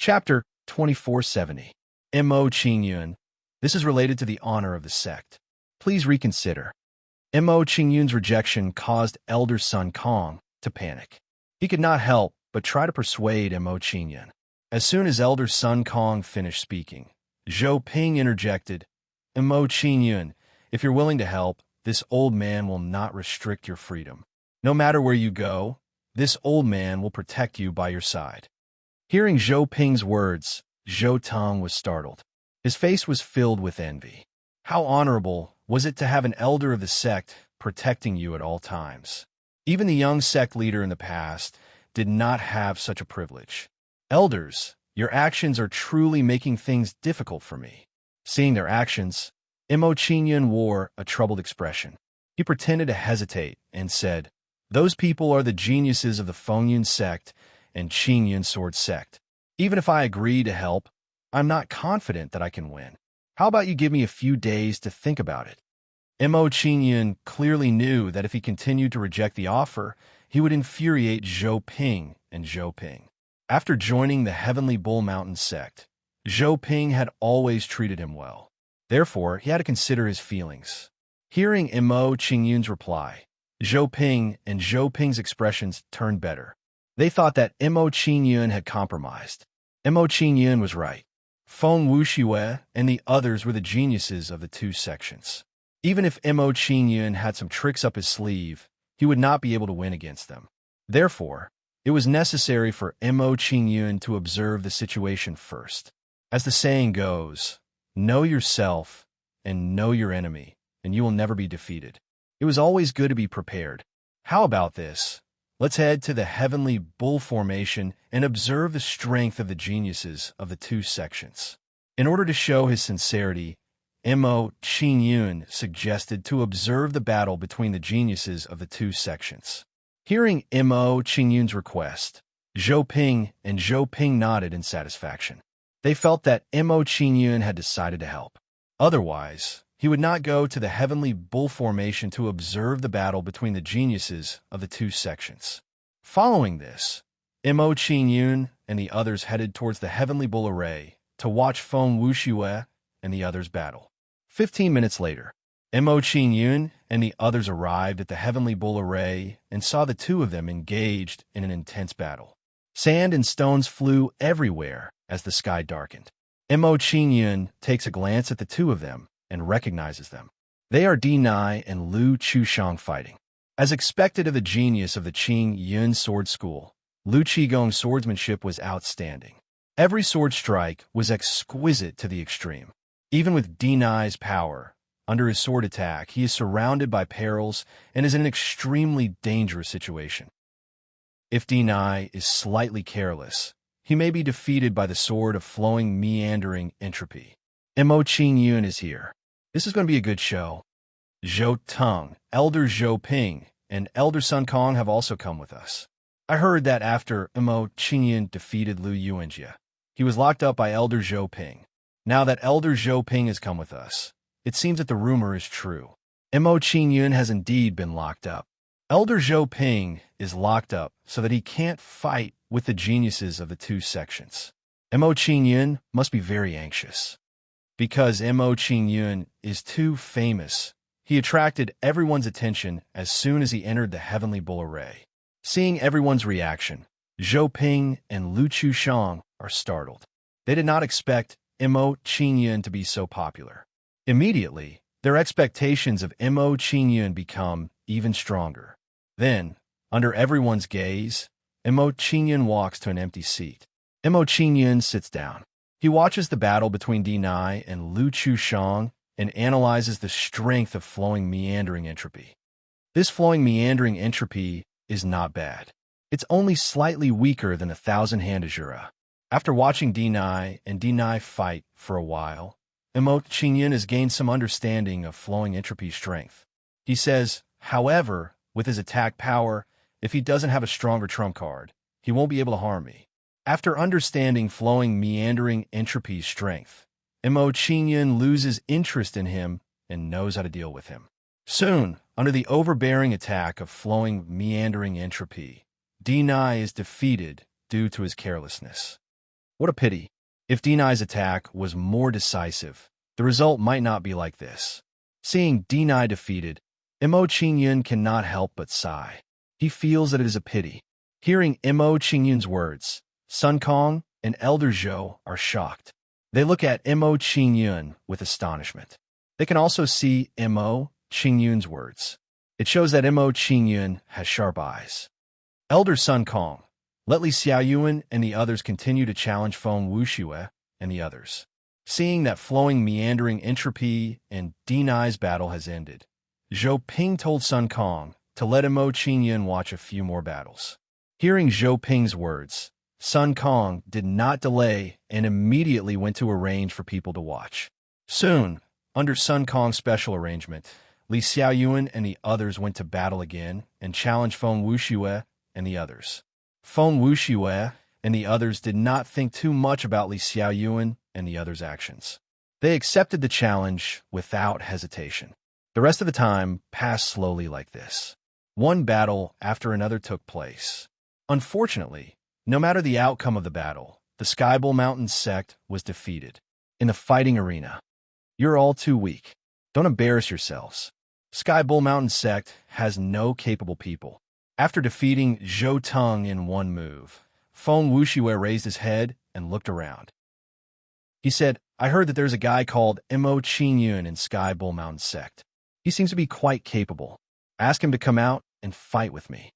Chapter 2470. Mo Qingyun. This is related to the honor of the sect. Please reconsider. Mo Qingyun's rejection caused Elder Sun Kong to panic. He could not help but try to persuade Mo Qingyun. As soon as Elder Sun Kong finished speaking, Zhou Ping interjected, Mo Qingyun, if you're willing to help, this old man will not restrict your freedom. No matter where you go, this old man will protect you by your side. Hearing Zhou Ping's words, Zhou Tong was startled. His face was filled with envy. How honorable was it to have an elder of the sect protecting you at all times? Even the young sect leader in the past did not have such a privilege. Elders, your actions are truly making things difficult for me. Seeing their actions, Mo Qingyun wore a troubled expression. He pretended to hesitate and said, those people are the geniuses of the Fengyun sect and Qingyun sword sect. Even if I agree to help, I'm not confident that I can win. How about you give me a few days to think about it? Mo Qingyun clearly knew that if he continued to reject the offer, he would infuriate Zhou Ping and Zhou Ping. After joining the Heavenly Bull Mountain sect, Zhou Ping had always treated him well. Therefore, he had to consider his feelings. Hearing Mo Qingyun's reply, Zhou Ping and Zhou Ping's expressions turned better. They thought that Mo Qingyun had compromised. Mo Qingyun was right. Feng Wuxiue and the others were the geniuses of the two sections. Even if Mo Qingyun had some tricks up his sleeve, he would not be able to win against them. Therefore, it was necessary for Mo Qingyun to observe the situation first. As the saying goes, know yourself and know your enemy, and you will never be defeated. It was always good to be prepared. How about this? Let's head to the Heavenly Bull Formation and observe the strength of the geniuses of the two sections. In order to show his sincerity, Mo Qingyun suggested to observe the battle between the geniuses of the two sections. Hearing Mo Qingyun's request, Zhou Ping and Zhou Ping nodded in satisfaction. They felt that Mo Qingyun had decided to help. Otherwise, he would not go to the Heavenly Bull Formation to observe the battle between the geniuses of the two sections. Following this, Mo Qingyun and the others headed towards the Heavenly Bull Array to watch Feng Wuxiue and the others battle. 15 minutes later, Mo Qingyun and the others arrived at the Heavenly Bull Array and saw the two of them engaged in an intense battle. Sand and stones flew everywhere as the sky darkened. Mo Qingyun takes a glance at the two of them and recognizes them. They are Dinai and Lu Chushang fighting. As expected of the genius of the Qingyun sword school, Lu Qigong's swordsmanship was outstanding. Every sword strike was exquisite to the extreme. Even with Dinai's power, under his sword attack, he is surrounded by perils and is in an extremely dangerous situation. If Dinai is slightly careless, he may be defeated by the sword of flowing meandering entropy. Mo Qingyun is here. This is going to be a good show. Zhou Tong, Elder Zhou Ping, and Elder Sun Kong have also come with us. I heard that after Mo Qingyun defeated Lu Yuanjie, he was locked up by Elder Zhou Ping. Now that Elder Zhou Ping has come with us, it seems that the rumor is true. Mo Qingyun has indeed been locked up. Elder Zhou Ping is locked up so that he can't fight with the geniuses of the two sections. Mo Qingyun must be very anxious. Because Mo Qingyun is too famous, he attracted everyone's attention as soon as he entered the Heavenly Bull Array. Seeing everyone's reaction, Zhou Ping and Lu Chushang are startled. They did not expect Mo Qingyun to be so popular. Immediately, their expectations of Mo Qingyun become even stronger. Then, under everyone's gaze, Mo Qingyun walks to an empty seat. Mo Qingyun sits down. He watches the battle between Dinai and Lu Chushang and analyzes the strength of flowing meandering entropy. This flowing meandering entropy is not bad. It's only slightly weaker than 1,000-hand Azura. After watching Dinai fight for a while, Mo Qingyun has gained some understanding of flowing entropy strength. He says, however, with his attack power, if he doesn't have a stronger trump card, he won't be able to harm me. After understanding flowing meandering entropy strength, Mo Qingyun loses interest in him and knows how to deal with him. Soon, under the overbearing attack of flowing meandering entropy, Dinai is defeated due to his carelessness. What a pity. If Denai's attack was more decisive, the result might not be like this. Seeing Denai defeated, Mo Qingyun cannot help but sigh. He feels that it is a pity. Hearing Mo Qingyun's words, Sun Kong and Elder Zhou are shocked. They look at Mo Qingyun with astonishment. They can also see Mo Qingyun's words. It shows that Mo Qingyun has sharp eyes. Elder Sun Kong, let Li Xiaoyuan and the others continue to challenge Feng Wuxue and the others. Seeing that flowing, meandering entropy and Denai's battle has ended, Zhou Ping told Sun Kong to let Mo Qingyun watch a few more battles. Hearing Zhou Ping's words, Sun Kong did not delay and immediately went to arrange for people to watch. Soon, under Sun Kong's special arrangement, Li Xiaoyuan and the others went to battle again and challenged Feng Wuxue and the others. Feng Wuxue and the others did not think too much about Li Xiaoyuan and the others' actions. They accepted the challenge without hesitation. The rest of the time passed slowly like this. One battle after another took place. Unfortunately, no matter the outcome of the battle, the Skybull Mountain sect was defeated. In the fighting arena, you're all too weak. Don't embarrass yourselves. Skybull Mountain sect has no capable people. After defeating Zhou Teng in one move, Feng Wuxue raised his head and looked around. He said, I heard that there's a guy called Mo Qingyun in Sky Bull Mountain sect. He seems to be quite capable. Ask him to come out and fight with me.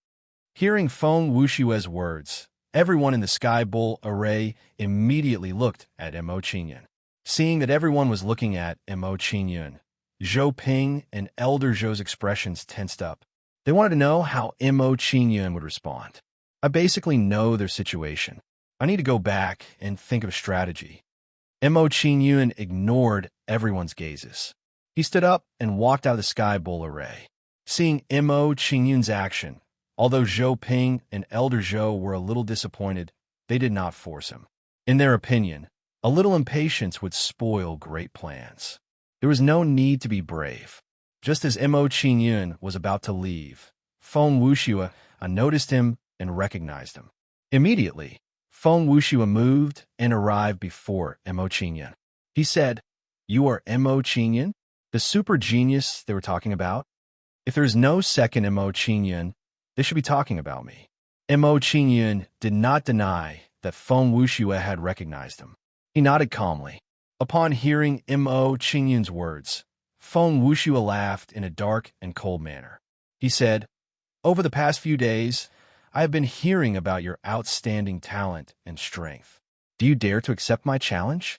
Hearing Feng Wuxue's words, everyone in the Sky Bull array immediately looked at Mo Qingyun. Seeing that everyone was looking at Mo Qingyun, Zhou Ping and Elder Zhou's expressions tensed up. They wanted to know how Mo Qingyun would respond. I basically know their situation. I need to go back and think of a strategy. Mo Qingyun ignored everyone's gazes. He stood up and walked out of the Sky Bull array. Seeing Mo Qingyun's action, although Zhou Ping and Elder Zhou were a little disappointed, they did not force him. In their opinion, a little impatience would spoil great plans. There was no need to be brave. Just as Mo Qingyun was about to leave, Feng Wuxue noticed him and recognized him. Immediately, Feng Wuxue moved and arrived before Mo Qingyun. He said, You are Mo Qingyun, the super genius they were talking about? If there is no second Mo Qingyun, they should be talking about me. Mo Qingyun did not deny that Feng Wuxue had recognized him. He nodded calmly. Upon hearing Mo Qingyun's words, Feng Wuxue laughed in a dark and cold manner. He said, Over the past few days, I have been hearing about your outstanding talent and strength. Do you dare to accept my challenge?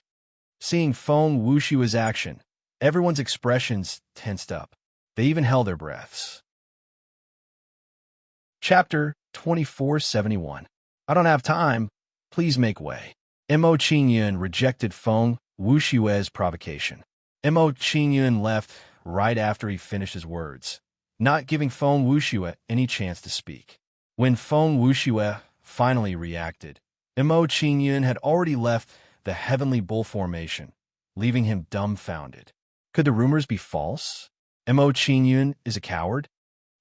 Seeing Feng Wuxue's action, everyone's expressions tensed up. They even held their breaths. Chapter 2471. I don't have time. Please make way. Mo Qingyun rejected Feng Wuxue's provocation. Mo Qingyun left right after he finished his words, not giving Feng Wuxue any chance to speak. When Feng Wuxue finally reacted, Mo Qingyun had already left the Heavenly Bull formation, leaving him dumbfounded. Could the rumors be false? Mo Qingyun is a coward?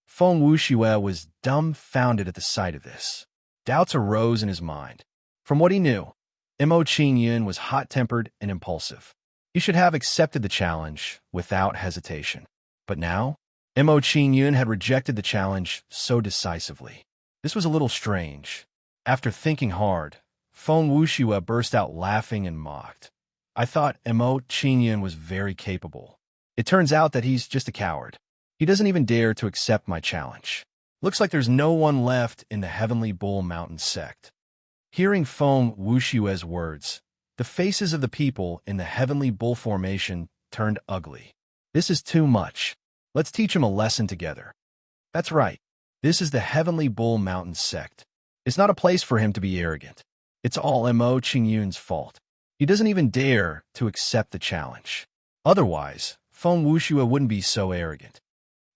Feng Wuxue was dumbfounded at the sight of this. Doubts arose in his mind. From what he knew, Mo Qingyun was hot-tempered and impulsive. He should have accepted the challenge without hesitation. But now, Mo Qingyun had rejected the challenge so decisively. This was a little strange. After thinking hard, Feng Wuxue burst out laughing and mocked. I thought Mo Qingyun was very capable. It turns out that he's just a coward. He doesn't even dare to accept my challenge. Looks like there's no one left in the Heavenly Bull Mountain sect. Hearing Feng Wuxue's words, the faces of the people in the Heavenly Bull formation turned ugly. This is too much. Let's teach him a lesson together. That's right. This is the Heavenly Bull Mountain sect. It's not a place for him to be arrogant. It's all Mo Qingyun's fault. He doesn't even dare to accept the challenge. Otherwise, Feng Wuxue wouldn't be so arrogant.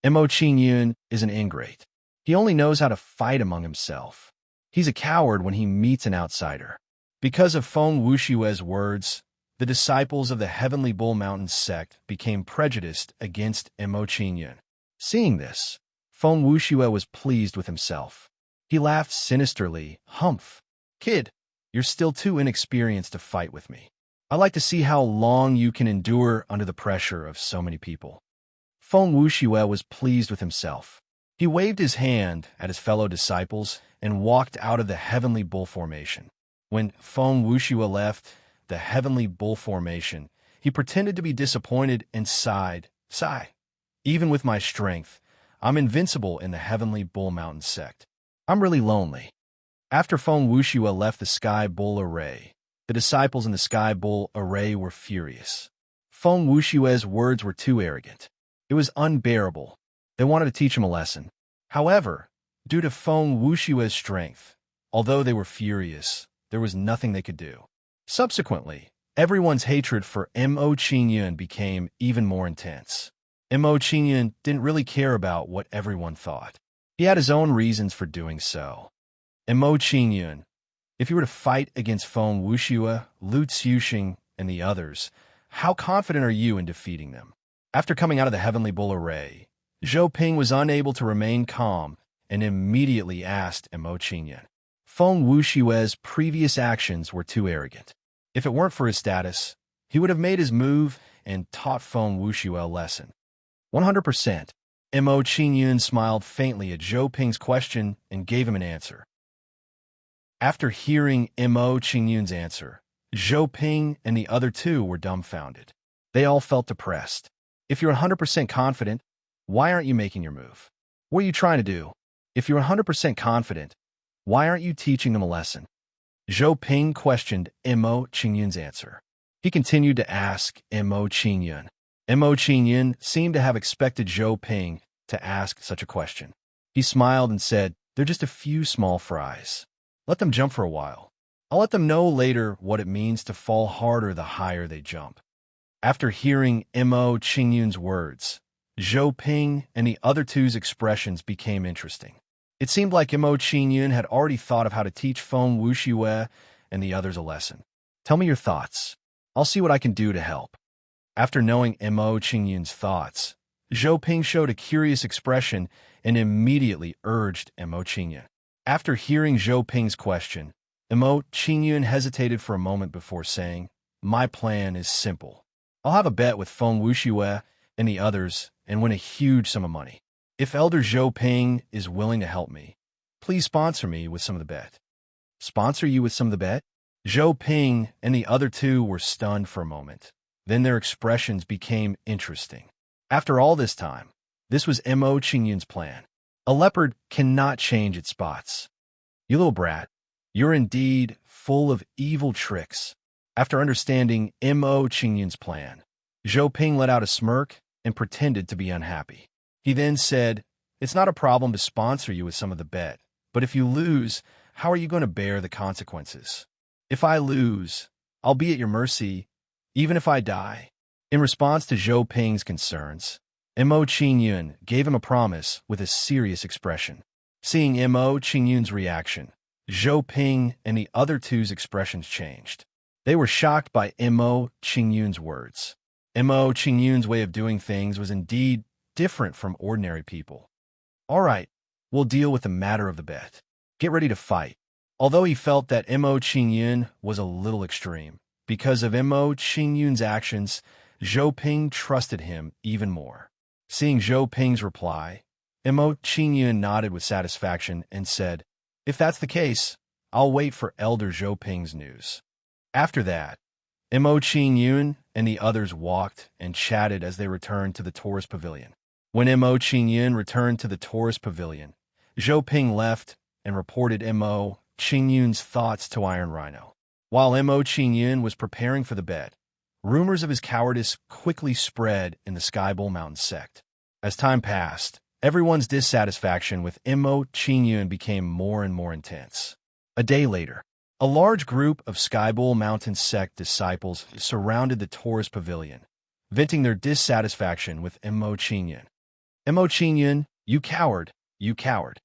Mo Qingyun is an ingrate. He only knows how to fight among himself. He's a coward when he meets an outsider. Because of Feng Wuxue's words, the disciples of the Heavenly Bull Mountain sect became prejudiced against Mo Qingyun. Seeing this, Feng Wuxue was pleased with himself. He laughed sinisterly. Humph! Kid, You're still too inexperienced to fight with me. I'd like to see how long you can endure under the pressure of so many people. Feng Wuxue was pleased with himself. He waved his hand at his fellow disciples and walked out of the heavenly bull formation. When Feng Wuxue left the heavenly bull formation, he pretended to be disappointed and sighed. Sigh. Even with my strength, I'm invincible in the heavenly bull mountain sect. I'm really lonely. After Feng Wuxue left the Sky Bull Array, the disciples in the Sky Bull Array were furious. Feng Wuxue's words were too arrogant. It was unbearable. They wanted to teach him a lesson. However, due to Feng Wuxue's strength, although they were furious, there was nothing they could do. Subsequently, everyone's hatred for Mo Qingyun became even more intense. Mo Qingyun didn't really care about what everyone thought. He had his own reasons for doing so. Mo Qingyun, if you were to fight against Feng Wuxue, Lu Xiuxing, and the others, how confident are you in defeating them? After coming out of the Heavenly Bull Array, Zhou Ping was unable to remain calm and immediately asked Mo Qingyun. Feng Wuxue's previous actions were too arrogant. If it weren't for his status, he would have made his move and taught Feng Wuxue a lesson. 100%. Mo Qingyun smiled faintly at Zhou Ping's question and gave him an answer. After hearing Mo Qingyun's answer, Zhou Ping and the other two were dumbfounded. They all felt depressed. If you're 100% confident, why aren't you making your move? What are you trying to do? If you're 100% confident, why aren't you teaching them a lesson? Zhou Ping questioned Mo Qingyun's answer. He continued to ask Mo Qingyun. Mo Qingyun seemed to have expected Zhou Ping to ask such a question. He smiled and said, "They're just a few small fries. Let them jump for a while. I'll let them know later what it means to fall harder the higher they jump." After hearing Mo Qingyun's words, Zhou Ping and the other two's expressions became interesting. It seemed like Mo Qingyun had already thought of how to teach Feng Wuxue and the others a lesson. Tell me your thoughts. I'll see what I can do to help. After knowing Mo Qingyun's thoughts, Zhou Ping showed a curious expression and immediately urged Mo Qingyun. After hearing Zhou Ping's question, Mo Qingyun hesitated for a moment before saying, "My plan is simple. I'll have a bet with Feng Wuxue and the others and win a huge sum of money. If Elder Zhou Ping is willing to help me, please sponsor me with some of the bet." Sponsor you with some of the bet? Zhou Ping and the other two were stunned for a moment. Then their expressions became interesting. After all this time, this was Mo Qingyun's plan. A leopard cannot change its spots. You little brat, you're indeed full of evil tricks. After understanding Mo Qingyun's plan, Zhou Ping let out a smirk and pretended to be unhappy. He then said, "It's not a problem to sponsor you with some of the bet, but if you lose, how are you going to bear the consequences? If I lose, I'll be at your mercy, even if I die." In response to Zhou Ping's concerns, Mo Qingyun gave him a promise with a serious expression. Seeing Mo Qingyun's reaction, Zhou Ping and the other two's expressions changed. They were shocked by Mo Qingyun's words. Mo Qingyun's way of doing things was indeed different from ordinary people. "All right, we'll deal with the matter of the bet. Get ready to fight." Although he felt that Mo Qingyun was a little extreme, because of Mo Qingyun's actions, Zhou Ping trusted him even more. Seeing Zhou Ping's reply, Mo Qingyun nodded with satisfaction and said, "If that's the case, I'll wait for Elder Zhou Ping's news." After that, Mo Qingyun and the others walked and chatted as they returned to the tourist pavilion. When Mo Qingyun returned to the tourist pavilion, Zhou Ping left and reported Mo Qingyun's thoughts to Iron Rhino. While Mo Qingyun was preparing for the bet, rumors of his cowardice quickly spread in the Sky Bull Mountain sect. As time passed, everyone's dissatisfaction with Mo Qingyun became more and more intense. A day later, a large group of Sky Bull Mountain sect disciples surrounded the tourist pavilion, venting their dissatisfaction with Mo Qingyun. "Mo Qingyun, you coward, you coward.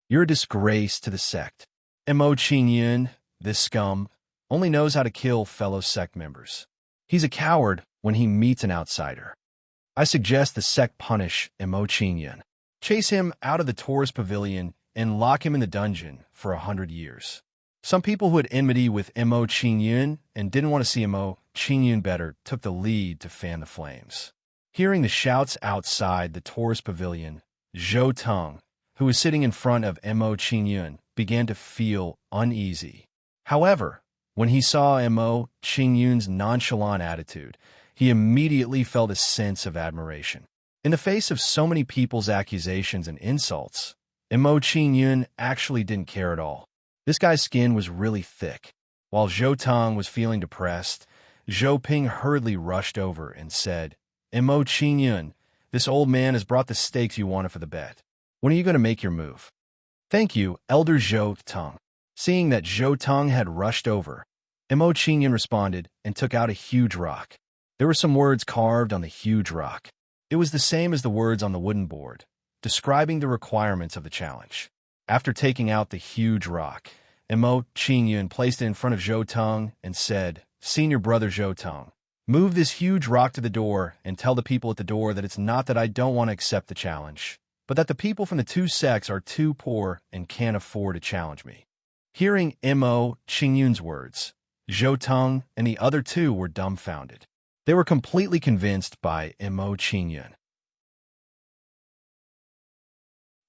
You're a disgrace to the sect. Mo Qingyun, this scum, only knows how to kill fellow sect members. He's a coward when he meets an outsider. I suggest the sect punish Mo Qingyun. Chase him out of the tourist pavilion and lock him in the dungeon for 100 years. Some people who had enmity with Mo Qingyun and didn't want to see Mo Qingyun better took the lead to fan the flames. Hearing the shouts outside the tourist pavilion, Zhou Teng, who was sitting in front of Mo Qingyun, began to feel uneasy. However, when he saw Mo Qingyun's nonchalant attitude, he immediately felt a sense of admiration. In the face of so many people's accusations and insults, Mo Qingyun actually didn't care at all. This guy's skin was really thick. While Zhou Teng was feeling depressed, Zhou Ping hurriedly rushed over and said, Mo Qingyun, this old man has brought the stakes you wanted for the bet. When are you going to make your move? Thank you, Elder Zhou Teng. Seeing that Zhou Teng had rushed over, Mo Qingyun responded and took out a huge rock. There were some words carved on the huge rock. It was the same as the words on the wooden board, describing the requirements of the challenge. After taking out the huge rock, Mo Qingyun placed it in front of Zhou Teng and said, Senior brother Zhou Teng, move this huge rock to the door and tell the people at the door that it's not that I don't want to accept the challenge, but that the people from the two sects are too poor and can't afford to challenge me. Hearing Mo Qingyun's words, Zhou Teng and the other two were dumbfounded. They were completely convinced by Mo Qingyun.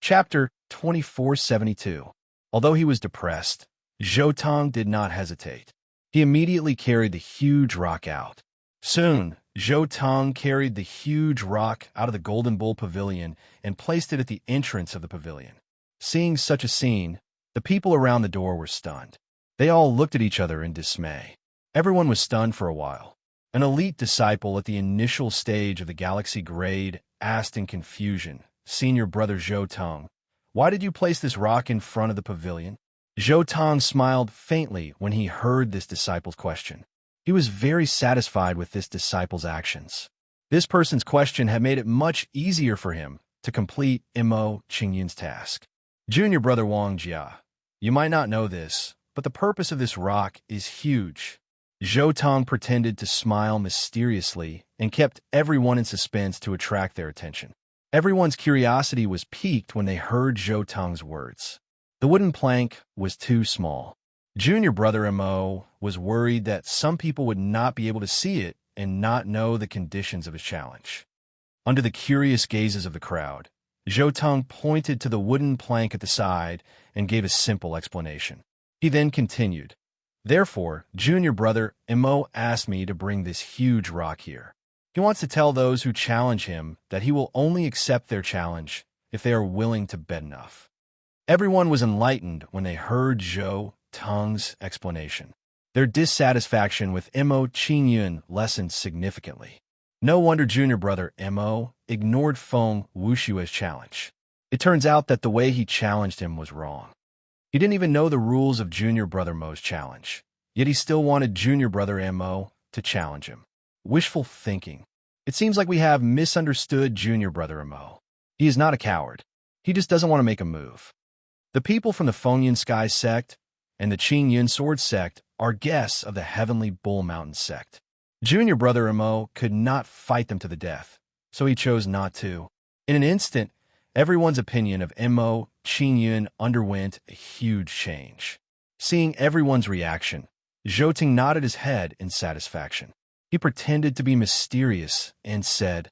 Chapter 2472. Although he was depressed, Zhou Teng did not hesitate. He immediately carried the huge rock out. Soon, Zhou Teng carried the huge rock out of the Golden Bull Pavilion and placed it at the entrance of the pavilion. Seeing such a scene, the people around the door were stunned. They all looked at each other in dismay. Everyone was stunned for a while. An elite disciple at the initial stage of the Galaxy Grade asked in confusion, Senior brother Zhou Teng, why did you place this rock in front of the pavilion? Zhou Teng smiled faintly when he heard this disciple's question. He was very satisfied with this disciple's actions. This person's question had made it much easier for him to complete Mo Qingyun's task. Junior brother Wang Jia, you might not know this, but the purpose of this rock is huge. Zhou Teng pretended to smile mysteriously and kept everyone in suspense to attract their attention. Everyone's curiosity was piqued when they heard Zhou Teng's words. The wooden plank was too small. Junior brother Mo was worried that some people would not be able to see it and not know the conditions of his challenge. Under the curious gazes of the crowd, Zhou Teng pointed to the wooden plank at the side and gave a simple explanation. He then continued, Therefore, junior brother Mo asked me to bring this huge rock here. He wants to tell those who challenge him that he will only accept their challenge if they are willing to bet enough. Everyone was enlightened when they heard Zhou Teng's explanation. Their dissatisfaction with Mo Qingyun lessened significantly. No wonder junior brother Mo ignored Feng Wushue's challenge. It turns out that the way he challenged him was wrong. He didn't even know the rules of junior brother Mo's challenge, yet he still wanted junior brother Mo to challenge him. Wishful thinking. It seems like we have misunderstood junior brother Mo. He is not a coward. He just doesn't want to make a move. The people from the Fengyun Sky sect and the Qingyun Sword sect are guests of the Heavenly Bull Mountain sect. Junior brother Mo could not fight them to the death, so he chose not to. In an instant, everyone's opinion of Mo Qingyun underwent a huge change. Seeing everyone's reaction, Zhou Teng nodded his head in satisfaction. He pretended to be mysterious and said,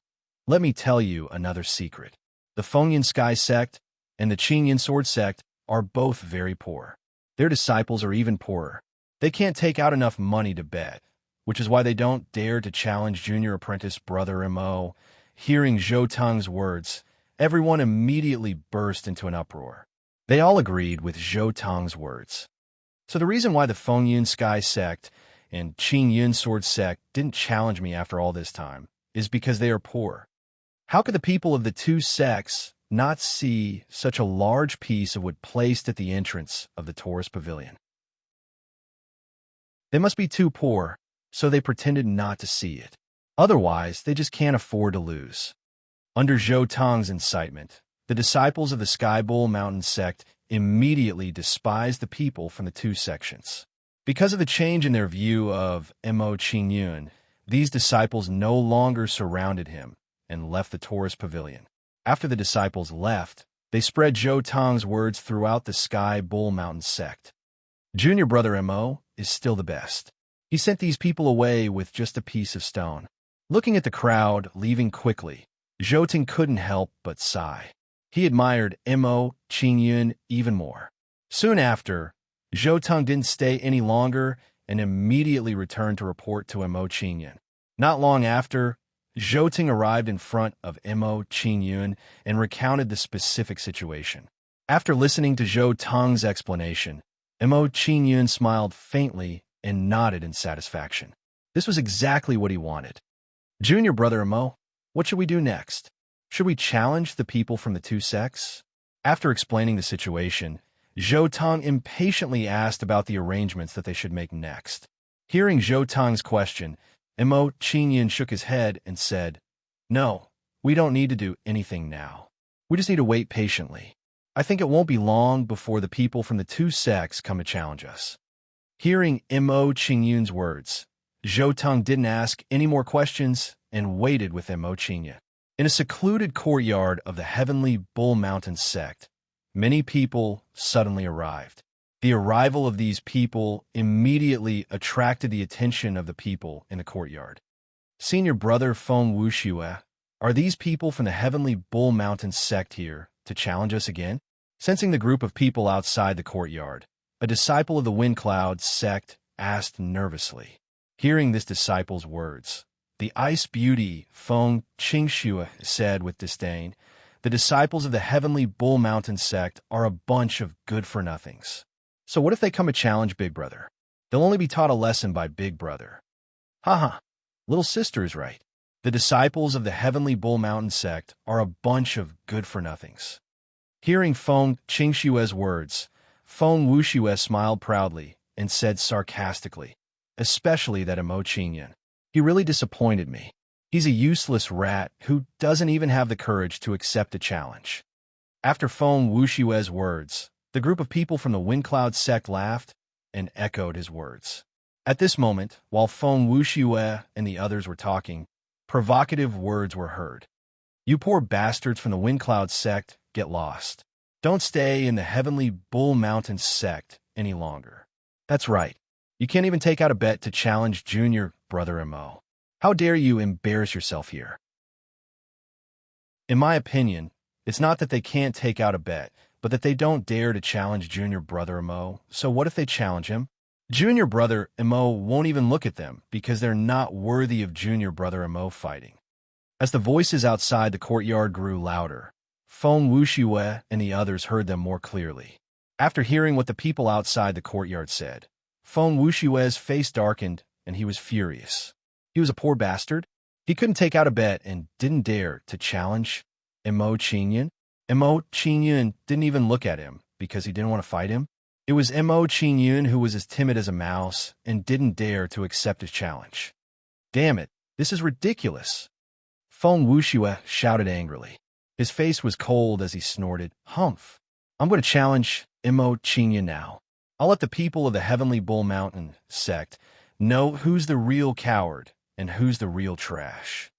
Let me tell you another secret. The Fengyun Sky sect and the Qingyun Sword sect are both very poor. Their disciples are even poorer. They can't take out enough money to bet, which is why they don't dare to challenge junior apprentice brother Mo. Hearing Zhou Teng's words, everyone immediately burst into an uproar. They all agreed with Zhou Teng's words. So the reason why the Fengyun Sky sect and Qingyun Sword sect didn't challenge me after all this time is because they are poor. How could the people of the two sects not see such a large piece of wood placed at the entrance of the tourist pavilion? They must be too poor, so they pretended not to see it. Otherwise, they just can't afford to lose. Under Zhou Teng's incitement, the disciples of the Sky Bull Mountain sect immediately despised the people from the two sections. Because of the change in their view of Mo Qingyun, these disciples no longer surrounded him and left the tourist pavilion. After the disciples left, they spread Zhou Teng's words throughout the Sky Bull Mountain sect. Junior brother Mo is still the best. He sent these people away with just a piece of stone. Looking at the crowd leaving quickly, Zhou couldn't help but sigh. He admired Mo Qingyun even more. Soon after, Zhou didn't stay any longer and immediately returned to report to Mo Qingyun. Not long after, Zhou arrived in front of Mo Qingyun and recounted the specific situation. After listening to Zhou Tong's explanation, Mo Qingyun smiled faintly and nodded in satisfaction. This was exactly what he wanted. Junior brother Mo, what should we do next? Should we challenge the people from the two sects? After explaining the situation, Zhou Tong impatiently asked about the arrangements that they should make next. Hearing Zhou Tong's question, Mo Qingyun shook his head and said, "No, we don't need to do anything now. We just need to wait patiently. I think it won't be long before the people from the two sects come to challenge us." Hearing Mo Qingyun's words, Zhou Tong didn't ask any more questions and waited with Mo Qingyun. In a secluded courtyard of the Heavenly Bull Mountain sect, many people suddenly arrived. The arrival of these people immediately attracted the attention of the people in the courtyard. Senior brother Feng Wuxue, are these people from the Heavenly Bull Mountain sect here to challenge us again? Sensing the group of people outside the courtyard, a disciple of the Wind Cloud sect asked nervously. Hearing this disciple's words, the Ice Beauty Feng Qingxue said with disdain, "The disciples of the Heavenly Bull Mountain sect are a bunch of good-for-nothings. So what if they come to challenge Big Brother? They'll only be taught a lesson by Big Brother." Haha, little sister is right. The disciples of the Heavenly Bull Mountain sect are a bunch of good-for-nothings. Hearing Feng Qingxue's words, Feng Wuxue smiled proudly and said sarcastically, "Especially that Mo Qingyun. He really disappointed me. He's a useless rat who doesn't even have the courage to accept a challenge." After Feng Wuxue's words, the group of people from the Wind Cloud sect laughed and echoed his words. At this moment, while Feng Wuxue and the others were talking, provocative words were heard. "You poor bastards from the Wind Cloud sect, get lost. Don't stay in the Heavenly Bull Mountain sect any longer. That's right. You can't even take out a bet to challenge Junior brother Mo. How dare you embarrass yourself here?" In my opinion, it's not that they can't take out a bet, but that they don't dare to challenge Junior brother Mo. So what if they challenge him? Junior brother Mo won't even look at them because they're not worthy of Junior brother Mo fighting. As the voices outside the courtyard grew louder, Feng Wuxue and the others heard them more clearly. After hearing what the people outside the courtyard said, Feng Wuxue's face darkened and he was furious. He was a poor bastard. He couldn't take out a bet and didn't dare to challenge Mo Qingyun. Mo Qingyun didn't even look at him because he didn't want to fight him. It was Mo Qingyun who was as timid as a mouse and didn't dare to accept his challenge. "Damn it, this is ridiculous!" Feng Wuxue shouted angrily. His face was cold as he snorted, "Humph! I'm going to challenge Mo Qingyun now. I'll let the people of the Heavenly Bull Mountain sect know who's the real coward and who's the real trash."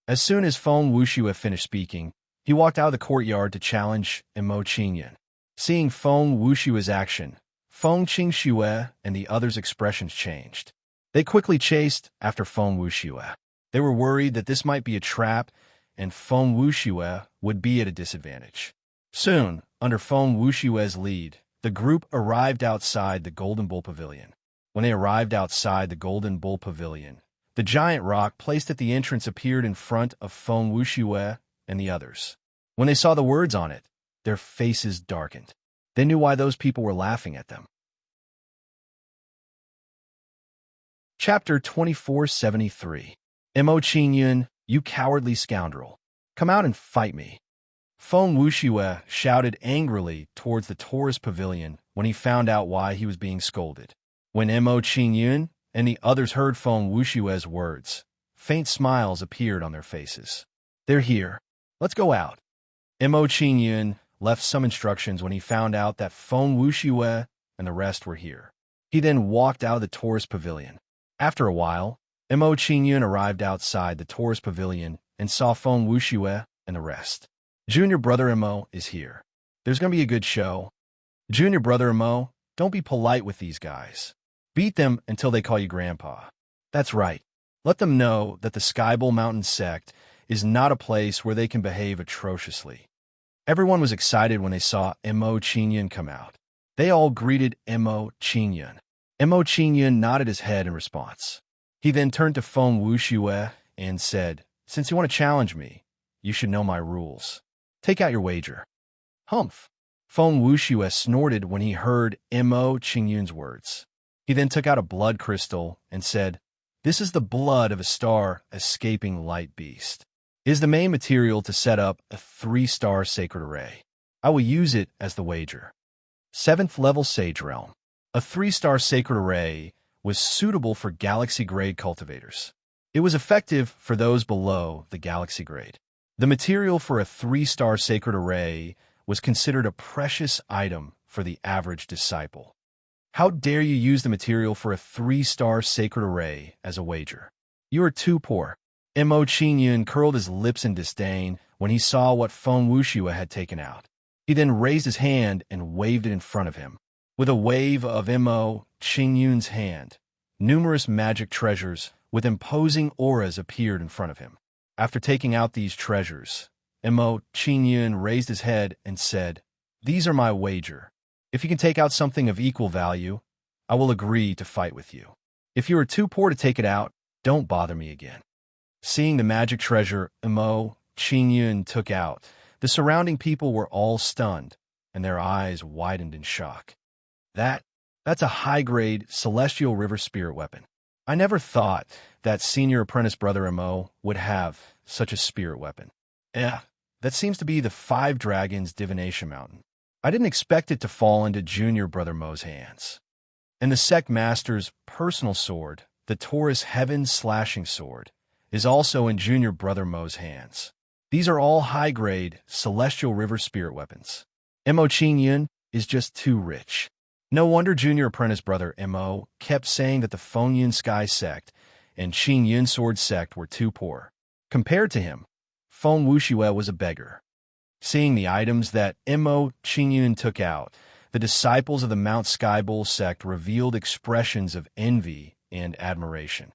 As soon as Feng Wuxue finished speaking, he walked out of the courtyard to challenge Mo Qingyun. Seeing Feng Wuxue's action, Feng Qingxue and the others' expressions changed. They quickly chased after Feng Wuxue. They were worried that this might be a trap and Feng Wuxue would be at a disadvantage. Soon, under Feng Wuxue's lead, the group arrived outside the Golden Bull Pavilion. When they arrived outside the Golden Bull Pavilion, the giant rock placed at the entrance appeared in front of Feng Wuxue and the others. When they saw the words on it, their faces darkened. They knew why those people were laughing at them. Chapter 2473. Mo Qingyun, you cowardly scoundrel. Come out and fight me. Feng Wuxue shouted angrily towards the tourist pavilion when he found out why he was being scolded. When Mo Qingyun and the others heard Feng Wuxue's words, faint smiles appeared on their faces. "They're here. Let's go out." Mo Qingyun left some instructions when he found out that Feng Wuxue and the rest were here. He then walked out of the tourist pavilion. After a while, Mo Qingyun arrived outside the tourist pavilion and saw Feng Wuxue and the rest. "Junior brother Mo is here. There's going to be a good show." Junior brother Mo, Don't be polite with these guys. Beat them until they call you Grandpa. That's right. Let them know that the Skybull Mountain sect is not a place where they can behave atrociously. Everyone was excited when they saw Mo Qingyun come out. They all greeted Mo Qingyun. Mo Qingyun nodded his head in response. He then turned to Feng Wuxue and said, "Since you want to challenge me, you should know my rules. Take out your wager." Humph. Feng Wuxue snorted when he heard Mo Qingyun's words. He then took out a blood crystal and said, "This is the blood of a star escaping light beast. It is the main material to set up a 3-star sacred array. I will use it as the wager." 7th level Sage Realm. A 3-star sacred array was suitable for galaxy-grade cultivators. It was effective for those below the galaxy grade. The material for a 3-star sacred array was considered a precious item for the average disciple. How dare you use the material for a 3-star sacred array as a wager? You are too poor. Mo Qingyun curled his lips in disdain when he saw what Feng Wuxue had taken out. He then raised his hand and waved it in front of him. With a wave of Mo Qingyun's hand, numerous magic treasures with imposing auras appeared in front of him. After taking out these treasures, Mo Qingyun raised his head and said, "These are my wager. If you can take out something of equal value, I will agree to fight with you. If you are too poor to take it out, don't bother me again." Seeing the magic treasure Mo Qingyun took out, the surrounding people were all stunned, and their eyes widened in shock. That's a high-grade celestial river spirit weapon. I never thought that senior apprentice brother Mo would have such a spirit weapon. That seems to be the 5 Dragons Divination Mountain. I didn't expect it to fall into junior brother Mo's hands. And the sect master's personal sword, the Taurus Heaven Slashing Sword, is also in junior brother Mo's hands. These are all high-grade celestial river spirit weapons. Mo Qingyun is just too rich. No wonder junior apprentice brother Mo kept saying that the Fengyun Sky sect and Qingyun Sword sect were too poor. Compared to him, Feng Wuxue was a beggar. Seeing the items that Mo Qingyun took out, the disciples of the Mount Skybull sect revealed expressions of envy and admiration.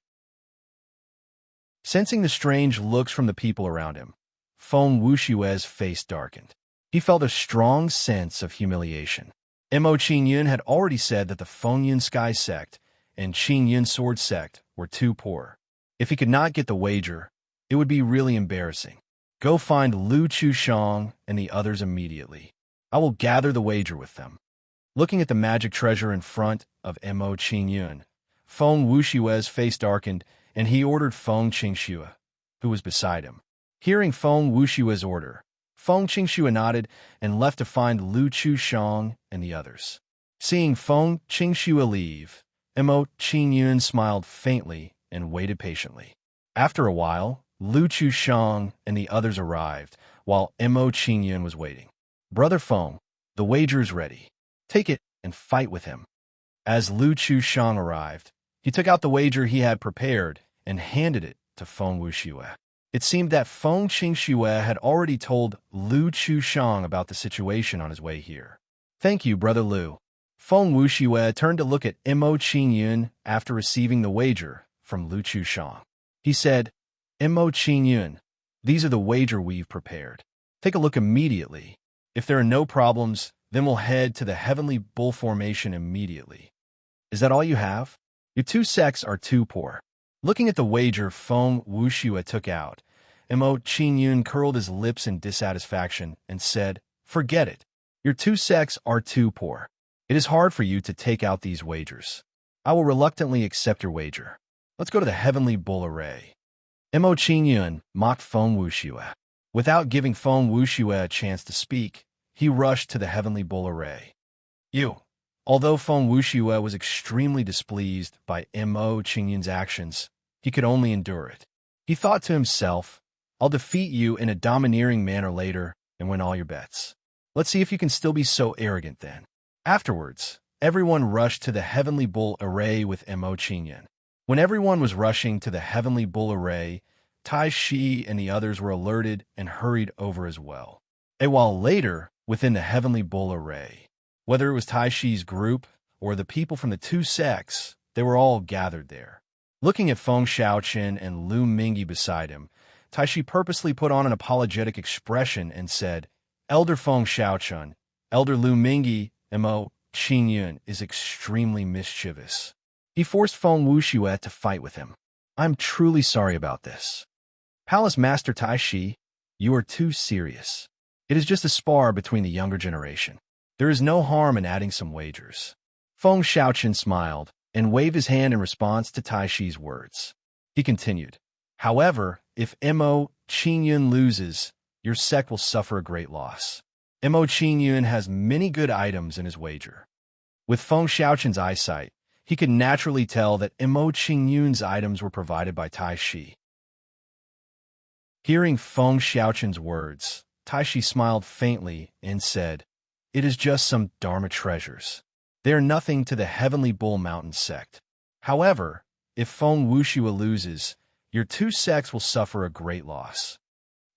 Sensing the strange looks from the people around him, Feng Wuxue's face darkened. He felt a strong sense of humiliation. Mo Qingyun had already said that the Fengyun Sky sect and Qingyun Sword sect were too poor. If he could not get the wager, it would be really embarrassing. Go find Lu Chushang and the others immediately. I will gather the wager with them. Looking at the magic treasure in front of Mo Qingyun, Feng Wuxue's face darkened, and he ordered Feng Qingxue, who was beside him. Hearing Feng Wuxue's order, Feng Qingxue nodded and left to find Lu Chushang and the others. Seeing Feng Qingxue leave, Mo Qingyun smiled faintly and waited patiently. After a while, Lu Chushang and the others arrived, while Mo Qingyun was waiting. "Brother Feng, the wager is ready. Take it and fight with him." As Lu Chushang arrived, he took out the wager he had prepared and handed it to Feng Wuxue. It seemed that Feng Qingxue had already told Lu Chushang about the situation on his way here. "Thank you, Brother Lu." Feng Wuxue turned to look at Mo Qingyun after receiving the wager from Lu Chushang. He said, "Mo Qingyun, these are the wager we've prepared. Take a look immediately. If there are no problems, then we'll head to the Heavenly Bull Formation immediately." "Is that all you have? Your 2 sects are too poor." Looking at the wager Feng Wuxue took out, Mo Qingyun curled his lips in dissatisfaction and said, "Forget it. Your 2 sects are too poor. It is hard for you to take out these wagers. I will reluctantly accept your wager. Let's go to the Heavenly Bull Array." Mo Qingyun mocked Feng Wuxue. Without giving Feng Wuxue a chance to speak, he rushed to the Heavenly Bull Array. Although Feng Wuxue was extremely displeased by Mo Qingyun's actions, he could only endure it. He thought to himself, "I'll defeat you in a domineering manner later and win all your bets. Let's see if you can still be so arrogant then." Afterwards, everyone rushed to the Heavenly Bull Array with Mo Qingyun. When everyone was rushing to the Heavenly Bull Array, Tai Shi and the others were alerted and hurried over as well. A while later, within the Heavenly Bull Array, whether it was Tai Shi's group or the people from the two sects, they were all gathered there. Looking at Feng Xiaoqian and Lu Mingyi beside him, Taishi purposely put on an apologetic expression and said, "Elder Feng Xiaoqian, Elder Lu Mingyi, Mo Qingyun is extremely mischievous. He forced Feng Wuxue to fight with him. I'm truly sorry about this. Palace Master Taishi, you are too serious. It is just a spar between the younger generation. There is no harm in adding some wagers." Feng Xiaoqian smiled and waved his hand in response to Taishi's words. He continued, "However, if Mo Qingyun loses, your sect will suffer a great loss. Mo Qingyun has many good items in his wager." With Feng Xiaoqian's eyesight, he could naturally tell that Mo Qingyun's items were provided by Taishi. Hearing Feng Xiaoqian's words, Taishi smiled faintly and said, "It is just some Dharma treasures. They are nothing to the Heavenly Bull Mountain sect. However, if Feng Wuxue loses, your two sects will suffer a great loss."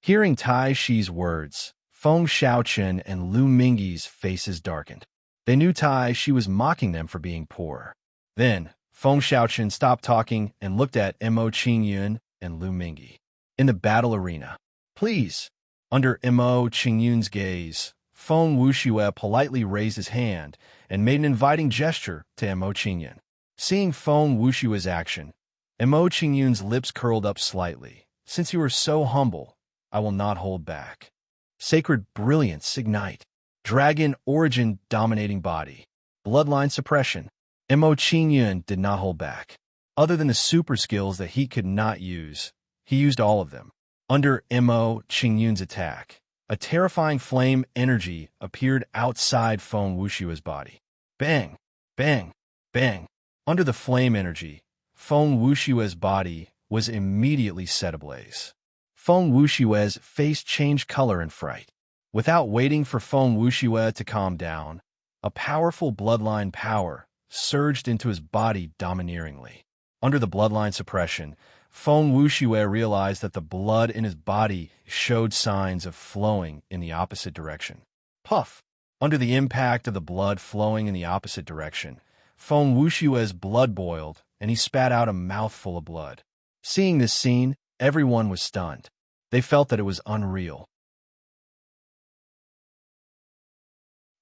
Hearing Taishi's words, Feng Xiaoqian and Lu Mingyi's faces darkened. They knew Taishi was mocking them for being poor. Then, Feng Xiaoqian stopped talking and looked at Mo Qingyun and Lu Mingyi. In the battle arena, "Please." Under Mo Qingyun's gaze, Feng Wuxue politely raised his hand and made an inviting gesture to Mo Qingyun. Seeing Feng Wuxue's action, Mo Qingyun's lips curled up slightly. "Since you are so humble, I will not hold back. Sacred brilliance ignite. Dragon origin dominating body. Bloodline suppression." Mo Qingyun did not hold back. Other than the super skills that he could not use, he used all of them. Under Mo Qingyun's attack, a terrifying flame energy appeared outside Feng Wuxue's body. Bang! Bang! Bang! Under the flame energy, Feng Wuxue's body was immediately set ablaze. Feng Wuxue's face changed color in fright. Without waiting for Feng Wuxue to calm down, a powerful bloodline power surged into his body domineeringly. Under the bloodline suppression, Feng Wuxue realized that the blood in his body showed signs of flowing in the opposite direction. Puff! Under the impact of the blood flowing in the opposite direction, Feng Wuxue's blood boiled, and he spat out a mouthful of blood. Seeing this scene, everyone was stunned. They felt that it was unreal.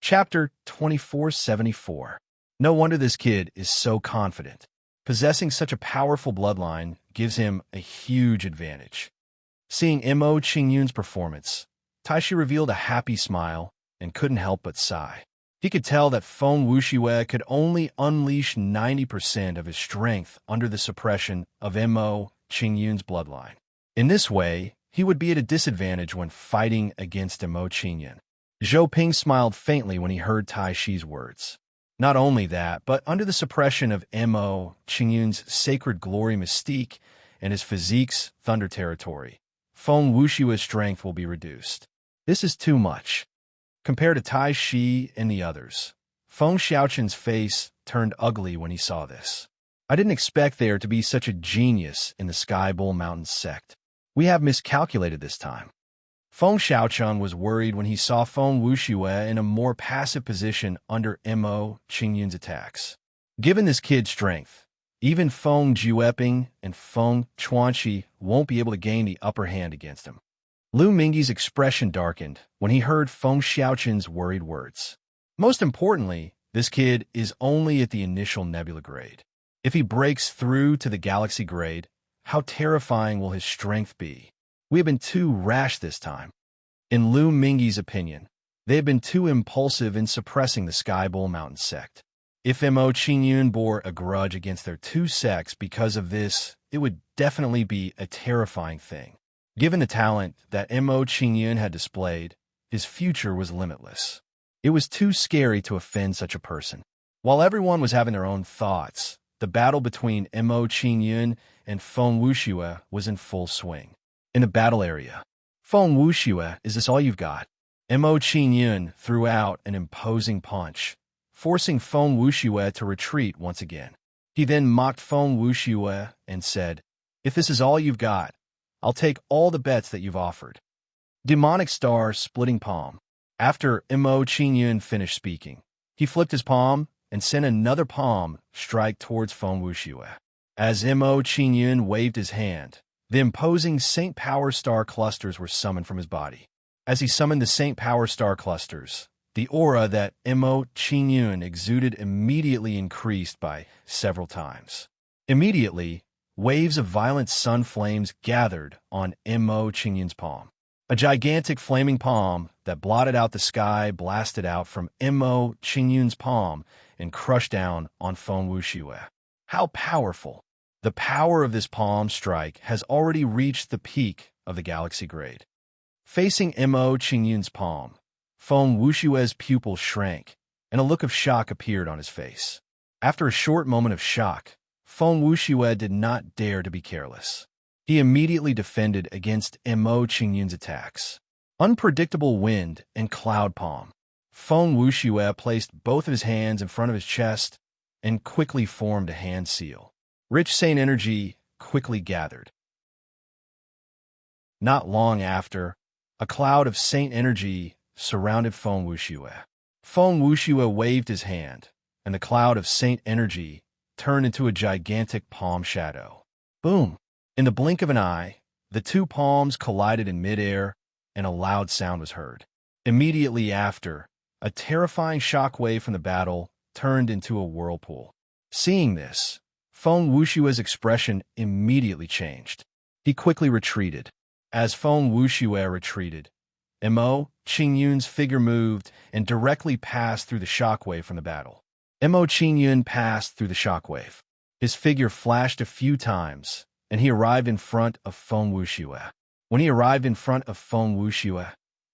Chapter 2474. No wonder this kid is so confident. Possessing such a powerful bloodline gives him a huge advantage. Seeing Mo Qingyun's performance, Taishi revealed a happy smile and couldn't help but sigh. He could tell that Feng Wuxue could only unleash 90% of his strength under the suppression of Mo Qingyun's bloodline. In this way, he would be at a disadvantage when fighting against Mo Qingyun. Zhou Ping smiled faintly when he heard Taishi's words. Not only that, but under the suppression of Mo Qingyun's sacred glory mystique and his physique's thunder territory, Feng Wuxue's strength will be reduced. This is too much. Compared to Taishi and the others, Feng Xiaoqian's face turned ugly when he saw this. "I didn't expect there to be such a genius in the Sky Bull Mountain sect. We have miscalculated this time." Feng Xiaoqian was worried when he saw Feng Wuxue in a more passive position under Mo Qingyun's attacks. Given this kid's strength, even Feng Jueping and Feng Chuanqi won't be able to gain the upper hand against him. Lu Mingyi's expression darkened when he heard Feng Xiaoqian's worried words. Most importantly, this kid is only at the initial nebula grade. If he breaks through to the galaxy grade, how terrifying will his strength be? We have been too rash this time. In Lu Mingyi's opinion, they have been too impulsive in suppressing the Sky Bull Mountain sect. If Mo Qingyun bore a grudge against their two sects because of this, it would definitely be a terrifying thing. Given the talent that Mo Qingyun had displayed, his future was limitless. It was too scary to offend such a person. While everyone was having their own thoughts, the battle between Mo Qingyun and Feng Wuxue was in full swing. In the battle area, "Feng Wuxue, is this all you've got?" Mo Qingyun threw out an imposing punch, forcing Feng Wuxue to retreat once again. He then mocked Feng Wuxue and said, "If this is all you've got, I'll take all the bets that you've offered." Demonic Star splitting palm. After Mo Qingyun finished speaking, he flipped his palm and sent another palm strike towards Feng Wuxue. As Mo Qingyun waved his hand, the imposing Saint Power Star clusters were summoned from his body. As he summoned the Saint Power Star clusters, the aura that Mo Qingyun exuded immediately increased by several times. Immediately, waves of violent sun flames gathered on Mo Qingyun's palm. A gigantic flaming palm that blotted out the sky blasted out from Mo Qingyun's palm and crushed down on Feng Wuxue. How powerful! The power of this palm strike has already reached the peak of the galaxy grade. Facing Mo Qingyun's palm, Feng Wuxue's pupil shrank, and a look of shock appeared on his face. After a short moment of shock, Feng Wuxue did not dare to be careless. He immediately defended against Mo Qingyun's attacks. Unpredictable wind and cloud palm. Feng Wuxue placed both of his hands in front of his chest and quickly formed a hand seal. Rich saint energy quickly gathered. Not long after, a cloud of saint energy surrounded Feng Wuxue. Feng Wuxue waved his hand, and the cloud of saint energy turned into a gigantic palm shadow. Boom! In the blink of an eye, the two palms collided in midair, and a loud sound was heard. Immediately after, a terrifying shockwave from the battle turned into a whirlpool. Seeing this, Feng Wuxue's expression immediately changed. He quickly retreated. As Feng Wuxue retreated, Mo Qingyun's figure moved and directly passed through the shockwave from the battle. Mo Qingyun passed through the shockwave. His figure flashed a few times, and he arrived in front of Feng Wuxue. When he arrived in front of Feng Wuxue,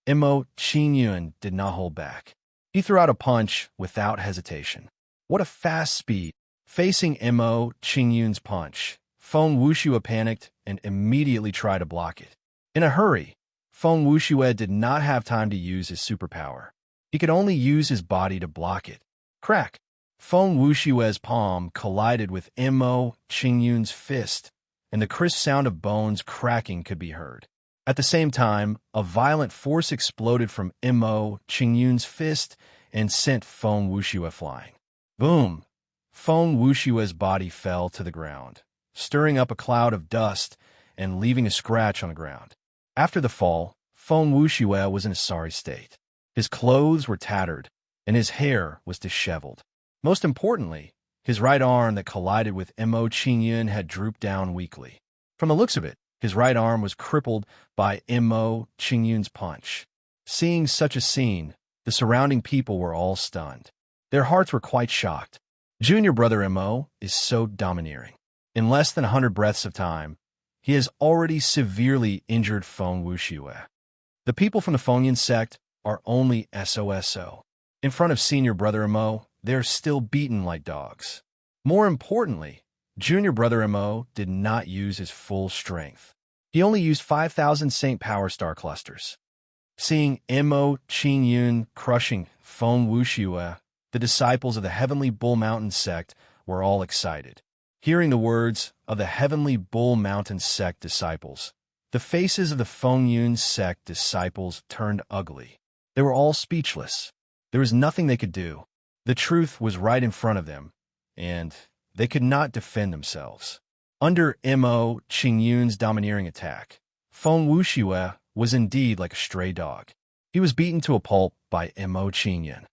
Mo Qingyun did not hold back. He threw out a punch without hesitation. What a fast speed! Facing Mo Qingyun's punch, Feng Wuxue panicked and immediately tried to block it. In a hurry, Feng Wuxue did not have time to use his superpower. He could only use his body to block it. Crack! Feng Wuxue's palm collided with Mo Qingyun's fist, and the crisp sound of bones cracking could be heard. At the same time, a violent force exploded from Mo Qingyun's fist and sent Feng Wuxue flying. Boom! Feng Wuxue's body fell to the ground, stirring up a cloud of dust and leaving a scratch on the ground. After the fall, Feng Wuxue was in a sorry state. His clothes were tattered, and his hair was disheveled. Most importantly, his right arm that collided with Mo Qingyun had drooped down weakly. From the looks of it, his right arm was crippled by Mo Qingyun's punch. Seeing such a scene, the surrounding people were all stunned. Their hearts were quite shocked. Junior brother Mo is so domineering. In less than 100 breaths of time, he has already severely injured Feng Wuxue. The people from the Fengyan sect are only SOSO. In front of senior brother Mo, they are still beaten like dogs. More importantly, junior brother Mo did not use his full strength. He only used 5,000 Saint Power Star clusters. Seeing Mo Qingyun crushing Feng Wuxue, the disciples of the Heavenly Bull Mountain sect were all excited. Hearing the words of the Heavenly Bull Mountain sect disciples, the faces of the Fengyun sect disciples turned ugly. They were all speechless. There was nothing they could do. The truth was right in front of them, and they could not defend themselves. Under Mo Qingyun's domineering attack, Feng Wuxue was indeed like a stray dog. He was beaten to a pulp by Mo Qingyun.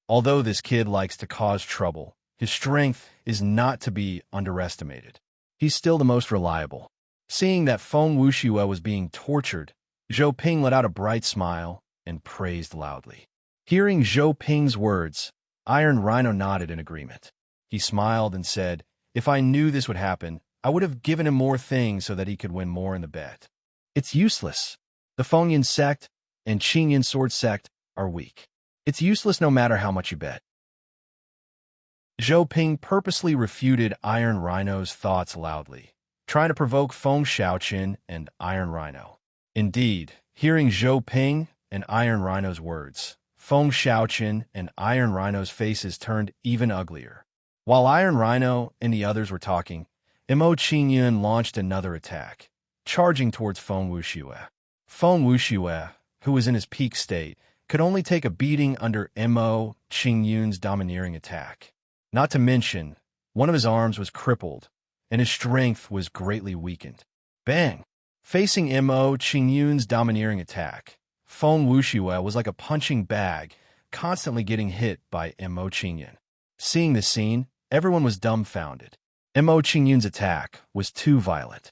Although this kid likes to cause trouble, his strength is not to be underestimated. He's still the most reliable. Seeing that Feng Wuxue was being tortured, Zhou Ping let out a bright smile and praised loudly. Hearing Zhou Ping's words, Iron Rhino nodded in agreement. He smiled and said, "If I knew this would happen, I would have given him more things so that he could win more in the bet. It's useless. The Fengyan sect and Qingyan sword sect are weak. It's useless no matter how much you bet." Zhou Ping purposely refuted Iron Rhino's thoughts loudly, trying to provoke Feng Shaoqin and Iron Rhino. Indeed, hearing Zhou Ping and Iron Rhino's words, Feng Shaoqin and Iron Rhino's faces turned even uglier. While Iron Rhino and the others were talking, Mo Qingyun launched another attack, charging towards Feng Wuxue. Feng Wuxue, who was in his peak state, could only take a beating under Mo Qingyun's domineering attack. Not to mention, one of his arms was crippled, and his strength was greatly weakened. Bang! Facing Mo Qingyun's domineering attack, Feng Wuxiue was like a punching bag, constantly getting hit by Mo Qingyun. Seeing this scene, everyone was dumbfounded. Mo Qingyun's attack was too violent.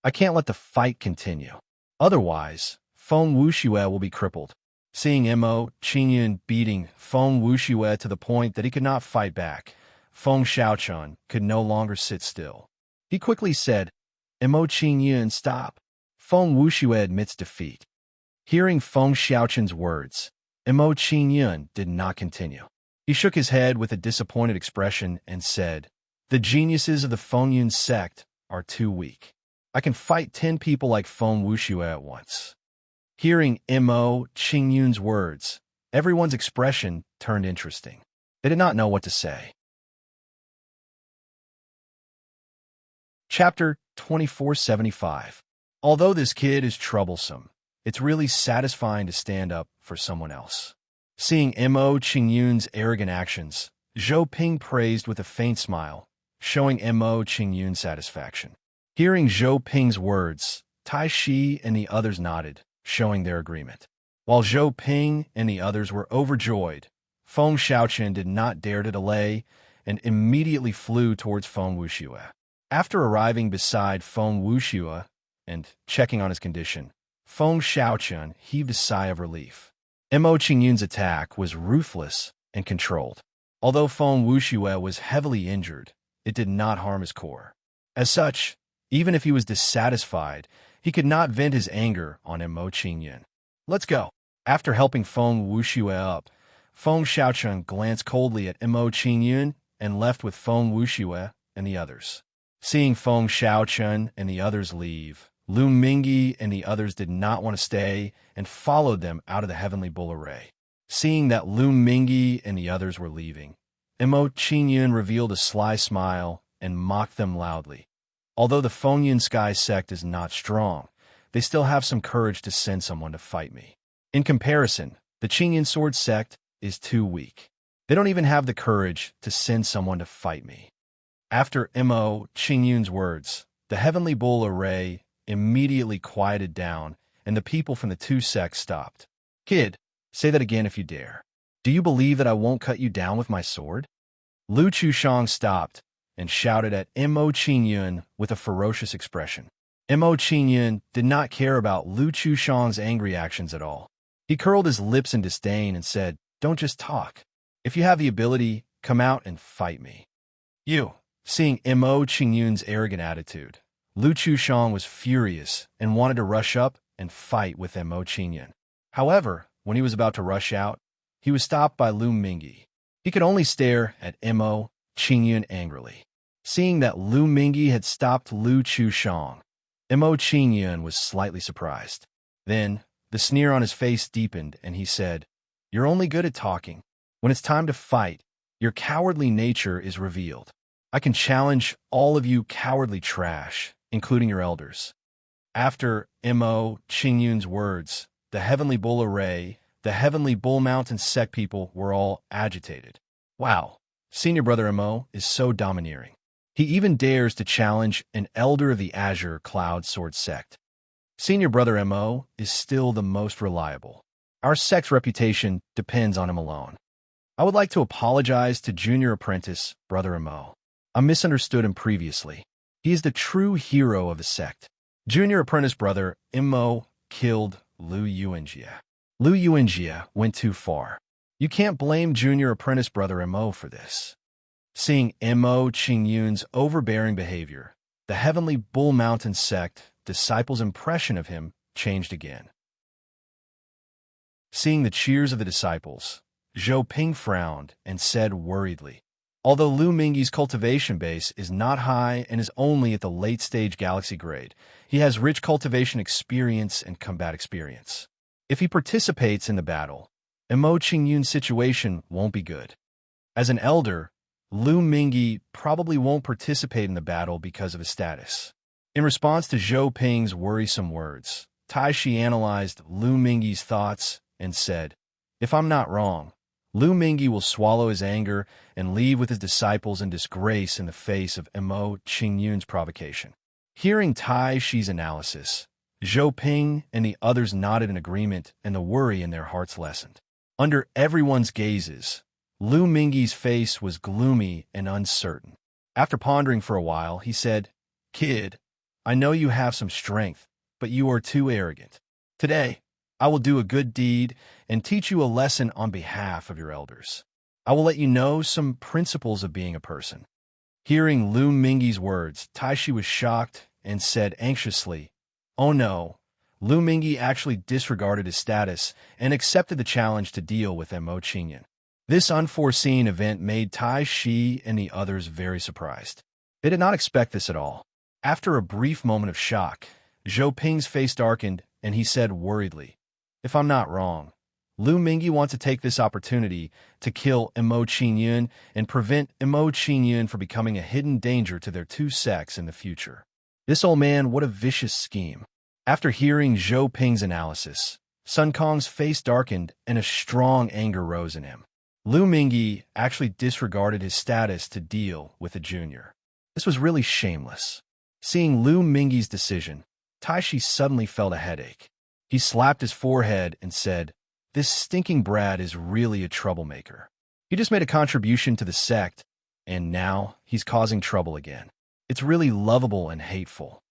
I can't let the fight continue. Otherwise, Feng Wuxiue will be crippled. Seeing Mo Qingyun beating Feng Wuxiue to the point that he could not fight back, Feng Xiaochun could no longer sit still. He quickly said, Mo Qingyun, stop. Feng Wuxiue admits defeat. Hearing Feng Xiaochun's words, Mo Qingyun did not continue. He shook his head with a disappointed expression and said, the geniuses of the Fengyun sect are too weak. I can fight 10 people like Feng Wuxiue at once. Hearing Mo Qingyun's words, everyone's expression turned interesting. They did not know what to say. Chapter 2475. Although this kid is troublesome, it's really satisfying to stand up for someone else. Seeing Mo Qingyun's arrogant actions, Zhou Ping praised with a faint smile, showing Mo Qingyun satisfaction. Hearing Zhou Ping's words, Tai Shi and the others nodded, showing their agreement. While Zhou Ping and the others were overjoyed, Feng Xiaochun did not dare to delay and immediately flew towards Feng Wuxiue. After arriving beside Feng Wuxiue and checking on his condition, Feng Xiaochun heaved a sigh of relief. Mo Qingyun's attack was ruthless and controlled. Although Feng Wuxiue was heavily injured, it did not harm his core. As such, even if he was dissatisfied, he could not vent his anger on Mo Qingyun. Let's go. After helping Feng Wuxiue up, Feng Xiaochun glanced coldly at Mo Qingyun and left with Feng Wuxiue and the others. Seeing Feng Xiaochun and the others leave, Lu Mingyi and the others did not want to stay and followed them out of the Heavenly Bull Array. Seeing that Lu Mingyi and the others were leaving, Mo Qingyun revealed a sly smile and mocked them loudly. Although the Fengyun Sky sect is not strong, they still have some courage to send someone to fight me. In comparison, the Qingyun Sword sect is too weak. They don't even have the courage to send someone to fight me. After Mo Qingyun's words, the Heavenly Bull Array immediately quieted down, and the people from the two sects stopped. Kid, say that again if you dare. Do you believe that I won't cut you down with my sword? Lu Chushang stopped and shouted at Mo Qingyun with a ferocious expression. Mo Qingyun did not care about Lu Chushang's angry actions at all. He curled his lips in disdain and said, don't just talk. If you have the ability, come out and fight me. You. Seeing Mo Qingyun's arrogant attitude, Lu Chushang was furious and wanted to rush up and fight with Mo Qingyun. However, when he was about to rush out, he was stopped by Lu Mingyi. He could only stare at Mo Qingyun angrily. Seeing that Lu Mingyi had stopped Lu Chushang, Mo Qingyun was slightly surprised. Then, the sneer on his face deepened and he said, you're only good at talking. When it's time to fight, your cowardly nature is revealed. I can challenge all of you cowardly trash, including your elders. After Mo Qingyun's words, the Heavenly Bull Array, the Heavenly Bull Mountain sect people were all agitated. Wow, Senior Brother Mo is so domineering. He even dares to challenge an elder of the Azure Cloud Sword sect. Senior Brother Mo is still the most reliable. Our sect's reputation depends on him alone. I would like to apologize to Junior Apprentice Brother Mo. I misunderstood him previously. He is the true hero of the sect. Junior Apprentice Brother Mo killed Lu Yuanjie. Lu Yuanjie went too far. You can't blame Junior Apprentice Brother Mo for this. Seeing Mo Qingyun's overbearing behavior, the Heavenly Bull Mountain sect disciples' impression of him changed again. Seeing the cheers of the disciples, Zhou Ping frowned and said worriedly, although Lu Mingyi's cultivation base is not high and is only at the late-stage galaxy grade, he has rich cultivation experience and combat experience. If he participates in the battle, Mo Qingyun's situation won't be good. As an elder, Lu Mingyi probably won't participate in the battle because of his status. In response to Zhou Ping's worrisome words, Tai Shi analyzed Lu Mingyi's thoughts and said, if I'm not wrong, Lu Mingyi will swallow his anger and leave with his disciples in disgrace in the face of Mo Qingyun's provocation. Hearing Tai Shi's analysis, Zhou Ping and the others nodded in agreement, and the worry in their hearts lessened. Under everyone's gazes, Lu Mingyi's face was gloomy and uncertain. After pondering for a while, he said, "Kid, I know you have some strength, but you are too arrogant. Today, I will do a good deed and teach you a lesson on behalf of your elders. I will let you know some principles of being a person." Hearing Lu Mingyi's words, Taishi was shocked and said anxiously, "Oh no." Lu Mingyi actually disregarded his status and accepted the challenge to deal with Mo Qingyun. This unforeseen event made Tai Shi and the others very surprised. They did not expect this at all. After a brief moment of shock, Zhou Ping's face darkened and he said worriedly, "If I'm not wrong, Lu Mingyi wants to take this opportunity to kill Mo Qingyun and prevent Mo Qingyun from becoming a hidden danger to their two sects in the future. This old man, what a vicious scheme." After hearing Zhou Ping's analysis, Sun Kong's face darkened and a strong anger rose in him. Lu Mingyi actually disregarded his status to deal with a junior. This was really shameless. Seeing Lu Mingyi's decision, Taishi suddenly felt a headache. He slapped his forehead and said, "This stinking brat is really a troublemaker. He just made a contribution to the sect, and now he's causing trouble again. It's really lovable and hateful."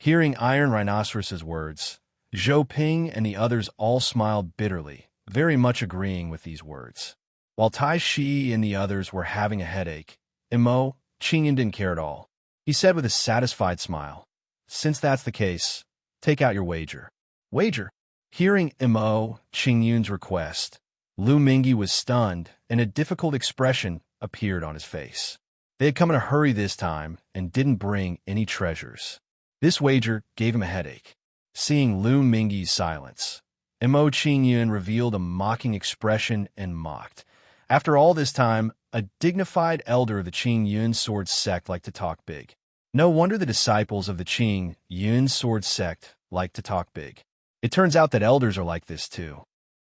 Hearing Iron Rhinoceros's words, Zhou Ping and the others all smiled bitterly, very much agreeing with these words. While Tai Shi and the others were having a headache, Mo Qingyun didn't care at all. He said with a satisfied smile, "Since that's the case, take out your wager." Wager? Hearing Mo Qingyun's request, Lu Mingyi was stunned and a difficult expression appeared on his face. They had come in a hurry this time and didn't bring any treasures. This wager gave him a headache. Seeing Lu Mingyi's silence, Mo Qingyun revealed a mocking expression and mocked. After all this time, a dignified elder of the Qingyun sword sect liked to talk big. No wonder the disciples of the Qingyun sword sect like to talk big. It turns out that elders are like this too.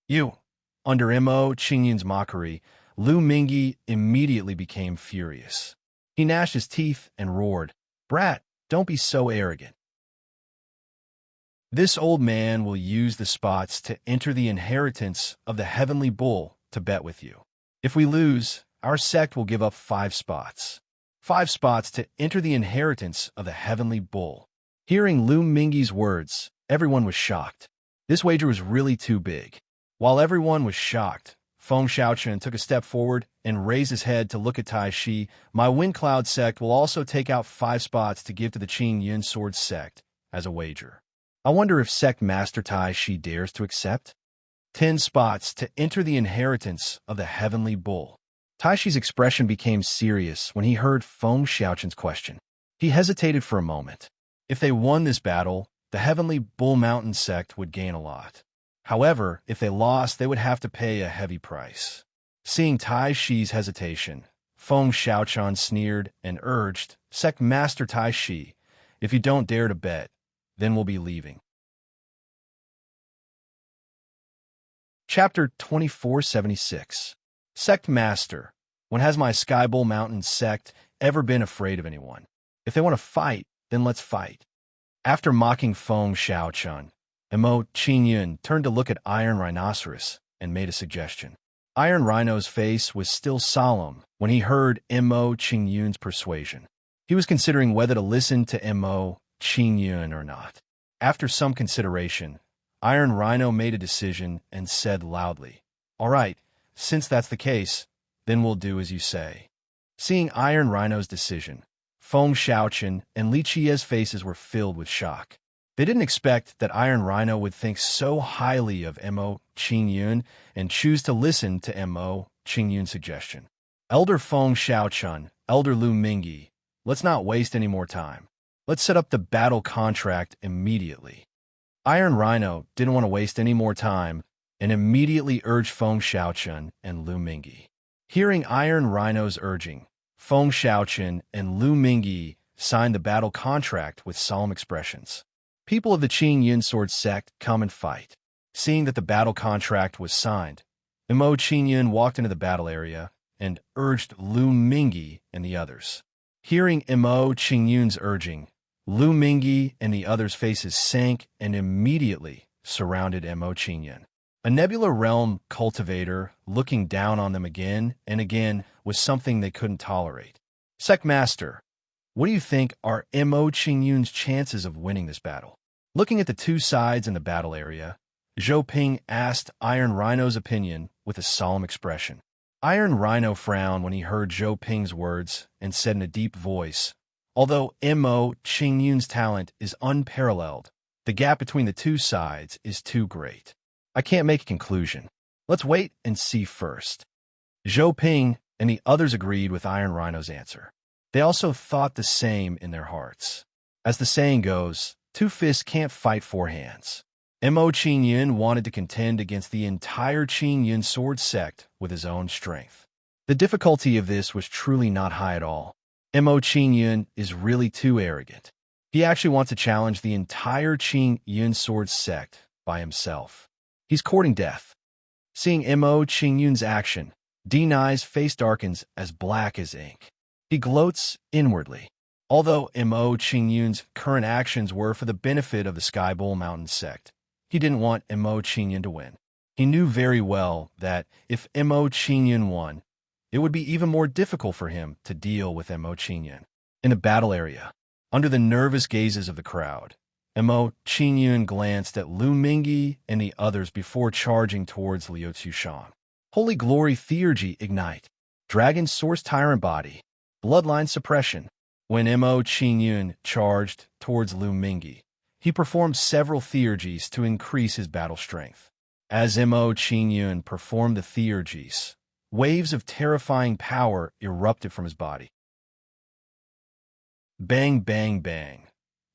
"You." Under Mo Qingyun's mockery, Lu Mingyi immediately became furious. He gnashed his teeth and roared, "Brat, don't be so arrogant. This old man will use the spots to enter the inheritance of the heavenly bull to bet with you. If we lose, our sect will give up 5 spots. 5 spots to enter the inheritance of the heavenly bull." Hearing Lu Mingyi's words, everyone was shocked. This wager was really too big. While everyone was shocked, Feng Xiaochen took a step forward and raised his head to look at Tai Shi. "My Wind Cloud sect will also take out 5 spots to give to the Qingyun sword sect as a wager. I wonder if sect master Tai Shi dares to accept? 10 spots to enter the inheritance of the heavenly bull." Tai Shi's expression became serious when he heard Feng Xiaochen's question. He hesitated for a moment. If they won this battle, the heavenly bull mountain sect would gain a lot. However, if they lost, they would have to pay a heavy price. Seeing Tai Shi's hesitation, Feng Xiaochen sneered and urged, "Sect Master Tai Shi, if you don't dare to bet, then we'll be leaving." Chapter 2476. Sect Master, when has my Sky Bull Mountain sect ever been afraid of anyone? If they want to fight, then let's fight. After mocking Feng Xiaochen, Mo Qingyun turned to look at Iron Rhinoceros and made a suggestion. Iron Rhino's face was still solemn when he heard Mo Qingyun's persuasion. He was considering whether to listen to Mo Qingyun or not. After some consideration, Iron Rhino made a decision and said loudly, "All right, since that's the case, then we'll do as you say." Seeing Iron Rhino's decision, Feng Xiaochen and Li Qiye's faces were filled with shock. They didn't expect that Iron Rhino would think so highly of Mo Qingyun and choose to listen to Mo Qingyun's suggestion. "Elder Feng Xiaochen, Elder Lu Mingyi, let's not waste any more time. Let's set up the battle contract immediately." Iron Rhino didn't want to waste any more time and immediately urged Feng Xiaochen and Lu Mingyi. Hearing Iron Rhino's urging, Feng Xiaochen and Lu Mingyi signed the battle contract with solemn expressions. People of the Qingyun sword sect, come and fight. Seeing that the battle contract was signed, Mo Qingyun walked into the battle area and urged Lu Mingyi and the others. Hearing Mo Qingyun's urging, Lu Mingyi and the others' faces sank and immediately surrounded Mo Qingyun. A Nebula Realm cultivator looking down on them again and again was something they couldn't tolerate. Sect Master, what do you think are Mo Qingyun's chances of winning this battle? Looking at the two sides in the battle area, Zhou Ping asked Iron Rhino's opinion with a solemn expression. Iron Rhino frowned when he heard Zhou Ping's words and said in a deep voice, "Although Mo Qingyun's talent is unparalleled, the gap between the two sides is too great. I can't make a conclusion. Let's wait and see first." Zhou Ping and the others agreed with Iron Rhino's answer. They also thought the same in their hearts. As the saying goes, two fists can't fight four hands. Mo Qingyun wanted to contend against the entire Qingyun sword sect with his own strength. The difficulty of this was truly not high at all. Mo Qingyun is really too arrogant. He actually wants to challenge the entire Qingyun sword sect by himself. He's courting death. Seeing Mo Qingyun's action, Denai's face darkens as black as ink. He gloats inwardly. Although Mo Qingyun's current actions were for the benefit of the Sky Bull Mountain sect, he didn't want Mo Qingyun to win. He knew very well that if Mo Qingyun won, it would be even more difficult for him to deal with Mo Qingyun. In the battle area, under the nervous gazes of the crowd, Mo Qingyun glanced at Lu Mingyi and the others before charging towards Liu Tushang. Holy Glory Theurgy Ignite, Dragon Source Tyrant Body, Bloodline Suppression. When Mo Qingyun charged towards Lu Mingyi, he performed several theurgies to increase his battle strength. As Mo Qingyun performed the theurgies, waves of terrifying power erupted from his body. Bang, bang, bang.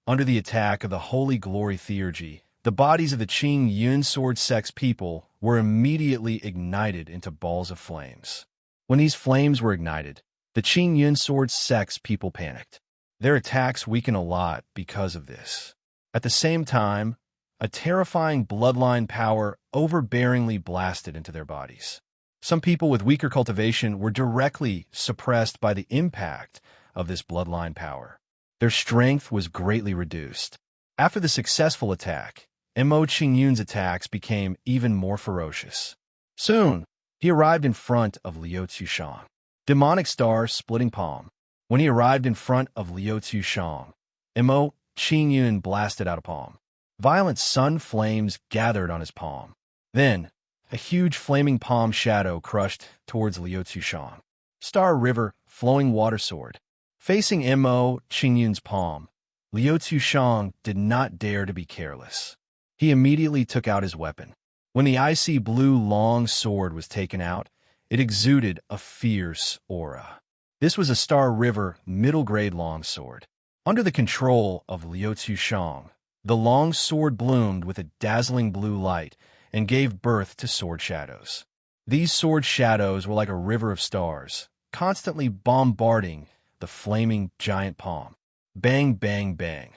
Under the attack of the Holy Glory Theurgy, the bodies of the Qingyun Sword Sect's people were immediately ignited into balls of flames. When these flames were ignited, the Qingyun Sword Sect's people panicked. Their attacks weakened a lot because of this. At the same time, a terrifying bloodline power overbearingly blasted into their bodies. Some people with weaker cultivation were directly suppressed by the impact of this bloodline power. Their strength was greatly reduced. After the successful attack, Mo Qingyun's attacks became even more ferocious. Soon, he arrived in front of Liu Tushang. Demonic Star Splitting Palm. When he arrived in front of Liu Tushang, Mo Qingyun blasted out a palm. Violent sun flames gathered on his palm. Then, a huge flaming palm shadow crushed towards Liu Tushang. Star River Flowing Water Sword. Facing Mo Qingyun's palm, Liu Tushang did not dare to be careless. He immediately took out his weapon. When the icy blue long sword was taken out, it exuded a fierce aura. This was a Star River middle-grade longsword. Under the control of Liu Tushang, the long sword bloomed with a dazzling blue light and gave birth to sword shadows. These sword shadows were like a river of stars, constantly bombarding the flaming giant palm. Bang, bang, bang.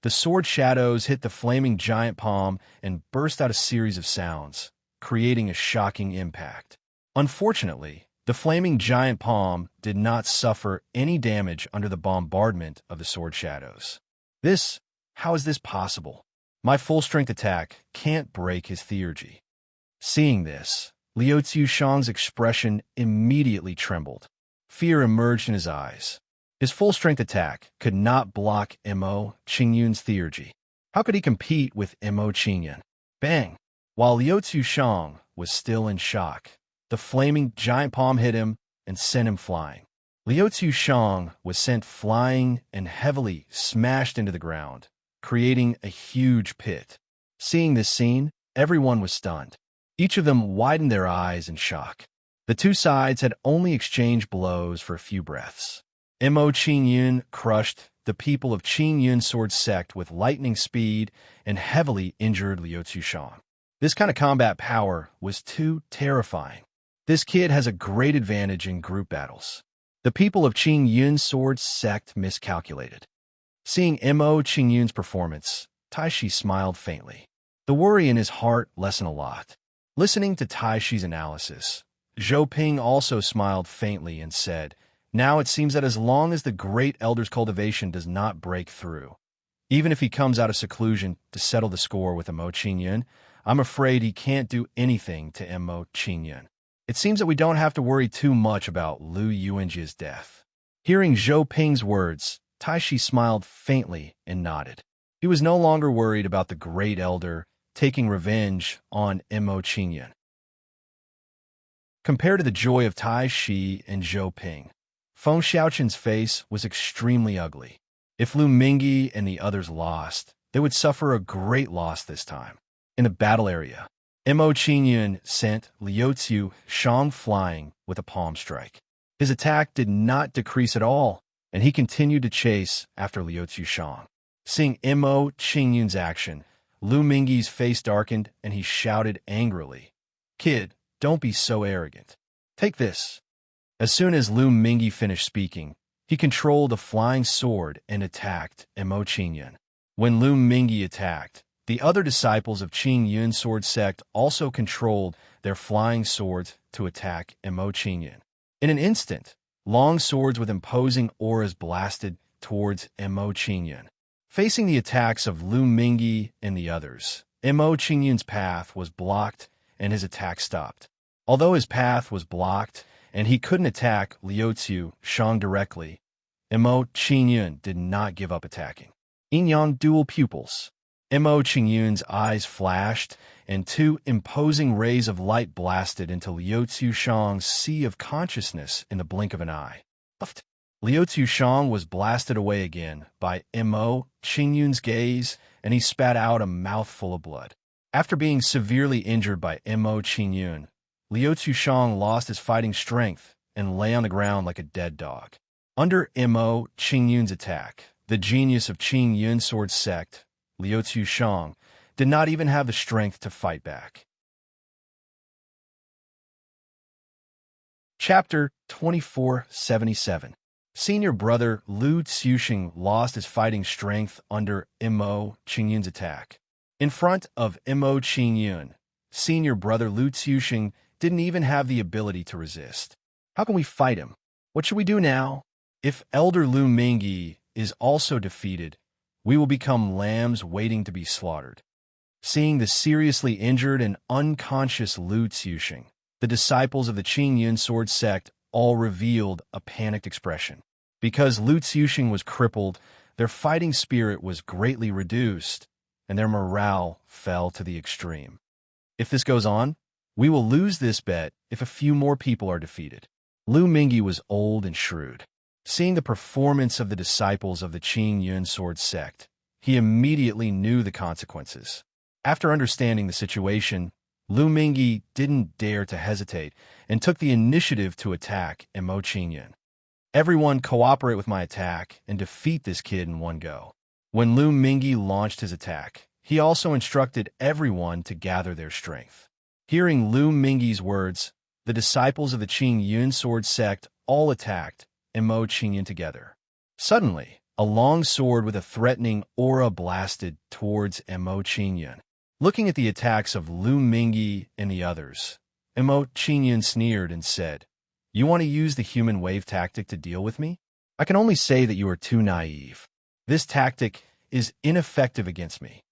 The sword shadows hit the flaming giant palm and burst out a series of sounds, creating a shocking impact. Unfortunately, the flaming giant palm did not suffer any damage under the bombardment of the sword shadows. How is this possible? My full-strength attack can't break his theurgy. Seeing this, Liu Tushang's expression immediately trembled. Fear emerged in his eyes. His full-strength attack could not block Mo Qingyun's theurgy. How could he compete with Mo Qingyun? Bang! While Liu Tushang was still in shock, the flaming giant palm hit him and sent him flying. Liu Tushang was sent flying and heavily smashed into the ground, creating a huge pit. Seeing this scene, everyone was stunned. Each of them widened their eyes in shock. The two sides had only exchanged blows for a few breaths. Mo Qingyun crushed the people of Qingyun Sword Sect with lightning speed and heavily injured Liu Tushang. This kind of combat power was too terrifying. This kid has a great advantage in group battles. The people of Qingyun Sword Sect miscalculated. Seeing Mo Qingyun's performance, Taishi smiled faintly. The worry in his heart lessened a lot. Listening to Tai Shi's analysis, Zhou Ping also smiled faintly and said, "Now it seems that as long as the great elder's cultivation does not break through, even if he comes out of seclusion to settle the score with Mo Qingyun, I'm afraid he can't do anything to Mo Qingyun. It seems that we don't have to worry too much about Lu Yuanji's death." Hearing Zhou Ping's words, Tai Shi smiled faintly and nodded. He was no longer worried about the great elder taking revenge on Mo Qingyun. Compared to the joy of Tai Shi and Zhou Ping, Feng Xiaoqin's face was extremely ugly. If Lu Mingyi and the others lost, they would suffer a great loss this time. In the battle area, Mo Qingyun sent Liu Shang flying with a palm strike. His attack did not decrease at all, and he continued to chase after Liu Shang. Seeing Mo Qingyun's action, Lu Mingyi's face darkened and he shouted angrily, "Kid, don't be so arrogant. Take this." As soon as Lu Mingyi finished speaking, he controlled a flying sword and attacked Mo Qingyun. When Lu Mingyi attacked, the other disciples of Qingyun's sword sect also controlled their flying swords to attack Mo Qingyun. In an instant, long swords with imposing auras blasted towards Mo Qingyun. Facing the attacks of Lu Mingyi and the others, Mo Qingyun's path was blocked and his attack stopped. Although his path was blocked and he couldn't attack Liu Shang directly, Mo Qingyun did not give up attacking. Yin-yang dual pupils. Mo Qingyun's eyes flashed, and two imposing rays of light blasted into Liu Shang's sea of consciousness in the blink of an eye. Liu Shang was blasted away again by Mo Qingyun's gaze, and he spat out a mouthful of blood. After being severely injured by Mo Qingyun, Liu Shang lost his fighting strength and lay on the ground like a dead dog. Under Mo Qingyun's attack, the genius of Qingyun's sword sect, Liu Shang, did not even have the strength to fight back. Chapter 2477. Senior brother Lu Xuxing lost his fighting strength under Mo Qingyun's attack. In front of Mo Qingyun, senior brother Lu Xuxing didn't even have the ability to resist. How can we fight him? What should we do now? If Elder Lu Mingyi is also defeated, we will become lambs waiting to be slaughtered. Seeing the seriously injured and unconscious Lu Xuxing, the disciples of the Qingyun sword sect all revealed a panicked expression. Because Lu Xuxing was crippled, their fighting spirit was greatly reduced, and their morale fell to the extreme. If this goes on, we will lose this bet if a few more people are defeated. Lu Mingyi was old and shrewd. Seeing the performance of the disciples of the Qingyun sword sect, he immediately knew the consequences. After understanding the situation, Lu Mingyi didn't dare to hesitate and took the initiative to attack Mo Qingyun. Everyone cooperate with my attack and defeat this kid in one go. When Lu Mingyi launched his attack, he also instructed everyone to gather their strength. Hearing Lu Mingyi's words, the disciples of the Qingyun sword sect all attacked Mo Qingyun together. Suddenly, a long sword with a threatening aura blasted towards Mo Qingyun. Looking at the attacks of Lu Mingyi and the others, Mo Qingyun sneered and said, "You want to use the human wave tactic to deal with me? I can only say that you are too naive. This tactic is ineffective against me."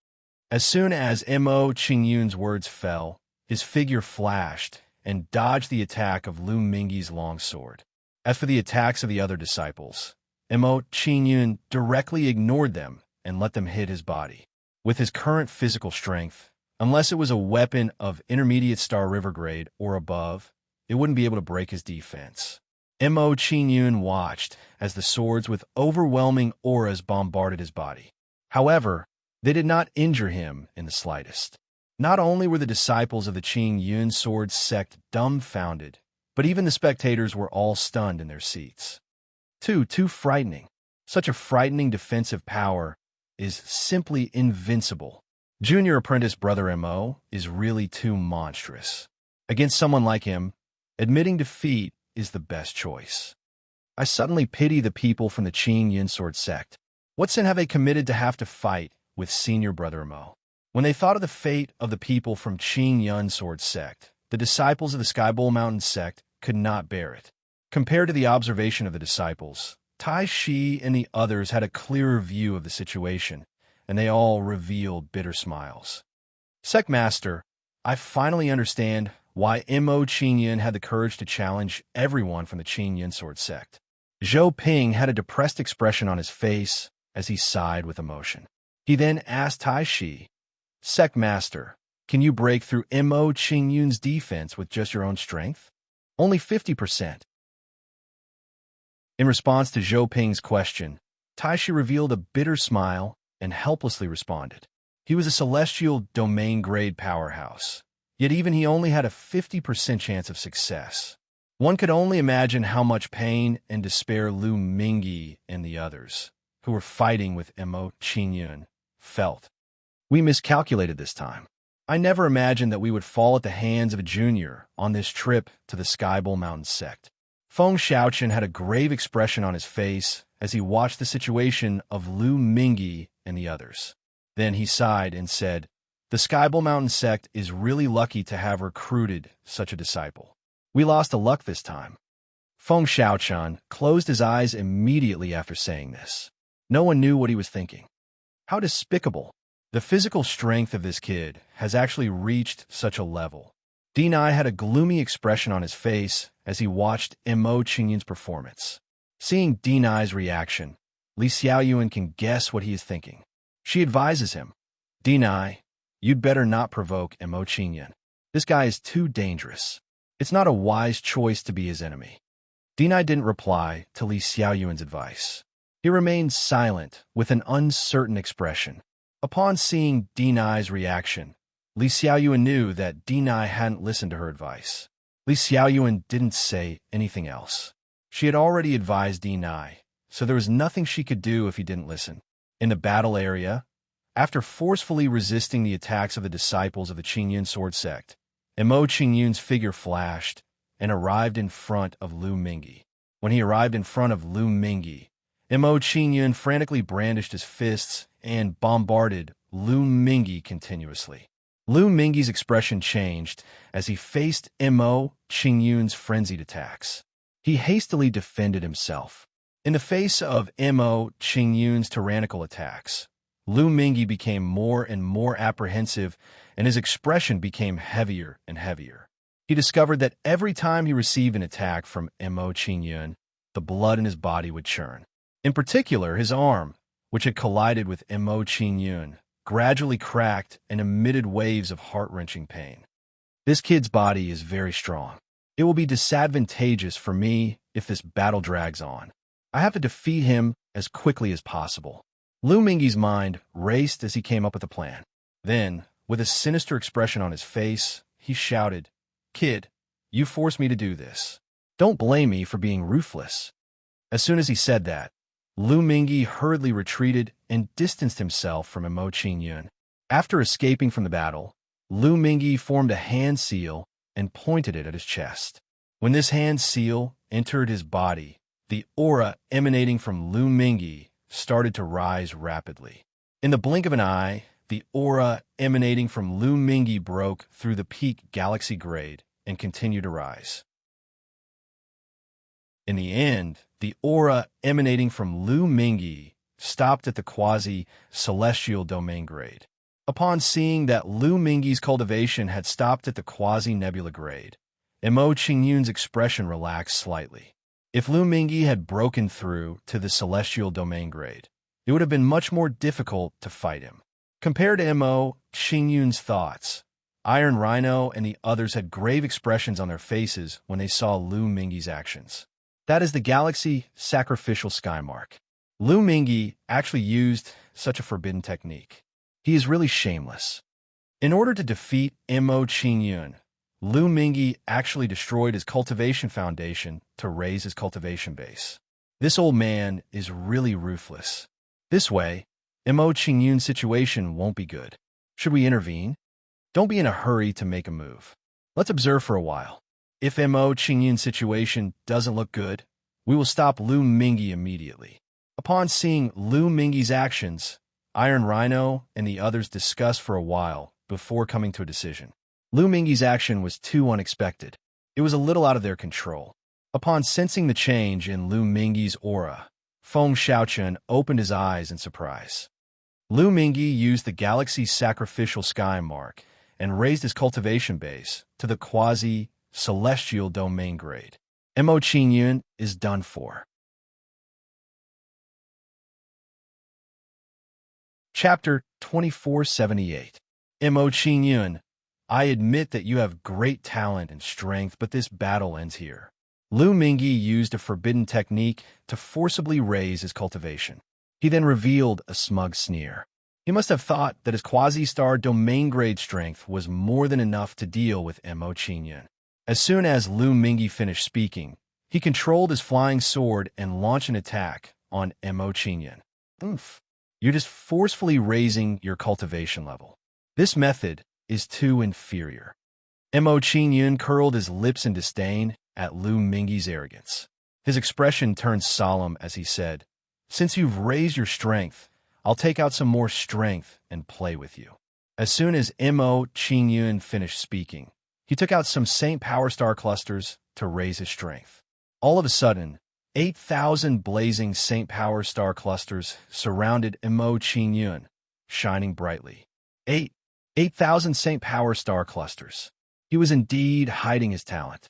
As soon as Mo Qingyun's words fell, his figure flashed and dodged the attack of Lu Mingyi's long sword. As for the attacks of the other disciples, Mo Qingyun directly ignored them and let them hit his body. With his current physical strength, unless it was a weapon of intermediate Star River grade or above, it wouldn't be able to break his defense. Mo Qingyun watched as the swords with overwhelming auras bombarded his body. However, they did not injure him in the slightest. Not only were the disciples of the Qingyun sword sect dumbfounded, but even the spectators were all stunned in their seats. Too frightening. Such a frightening defensive power is simply invincible. Junior apprentice Brother Mo is really too monstrous. Against someone like him, admitting defeat is the best choice. I suddenly pity the people from the Qingyun sword sect. What sin have they committed to have to fight with Senior Brother Mo? When they thought of the fate of the people from Qing Yun Sword sect, the disciples of the Skybowl Mountain sect could not bear it. Compared to the observation of the disciples, Tai Shi and the others had a clearer view of the situation, and they all revealed bitter smiles. Sect Master, I finally understand why Mo Qingyun had the courage to challenge everyone from the Qing Yun Sword sect. Zhou Ping had a depressed expression on his face as he sighed with emotion. He then asked Tai Shi, Sect Master, can you break through Mo Qingyun's defense with just your own strength? Only 50%. In response to Zhou Ping's question, Tai Shi revealed a bitter smile and helplessly responded. He was a celestial domain-grade powerhouse, yet even he only had a 50% chance of success. One could only imagine how much pain and despair Lu Mingyi and the others, who were fighting with Mo Qingyun, felt. We miscalculated this time. I never imagined that we would fall at the hands of a junior on this trip to the Skybowl Mountain sect. Feng Xiaoqian had a grave expression on his face as he watched the situation of Lu Mingyi and the others. Then he sighed and said, The Skybowl Mountain sect is really lucky to have recruited such a disciple. We lost to luck this time. Feng Xiaoqian closed his eyes immediately after saying this. No one knew what he was thinking. How despicable. The physical strength of this kid has actually reached such a level. Denai had a gloomy expression on his face as he watched Mo Qingyun's performance. Seeing Denai's reaction, Li Xiaoyuan can guess what he is thinking. She advises him, Denai, you'd better not provoke Mo Qingyun. This guy is too dangerous. It's not a wise choice to be his enemy. Denai didn't reply to Li Xiaoyuan's advice. He remained silent with an uncertain expression. Upon seeing Denai's reaction, Li Xiaoyuan knew that Denai hadn't listened to her advice. Li Xiaoyuan didn't say anything else. She had already advised Denai, so there was nothing she could do if he didn't listen. In the battle area, after forcefully resisting the attacks of the disciples of the Qingyun Sword sect, Mo Qingyun's figure flashed and arrived in front of Lu Mingyi. When he arrived in front of Lu Mingyi, Mo Qingyun frantically brandished his fists and bombarded Lu Mingyi continuously. Lu Mingyi's expression changed as he faced Mo Qingyun's frenzied attacks. He hastily defended himself. In the face of Mo Qingyun's tyrannical attacks, Lu Mingyi became more and more apprehensive, and his expression became heavier and heavier. He discovered that every time he received an attack from Mo Qingyun, the blood in his body would churn. In particular, his arm, which had collided with Mo Qingyun, gradually cracked and emitted waves of heart-wrenching pain. This kid's body is very strong. It will be disadvantageous for me if this battle drags on. I have to defeat him as quickly as possible. Lu Mingyi's mind raced as he came up with a plan. Then, with a sinister expression on his face, he shouted, Kid, you forced me to do this. Don't blame me for being ruthless. As soon as he said that, Lu Mingyi hurriedly retreated and distanced himself from Mo Qingyun. After escaping from the battle, Lu Mingyi formed a hand seal and pointed it at his chest. When this hand seal entered his body, the aura emanating from Lu Mingyi started to rise rapidly. In the blink of an eye, the aura emanating from Lu Mingyi broke through the peak galaxy grade and continued to rise. In the end, the aura emanating from Lu Mingyi stopped at the quasi-celestial domain grade. Upon seeing that Lu Mingyi's cultivation had stopped at the quasi-nebula grade, Mo Qingyun's expression relaxed slightly. If Lu Mingyi had broken through to the celestial domain grade, it would have been much more difficult to fight him. Compared to Mo Qingyun's thoughts, Iron Rhino and the others had grave expressions on their faces when they saw Lu Mingyi's actions. That is the Galaxy Sacrificial Skymark. Lu Mingyi actually used such a forbidden technique. He is really shameless. In order to defeat Mo Qingyun, Lu Mingyi actually destroyed his cultivation foundation to raise his cultivation base. This old man is really ruthless. This way, Mo Qingyun's situation won't be good. Should we intervene? Don't be in a hurry to make a move. Let's observe for a while. If Mo Qingyun's situation doesn't look good, we will stop Lu Mingyi immediately. Upon seeing Lu Mingyi's actions, Iron Rhino and the others discussed for a while before coming to a decision. Lu Mingyi's action was too unexpected. It was a little out of their control. Upon sensing the change in Lu Mingyi's aura, Feng Xiaochen opened his eyes in surprise. Lu Mingyi used the galaxy's sacrificial sky mark and raised his cultivation base to the quasi-celestial domain grade. Mo Qingyun is done for. Chapter 2478. Mo Qingyun, I admit that you have great talent and strength, but this battle ends here. Lu Mingyi used a forbidden technique to forcibly raise his cultivation. He then revealed a smug sneer. He must have thought that his quasi-star domain-grade strength was more than enough to deal with Mo Qingyun. As soon as Lu Mingyi finished speaking, he controlled his flying sword and launched an attack on Mo Qingyun. Oof. You're just forcefully raising your cultivation level. This method is too inferior. Mo Qingyun curled his lips in disdain at Lu Mingyi's arrogance. His expression turned solemn as he said, "Since you've raised your strength, I'll take out some more strength and play with you." As soon as Mo Qingyun finished speaking, he took out some Saint Power Star clusters to raise his strength. All of a sudden, 8,000 blazing Saint Power Star clusters surrounded Mo Qingyun, shining brightly. 8,000 Saint Power Star clusters. He was indeed hiding his talent.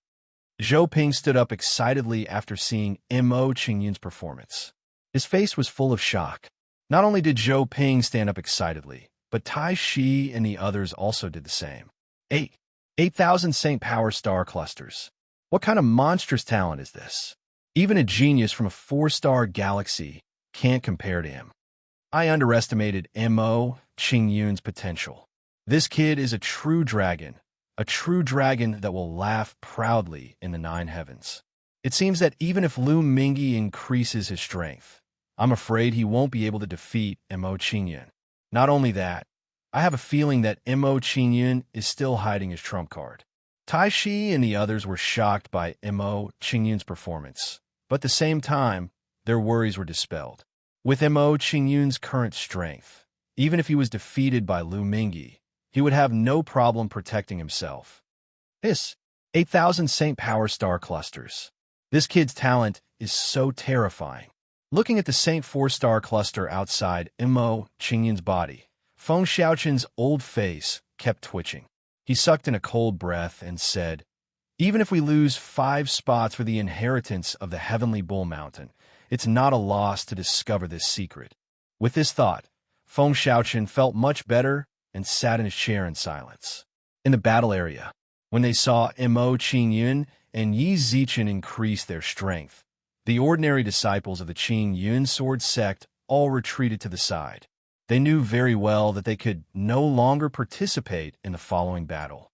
Zhou Ping stood up excitedly after seeing Mo Qingyun's performance. His face was full of shock. Not only did Zhou Ping stand up excitedly, but Tai Shi and the others also did the same. 8,000 Saint Power Star clusters. What kind of monstrous talent is this? Even a genius from a 4-star galaxy can't compare to him. I underestimated Mo Qingyun's potential. This kid is a true dragon that will laugh proudly in the 9 heavens. It seems that even if Lu Mingyi increases his strength, I'm afraid he won't be able to defeat Mo Qingyun. Not only that, I have a feeling that Mo Qingyun is still hiding his trump card. Tai Shi and the others were shocked by Mo Qingyun's performance, but at the same time, their worries were dispelled. With Mo Qingyun's current strength, even if he was defeated by Lu Mingyi, he would have no problem protecting himself. 8,000 Saint Power Star clusters. This kid's talent is so terrifying. Looking at the Saint 4-star cluster outside Mo Qingyun's body, Feng Xiaochen's old face kept twitching. He sucked in a cold breath and said, "Even if we lose 5 spots for the inheritance of the Heavenly Bull Mountain, it's not a loss to discover this secret." With this thought, Feng Xiaochen felt much better and sat in his chair in silence. In the battle area, when they saw Mo Qingyun and Yi Zichen increase their strength, the ordinary disciples of the Qingyun sword sect all retreated to the side. They knew very well that they could no longer participate in the following battle.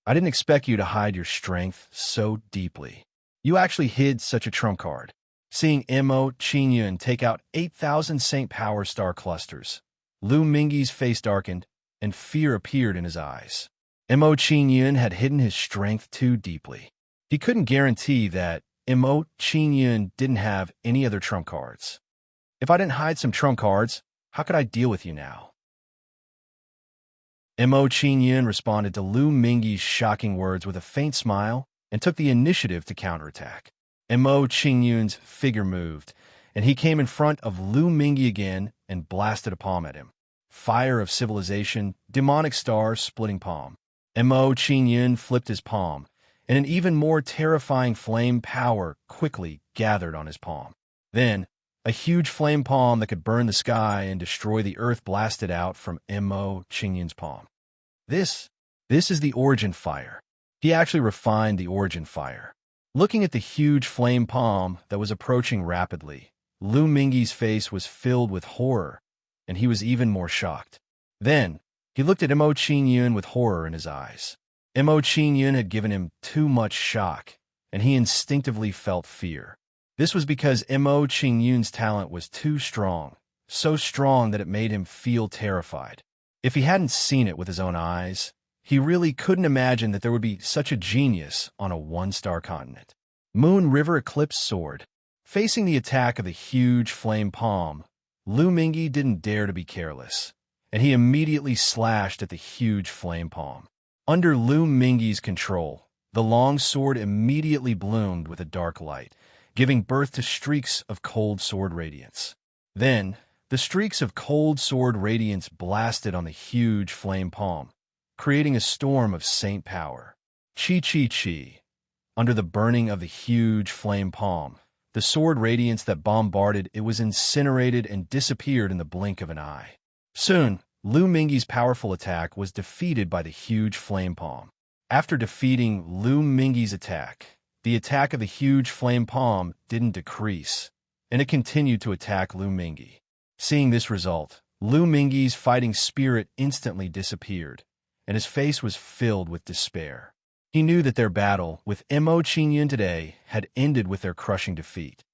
I didn't expect you to hide your strength so deeply. You actually hid such a trump card. Seeing Mo Qingyun take out 8,000 Saint Power Star clusters, Lu Mingyi's face darkened, and fear appeared in his eyes. Mo Qingyun had hidden his strength too deeply. He couldn't guarantee that Mo Qingyun didn't have any other trump cards. If I didn't hide some trump cards, how could I deal with you now? Mo Qingyun responded to Lu Mingyi's shocking words with a faint smile and took the initiative to counterattack. Mo Qingyun's figure moved, and he came in front of Lu Mingyi again and blasted a palm at him. Fire of civilization, demonic star, splitting palm. Mo Qingyun flipped his palm, and an even more terrifying flame power quickly gathered on his palm. Then, a huge flame palm that could burn the sky and destroy the earth blasted out from Mo Qingyun's palm. This is the origin fire. He actually refined the origin fire. Looking at the huge flame palm that was approaching rapidly, Lu Mingyi's face was filled with horror, and he was even more shocked. Then, he looked at Mo Qingyun with horror in his eyes. Mo Qingyun had given him too much shock, and he instinctively felt fear. This was because Mo Qingyun's talent was too strong, so strong that it made him feel terrified. If he hadn't seen it with his own eyes, he really couldn't imagine that there would be such a genius on a 1-star continent. Moon River Eclipse Sword. Facing the attack of the huge flame palm, Lu Mingyi didn't dare to be careless, and he immediately slashed at the huge flame palm. Under Lu Mingyi's control, the long sword immediately bloomed with a dark light, giving birth to streaks of cold sword radiance. Then, the streaks of cold sword radiance blasted on the huge flame palm, creating a storm of saint power. Chi chi chi. Under the burning of the huge flame palm, the sword radiance that bombarded it was incinerated and disappeared in the blink of an eye. Soon, Lu Mingyi's powerful attack was defeated by the huge flame palm. After defeating Lu Mingyi's attack, the attack of the huge flame palm didn't decrease, and it continued to attack Lu Mingyi. Seeing this result, Lu Mingyi's fighting spirit instantly disappeared, and his face was filled with despair. He knew that their battle with Mo Qingyun today had ended with their crushing defeat.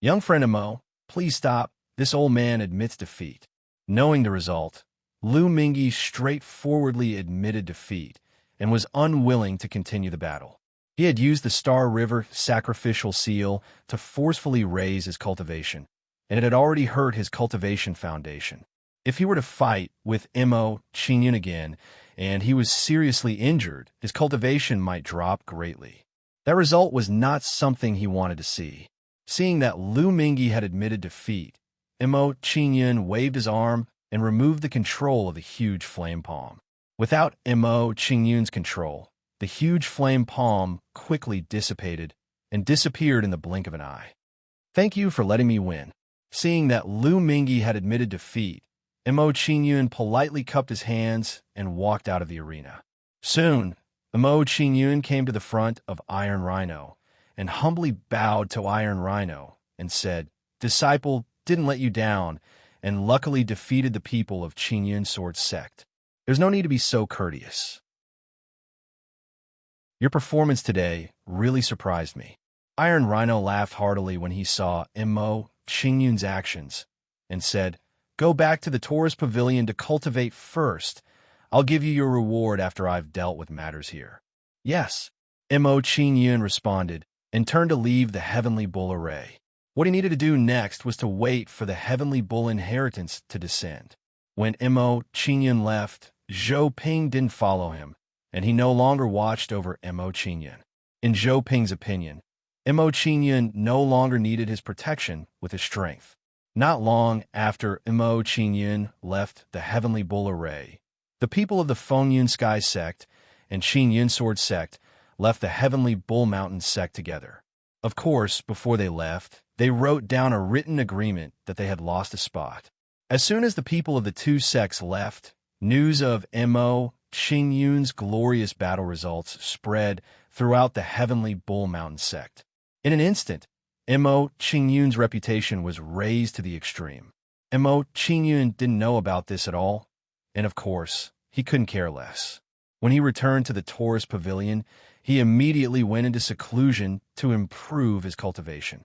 "Young friend Mo, please stop," this old man admits defeat. Knowing the result, Lu Mingyi straightforwardly admitted defeat and was unwilling to continue the battle. He had used the Star River sacrificial seal to forcefully raise his cultivation, and it had already hurt his cultivation foundation. If he were to fight with Mo Qingyun again, and he was seriously injured, his cultivation might drop greatly. That result was not something he wanted to see. Seeing that Lu Mingyi had admitted defeat, Mo Qingyun waved his arm and removed the control of the huge flame palm. Without Mo Qingyun's control, the huge flame palm quickly dissipated and disappeared in the blink of an eye. "Thank you for letting me win." Seeing that Lu Mingyi had admitted defeat, Mo Qingyun politely cupped his hands and walked out of the arena. Soon, Mo Qingyun came to the front of Iron Rhino and humbly bowed to Iron Rhino and said, "Disciple didn't let you down and luckily defeated the people of Qingyun Sword Sect. There's no need to be so courteous. Your performance today really surprised me." Iron Rhino laughed heartily when he saw Mo Qingyun's actions and said, "Go back to the tourist pavilion to cultivate first. I'll give you your reward after I've dealt with matters here." "Yes," Mo Qingyun responded and turned to leave the Heavenly Bull array. What he needed to do next was to wait for the Heavenly Bull inheritance to descend. When Mo Qingyun left, Zhou Ping didn't follow him, and he no longer watched over Mo Qingyun. In Zhou Ping's opinion, Mo Qingyun no longer needed his protection with his strength. Not long after Mo Qingyun left the Heavenly Bull array, the people of the Fengyun Sky Sect and Qingyun Sword Sect left the Heavenly Bull Mountain Sect together. Of course, before they left, they wrote down a written agreement that they had lost a spot. As soon as the people of the two sects left, news of Mo Qingyun's glorious battle results spread throughout the Heavenly Bull Mountain Sect. In an instant, Mo Qingyun's reputation was raised to the extreme. Mo Qingyun didn't know about this at all, and of course, he couldn't care less. When he returned to the tourist pavilion, he immediately went into seclusion to improve his cultivation.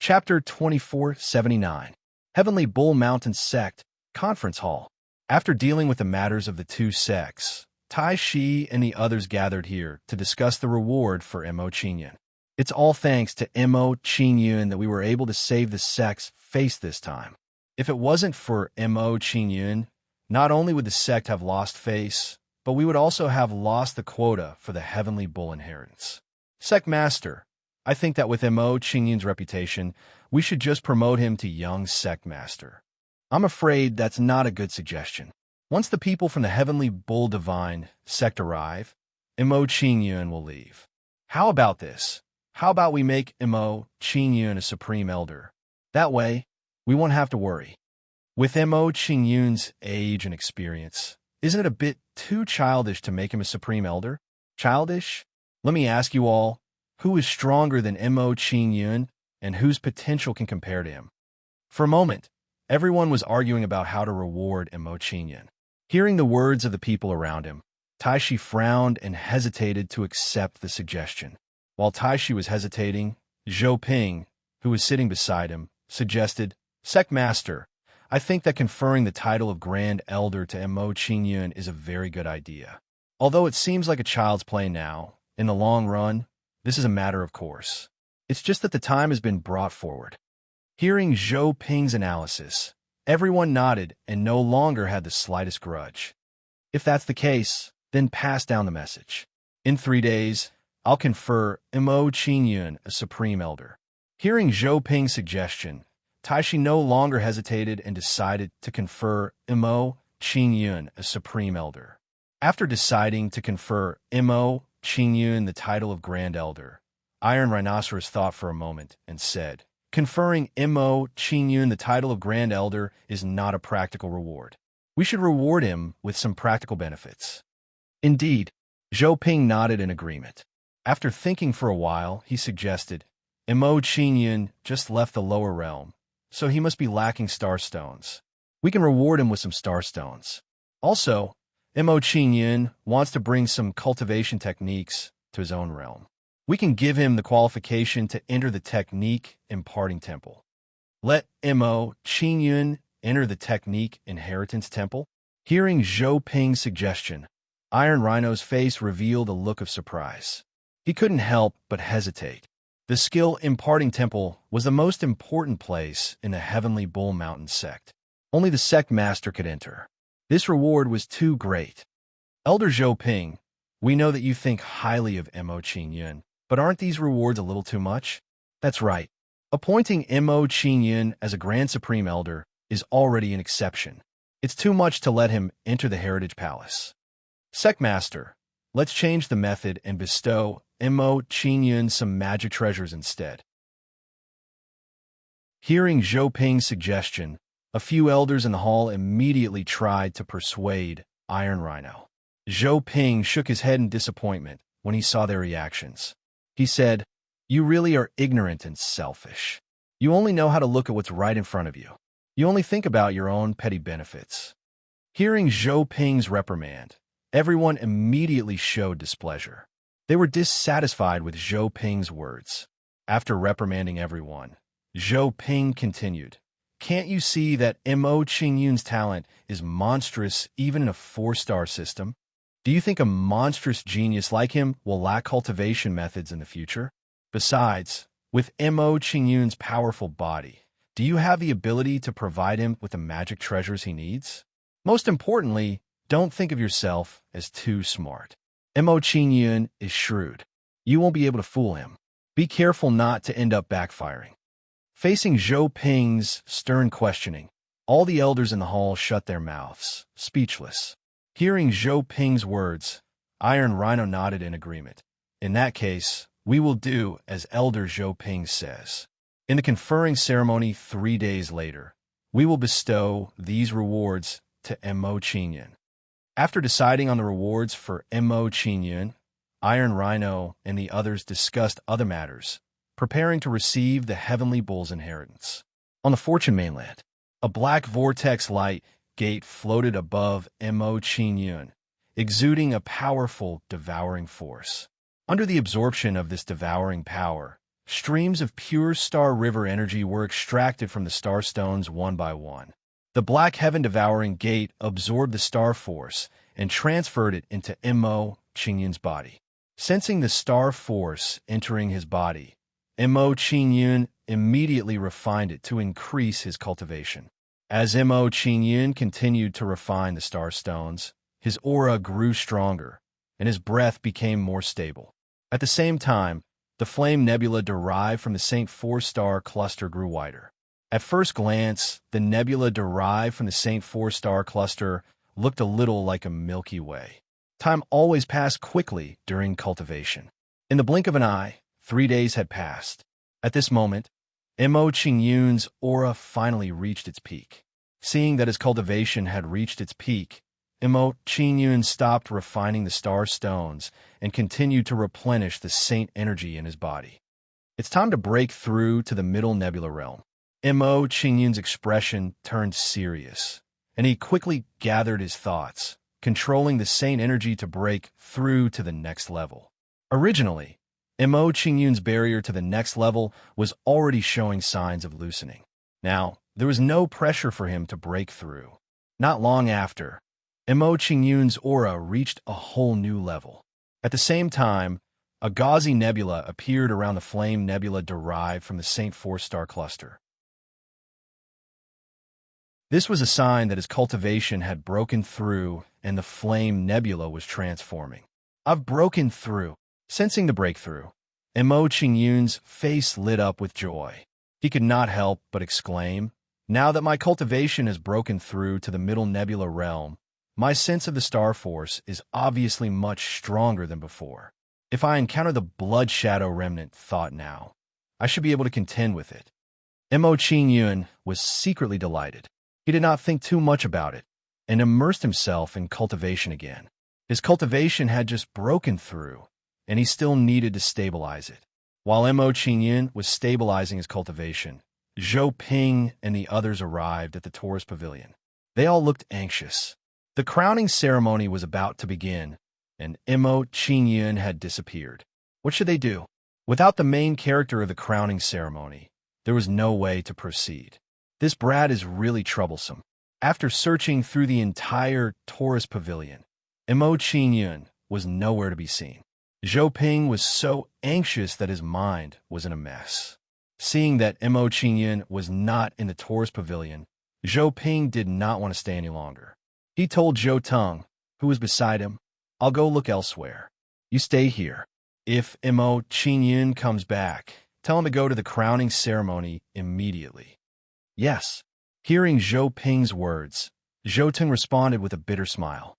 Chapter 2479. Heavenly Bull Mountain Sect Conference Hall. After dealing with the matters of the two sects, Tai Shi and the others gathered here to discuss the reward for Mo Qingyun. It's all thanks to Mo Qingyun that we were able to save the sect's face this time. If it wasn't for Mo Qingyun, not only would the sect have lost face, but we would also have lost the quota for the Heavenly Bull inheritance. Sect Master, I think that with Mo Qingyun's reputation, we should just promote him to Young Sect Master. I'm afraid that's not a good suggestion. Once the people from the Heavenly Bull Divine Sect arrive, Mo Qingyun will leave. How about this? How about we make Mo Qingyun a Supreme Elder? That way, we won't have to worry. With Mo Qingyun's age and experience, isn't it a bit too childish to make him a Supreme Elder? Childish? Let me ask you all, who is stronger than Mo Qingyun and whose potential can compare to him? For a moment, everyone was arguing about how to reward Mo Qingyun. Hearing the words of the people around him, Taishi frowned and hesitated to accept the suggestion. While Taishi was hesitating, Zhou Ping, who was sitting beside him, suggested, "Sect Master, I think that conferring the title of Grand Elder to Mo Qingyun is a very good idea. Although it seems like a child's play now, in the long run, this is a matter of course. It's just that the time has been brought forward. Hearing Zhou Ping's analysis, everyone nodded and no longer had the slightest grudge. If that's the case, then pass down the message. In 3 days, I'll confer Mo Qingyun a Supreme Elder. Hearing Zhou Ping's suggestion, Taishi no longer hesitated and decided to confer Mo Qingyun a Supreme Elder. After deciding to confer Mo Qingyun the title of Grand Elder, Iron Rhinoceros thought for a moment and said, "Conferring Mo Qingyun the title of Grand Elder is not a practical reward. We should reward him with some practical benefits." Indeed, Zhou Ping nodded in agreement. After thinking for a while, he suggested, Mo Qingyun just left the lower realm, so he must be lacking star stones. We can reward him with some star stones. Also, Mo Qingyun wants to bring some cultivation techniques to his own realm. We can give him the qualification to enter the technique imparting temple. Let Mo Qingyun enter the technique inheritance temple. Hearing Zhou Ping's suggestion, Iron Rhino's face revealed a look of surprise. He couldn't help but hesitate. The skill imparting temple was the most important place in the Heavenly Bull Mountain sect. Only the sect master could enter. This reward was too great. Elder Zhou Ping, we know that you think highly of Mo Qingyun, but aren't these rewards a little too much? That's right. Appointing Mo Qingyun as a Grand Supreme Elder is already an exception. It's too much to let him enter the Heritage Palace. Sect Master, let's change the method and bestow Mo Qingyun some magic treasures instead. Hearing Zhou Ping's suggestion, a few elders in the hall immediately tried to persuade Iron Rhino. Zhou Ping shook his head in disappointment when he saw their reactions. He said, "You really are ignorant and selfish. You only know how to look at what's right in front of you. You only think about your own petty benefits." Hearing Zhou Ping's reprimand, everyone immediately showed displeasure. They were dissatisfied with Zhou Ping's words. After reprimanding everyone, Zhou Ping continued, "Can't you see that Mo Qingyun's talent is monstrous even in a 4-star system? Do you think a monstrous genius like him will lack cultivation methods in the future? Besides, with Mo Qingyun's powerful body, do you have the ability to provide him with the magic treasures he needs? Most importantly, don't think of yourself as too smart. Mo Qingyun is shrewd. You won't be able to fool him. Be careful not to end up backfiring." Facing Zhou Ping's stern questioning, all the elders in the hall shut their mouths, speechless. Hearing Zhou Ping's words, Iron Rhino nodded in agreement. "In that case, we will do as Elder Zhou Ping says. In the conferring ceremony 3 days later, we will bestow these rewards to Mo Qingyun." After deciding on the rewards for Mo Qingyun, Iron Rhino and the others discussed other matters, preparing to receive the Heavenly Bull's inheritance. On the Fortune mainland, a black vortex light gate floated above Mo Qingyun, exuding a powerful, devouring force. Under the absorption of this devouring power, streams of pure star river energy were extracted from the star stones one by one. The black heaven-devouring gate absorbed the star force and transferred it into Mo Qingyun's body. Sensing the star force entering his body, Mo Qingyun immediately refined it to increase his cultivation. As Mo Qingyun continued to refine the star stones, his aura grew stronger, and his breath became more stable. At the same time, the flame nebula derived from the Saint 4-star cluster grew wider. At first glance, the nebula derived from the Saint 4-star cluster looked a little like a Milky Way. Time always passed quickly during cultivation. In the blink of an eye, 3 days had passed. At this moment, Mo Qingyun's aura finally reached its peak. Seeing that his cultivation had reached its peak, Mo Qingyun stopped refining the star stones and continued to replenish the saint energy in his body. It's time to break through to the middle nebula realm. Mo Qingyun's expression turned serious, and he quickly gathered his thoughts, controlling the saint energy to break through to the next level. Originally, Mo Qingyun's barrier to the next level was already showing signs of loosening. Now, there was no pressure for him to break through. Not long after, Mo Qingyun's aura reached a whole new level. At the same time, A gauzy nebula appeared around the flame nebula derived from the St. Four star cluster. This was a sign that his cultivation had broken through and the flame nebula was transforming. I've broken through. Sensing the breakthrough, Mo Qingyun's face lit up with joy. He could not help but exclaim, "Now that my cultivation has broken through to the middle nebula realm, my sense of the star force is obviously much stronger than before. If I encounter the blood shadow remnant thought now, I should be able to contend with it." Mo Qingyun was secretly delighted. He did not think too much about it and immersed himself in cultivation again. His cultivation had just broken through, and he still needed to stabilize it. While Mo Qingyun was stabilizing his cultivation, Zhou Ping and the others arrived at the tourist pavilion. They all looked anxious. The crowning ceremony was about to begin, and Mo Qingyun had disappeared. What should they do? Without the main character of the crowning ceremony, there was no way to proceed. This brat is really troublesome. After searching through the entire tourist pavilion, Mo Qingyun was nowhere to be seen. Zhou Ping was so anxious that his mind was in a mess. Seeing that Mo Qingyun was not in the tourist pavilion, Zhou Ping did not want to stay any longer. He told Zhou Teng, who was beside him, "I'll go look elsewhere. You stay here. If Mo Qingyun comes back, tell him to go to the crowning ceremony immediately." "Yes." Hearing Zhou Ping's words, Zhou Teng responded with a bitter smile.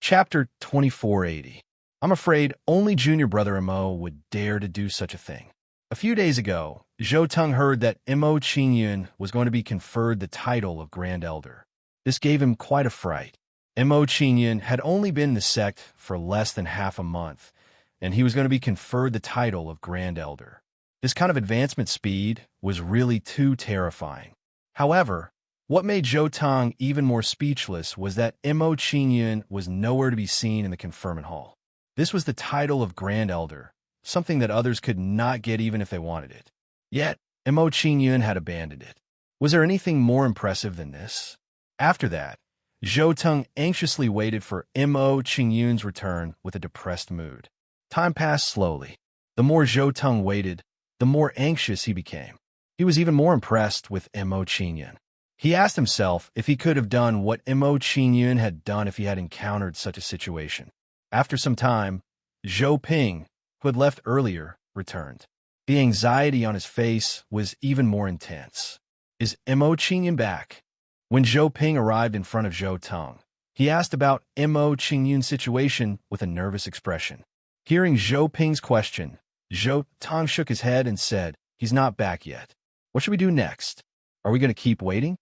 Chapter 2480. I'm afraid only junior brother Mo would dare to do such a thing. A few days ago, Zhou Teng heard that Mo Qingyun was going to be conferred the title of Grand Elder. This gave him quite a fright. Mo Qingyun had only been in the sect for less than half a month, and he was going to be conferred the title of Grand Elder. This kind of advancement speed was really too terrifying. However, what made Zhou Teng even more speechless was that Mo Qingyun was nowhere to be seen in the conferment hall. This was the title of Grand Elder, something that others could not get even if they wanted it. Yet, Mo Qingyun had abandoned it. Was there anything more impressive than this? After that, Zhou Teng anxiously waited for Mo Qingyun's return with a depressed mood. Time passed slowly. The more Zhou Teng waited, the more anxious he became. He was even more impressed with Mo Qingyun. He asked himself if he could have done what Mo Qingyun had done if he had encountered such a situation. After some time, Zhou Ping, who had left earlier, returned. The anxiety on his face was even more intense. Is Mo Qingyun back? When Zhou Ping arrived in front of Zhou Teng, he asked about Mo Qingyun's situation with a nervous expression. Hearing Zhou Ping's question, Zhou Teng shook his head and said, "He's not back yet. What should we do next? Are we going to keep waiting?"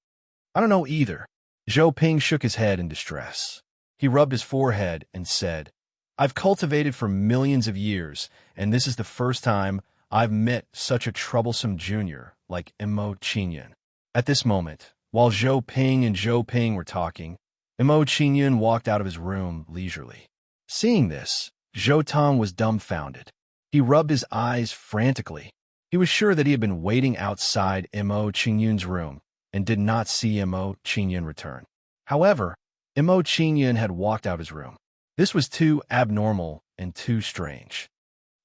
"I don't know either." Zhou Ping shook his head in distress. He rubbed his forehead and said, "I've cultivated for millions of years, and this is the first time I've met such a troublesome junior like Mo Qingyun." At this moment, while Zhou Ping and Zhou Ping were talking, Mo Qingyun walked out of his room leisurely. Seeing this, Zhou Teng was dumbfounded. He rubbed his eyes frantically. He was sure that he had been waiting outside Mo Qingyun's room and did not see Mo Qingyun return. However, Mo Qingyun had walked out of his room. This was too abnormal and too strange.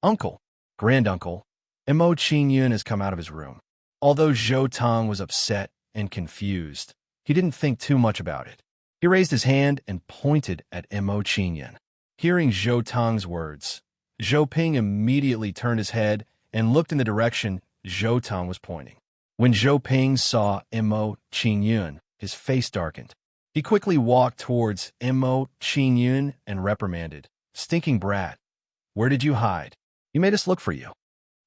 "Uncle, granduncle, Mo Qingyun has come out of his room." Although Zhou Teng was upset and confused, he didn't think too much about it. He raised his hand and pointed at Mo Qingyun. Hearing Zhou Teng's words, Zhou Ping immediately turned his head and looked in the direction Zhou Teng was pointing. When Zhou Ping saw Mo Qingyun, his face darkened. He quickly walked towards Mo Qingyun and reprimanded, "Stinking brat, where did you hide? You made us look for you."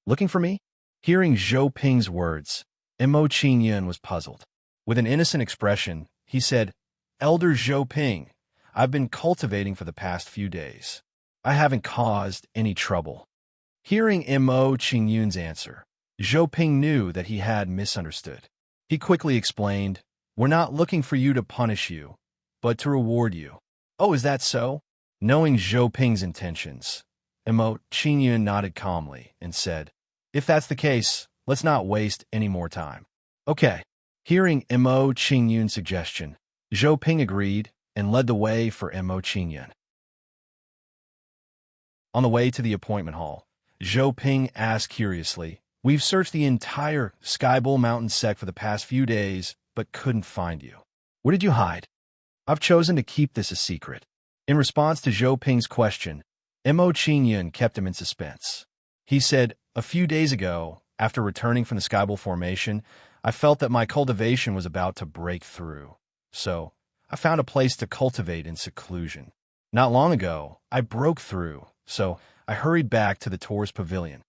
"Looking for me?" Hearing Zhou Ping's words, Mo Qingyun was puzzled. With an innocent expression, he said, "Elder Zhou Ping, I've been cultivating for the past few days. I haven't caused any trouble." Hearing Mo Qingyun's answer, Zhou Ping knew that he had misunderstood. He quickly explained, "We're not looking for you to punish you, but to reward you." "Oh, is that so?" Knowing Zhou Ping's intentions, Mo Qingyun nodded calmly and said, "If that's the case, let's not waste any more time." "Okay." Hearing Mo Qingyun's suggestion, Zhou Ping agreed and led the way for Mo Qingyun. On the way to the appointment hall, Zhou Ping asked curiously, "We've searched the entire Sky Bull Mountain sect for the past few days, but couldn't find you. Where did you hide?" "I've chosen to keep this a secret." In response to Zhou Ping's question, Mo Qingyun kept him in suspense. He said, "A few days ago, after returning from the Sky Bull formation, I felt that my cultivation was about to break through. So, I found a place to cultivate in seclusion. Not long ago, I broke through, so I hurried back to the tourist pavilion."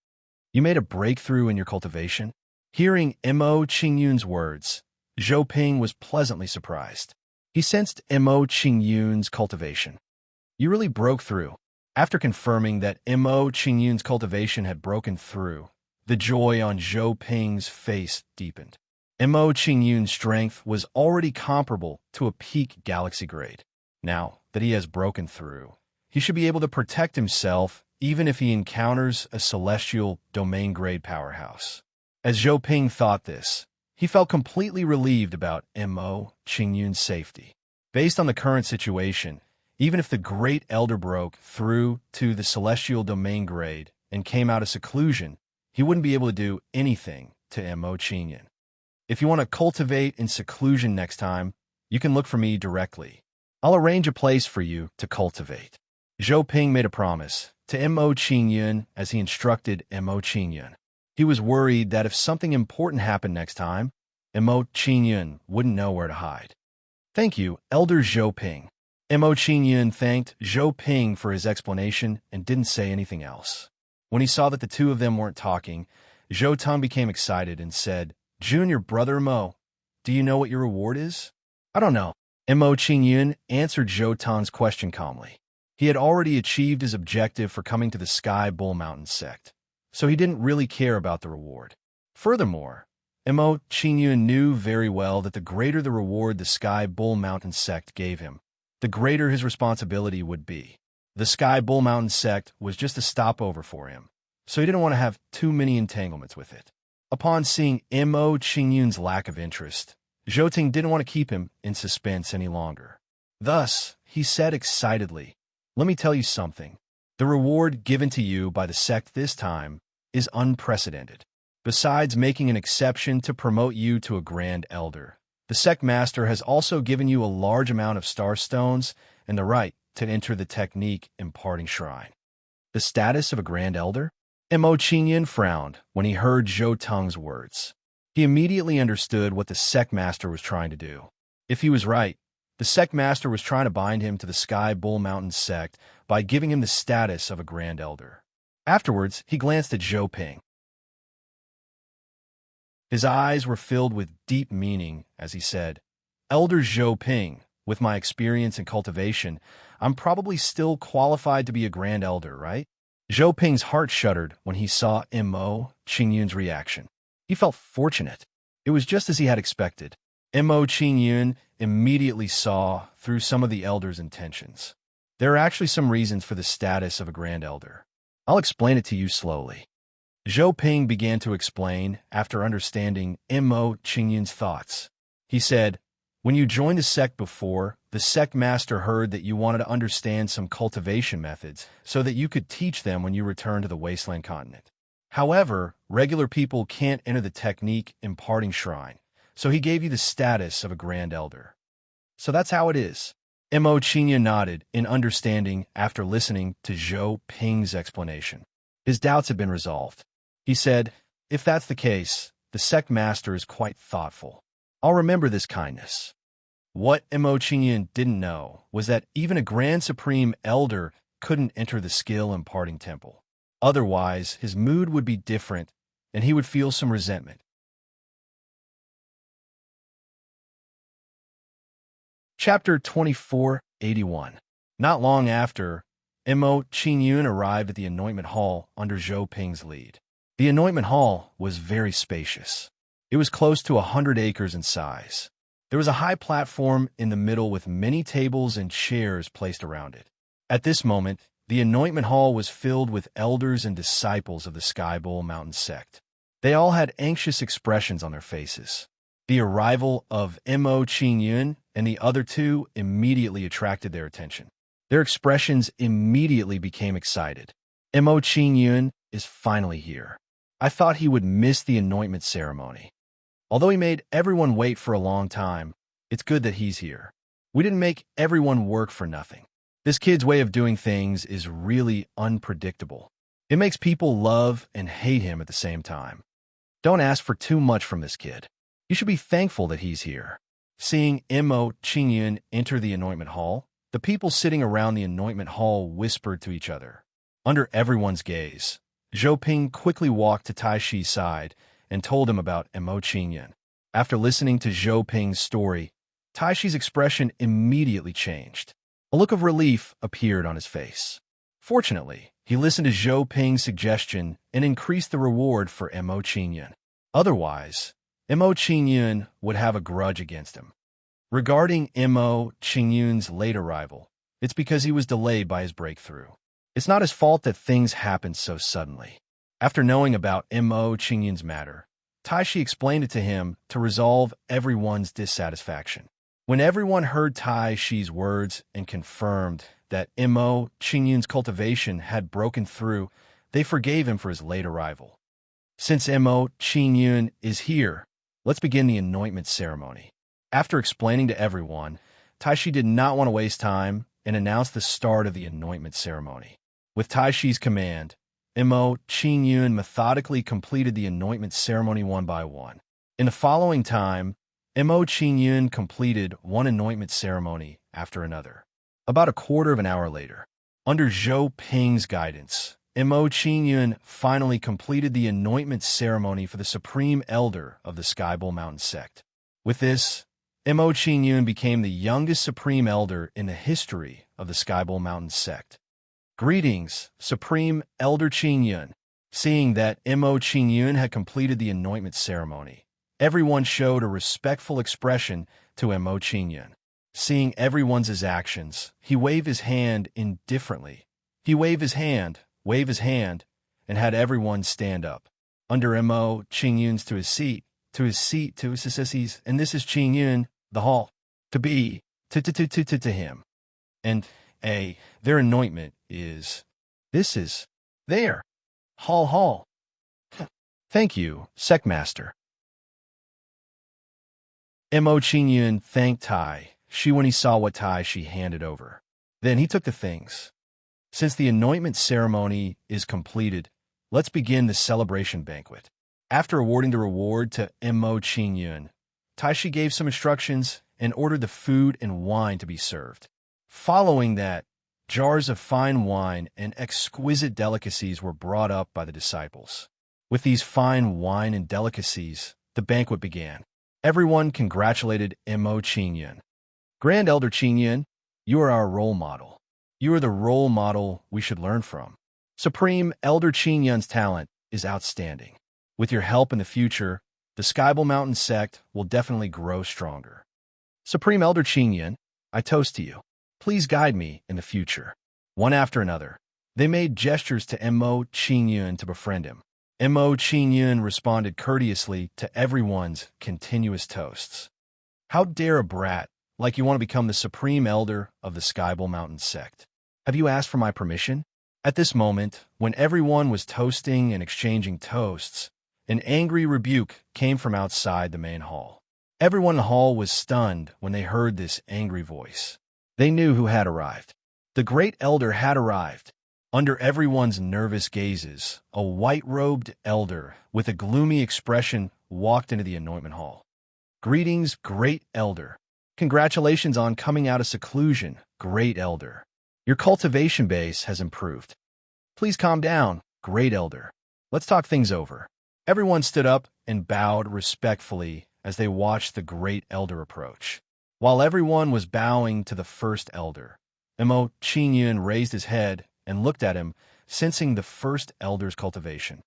"You made a breakthrough in your cultivation?" Hearing Mo Qingyun's words, Zhou Ping was pleasantly surprised. He sensed Mo Qingyun's cultivation. "You really broke through." After confirming that Mo Qingyun's cultivation had broken through, the joy on Zhou Ping's face deepened. Mo Qingyun's strength was already comparable to a peak galaxy grade. Now that he has broken through, he should be able to protect himself even if he encounters a celestial domain grade powerhouse. As Zhou Ping thought this, he felt completely relieved about Mo Qingyun's safety. Based on the current situation, even if the Great Elder broke through to the celestial domain grade and came out of seclusion, he wouldn't be able to do anything to Mo Qingyun. "If you want to cultivate in seclusion next time, you can look for me directly. I'll arrange a place for you to cultivate." Zhou Ping made a promise to Mo Qingyun as he instructed Mo Qingyun. He was worried that if something important happened next time, Mo Qingyun wouldn't know where to hide. "Thank you, Elder Zhou Ping." Mo Qingyun thanked Zhou Ping for his explanation and didn't say anything else. When he saw that the two of them weren't talking, Zhou Tong became excited and said, "Junior brother Mo, do you know what your reward is?" "I don't know." Mo Qingyun answered Zhou Tong's question calmly. He had already achieved his objective for coming to the Sky Bull Mountain sect, so he didn't really care about the reward. Furthermore, Mo Qingyun knew very well that the greater the reward the Sky Bull Mountain sect gave him, the greater his responsibility would be. The Sky Bull Mountain sect was just a stopover for him, so he didn't want to have too many entanglements with it. Upon seeing Mo Qingyun's lack of interest, Zhou Ting didn't want to keep him in suspense any longer. Thus, he said excitedly, "Let me tell you something. The reward given to you by the sect this time is unprecedented. Besides making an exception to promote you to a Grand Elder, the sect master has also given you a large amount of star stones and the right to enter the technique imparting shrine." "The status of a Grand Elder?" Mo Qingyun frowned when he heard Zhou Tong's words. He immediately understood what the sect master was trying to do. If he was right, the sect master was trying to bind him to the Sky Bull Mountain sect by giving him the status of a Grand Elder. Afterwards, he glanced at Zhou Ping. His eyes were filled with deep meaning as he said, "Elder Zhou Ping, with my experience in cultivation, I'm probably still qualified to be a Grand Elder, right?" Zhou Ping's heart shuddered when he saw Mo Qingyun's reaction. He felt fortunate. It was just as he had expected. Mo Qingyun immediately saw through some of the elder's intentions. There are actually some reasons for the status of a Grand Elder. I'll explain it to you slowly. Zhou Ping began to explain after understanding Mo Qingyun's thoughts. He said, "When you joined the sect before, the sect master heard that you wanted to understand some cultivation methods so that you could teach them when you return to the Wasteland continent. However, regular people can't enter the technique imparting shrine, so he gave you the status of a Grand Elder." "So that's how it is." Mo Qingyun nodded in understanding after listening to Zhou Ping's explanation. His doubts had been resolved. He said, "If that's the case, the sect master is quite thoughtful. I'll remember this kindness." What Mo Qingyun didn't know was that even a Grand Supreme Elder couldn't enter the skill imparting temple. Otherwise, his mood would be different, and he would feel some resentment. Chapter 2481. Not long after, Mo Qingyun arrived at the Anointment Hall under Zhou Ping's lead. The Anointment Hall was very spacious. It was close to 100 acres in size. There was a high platform in the middle with many tables and chairs placed around it. At this moment, the Anointment Hall was filled with elders and disciples of the Sky Bull Mountain sect. They all had anxious expressions on their faces. The arrival of Mo Qingyun and the other two immediately attracted their attention. Their expressions immediately became excited. Mo Qingyun is finally here. I thought he would miss the anointment ceremony. Although he made everyone wait for a long time, it's good that he's here. We didn't make everyone work for nothing. This kid's way of doing things is really unpredictable. It makes people love and hate him at the same time. Don't ask for too much from this kid. You should be thankful that he's here. Seeing Mo Qingyun enter the anointment hall, the people sitting around the anointment hall whispered to each other. Under everyone's gaze, Zhou Ping quickly walked to Tai Shi's side and told him about Mo Qingyun. After listening to Zhou Ping's story, Tai Shi's expression immediately changed. A look of relief appeared on his face. Fortunately, he listened to Zhou Ping's suggestion and increased the reward for Mo Qingyun. Otherwise, Mo Qingyun would have a grudge against him. Regarding Mo Qingyun's late arrival, it's because he was delayed by his breakthrough. It's not his fault that things happened so suddenly. After knowing about Mo Qingyun's matter, Tai Shi explained it to him to resolve everyone's dissatisfaction. When everyone heard Tai Shi's words and confirmed that Mo Qingyun's cultivation had broken through, they forgave him for his late arrival. Since Mo Qingyun is here, let's begin the anointment ceremony. After explaining to everyone, Tai Shi did not want to waste time and announced the start of the anointment ceremony. With Tai Shi's command, Mo Qingyun methodically completed the anointment ceremony one by one. In the following time, Mo Qingyun completed one anointment ceremony after another. About a quarter of an hour later, under Zhou Ping's guidance, Mo Qingyun finally completed the anointment ceremony for the Supreme Elder of the Skybowl Mountain sect. With this, Mo Qingyun became the youngest Supreme Elder in the history of the Skybowl Mountain sect. Greetings, Supreme Elder Qingyun. Seeing that Mo Qingyun had completed the anointment ceremony, everyone showed a respectful expression to Mo Qingyun. Seeing everyone's actions, he waved his hand indifferently. He waved his hand, and had everyone stand up. Under Mo Qingyun's to his seat, and this is Qingyun, the hall, to him. And their anointment is, this is, there, hall. Thank you, Secmaster. Mo Qingyun thanked Tai Shi when he saw what Tai Shi handed over. Then he took the things. Since the anointment ceremony is completed, let's begin the celebration banquet. After awarding the reward to Mo Qingyun, Tai Shi gave some instructions and ordered the food and wine to be served. Following that, jars of fine wine and exquisite delicacies were brought up by the disciples. With these fine wine and delicacies, the banquet began. Everyone congratulated Mo Qingyun. Grand Elder Qingyun, you are our role model. You are the role model we should learn from. Supreme Elder Qingyun's talent is outstanding. With your help in the future, the Skybowl Mountain sect will definitely grow stronger. Supreme Elder Qingyun, I toast to you. Please guide me in the future. One after another, they made gestures to Mo Qingyun to befriend him. Mo Qingyun responded courteously to everyone's continuous toasts. How dare a brat like you want to become the Supreme Elder of the Skybowl Mountain sect? Have you asked for my permission? At this moment, when everyone was toasting and exchanging toasts, an angry rebuke came from outside the main hall. Everyone in the hall was stunned when they heard this angry voice. They knew who had arrived. The great elder had arrived. Under everyone's nervous gazes, a white-robed elder with a gloomy expression walked into the anointment hall. Greetings, great elder. Congratulations on coming out of seclusion, great elder. Your cultivation base has improved. Please calm down, great elder. Let's talk things over. Everyone stood up and bowed respectfully as they watched the great elder approach. While everyone was bowing to the first elder, Mo Qingyun raised his head and looked at him, sensing the first elder's cultivation.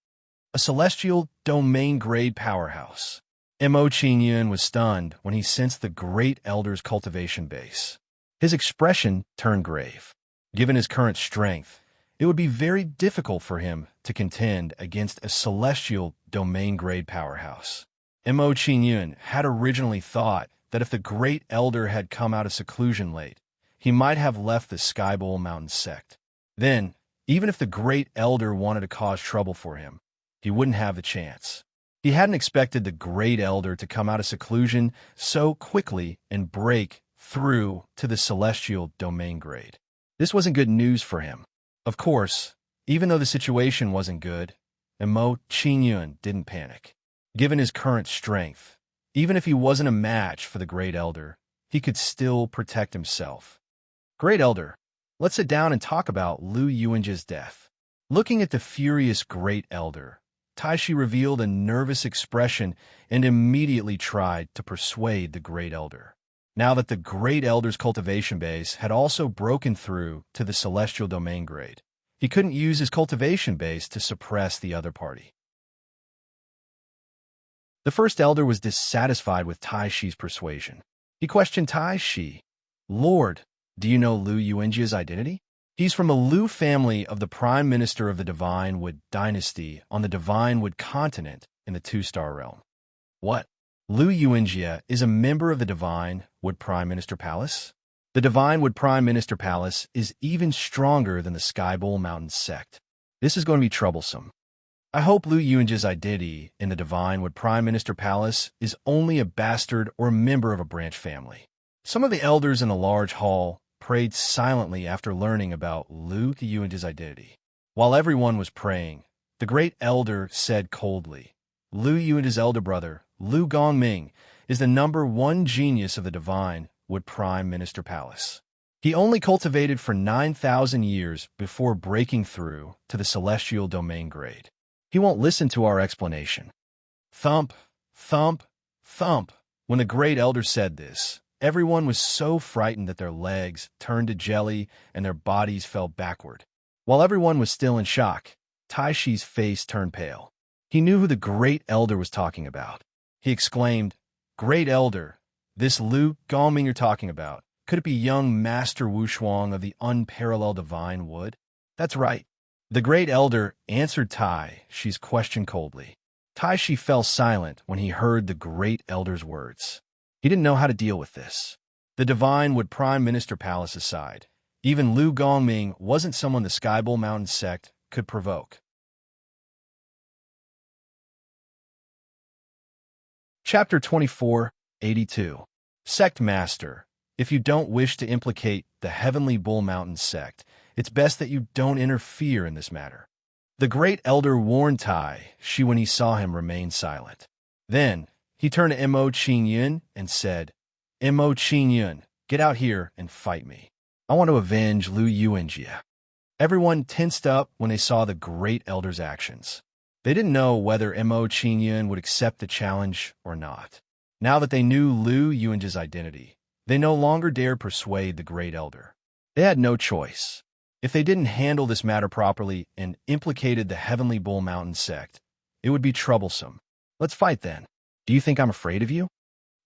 A celestial domain-grade powerhouse. Mo Qingyun was stunned when he sensed the great elder's cultivation base. His expression turned grave. Given his current strength, it would be very difficult for him to contend against a celestial domain-grade powerhouse. Mo Qingyun had originally thought that if the great elder had come out of seclusion late, he might have left the Skybowl Mountain sect. Then, Even if the great elder wanted to cause trouble for him, he wouldn't have the chance. He hadn't expected the great elder to come out of seclusion so quickly and break through to the celestial domain grade. This wasn't good news for him. Of course, even though the situation wasn't good, Mo Qingyun didn't panic. Given his current strength, even if he wasn't a match for the great elder, he could still protect himself. Great elder, let's sit down and talk about Lu Yuanji's death. Looking at the furious great elder, Taishi revealed a nervous expression and immediately tried to persuade the great elder. Now that the great elder's cultivation base had also broken through to the celestial domain grade, he couldn't use his cultivation base to suppress the other party. The first elder was dissatisfied with Taishi's persuasion. He questioned Taishi, "Lord, do you know Lu Yuanji's identity? He's from a Lu family of the Prime Minister of the Divine Wood Dynasty on the Divine Wood continent in the Two-Star Realm." What? Lu Yuanjia is a member of the Divine Wood Prime Minister Palace? The Divine Wood Prime Minister Palace is even stronger than the Sky Bowl Mountain sect. This is going to be troublesome. I hope Lu Yuanji's identity in the Divine Wood Prime Minister Palace is only a bastard or a member of a branch family. Some of the elders in the large hall prayed silently after learning about Lu Yuanji's identity. While everyone was praying, the great elder said coldly, "Lu Yuanji's elder brother, Lu Gongming, is the #1 genius of the Divine Wood Prime Minister Palace. He only cultivated for 9,000 years before breaking through to the celestial domain grade. He won't listen to our explanation." Thump, thump, thump. When the great elder said this, everyone was so frightened that their legs turned to jelly and their bodies fell backward. While everyone was still in shock, Taishi's face turned pale. He knew who the great elder was talking about. He exclaimed, "Great elder, this Lu Gongming you're talking about, could it be young Master Wushuang of the unparalleled Divine Wood?" "That's right." The great elder answered Taishi's question coldly. Taishi fell silent when he heard the great elder's words. He didn't know how to deal with this. The Divine Wood Prime Minister Palace aside, even Lu Gongming wasn't someone the Sky Bowl Mountain sect could provoke. Chapter 2482. Sect Master. If you don't wish to implicate the Heavenly Bull Mountain sect, it's best that you don't interfere in this matter. The great elder warned Taishi when he saw him remain silent. Then, he turned to Mo Qingyun and said, "Mo Qingyun, get out here and fight me. I want to avenge Lu Yuanjia." Everyone tensed up when they saw the great elder's actions. They didn't know whether Mo Qingyun would accept the challenge or not. Now that they knew Lu Yuanji's identity, they no longer dared persuade the great elder. They had no choice. If they didn't handle this matter properly and implicated the Heavenly Bull Mountain sect, it would be troublesome. "Let's fight then. Do you think I'm afraid of you?"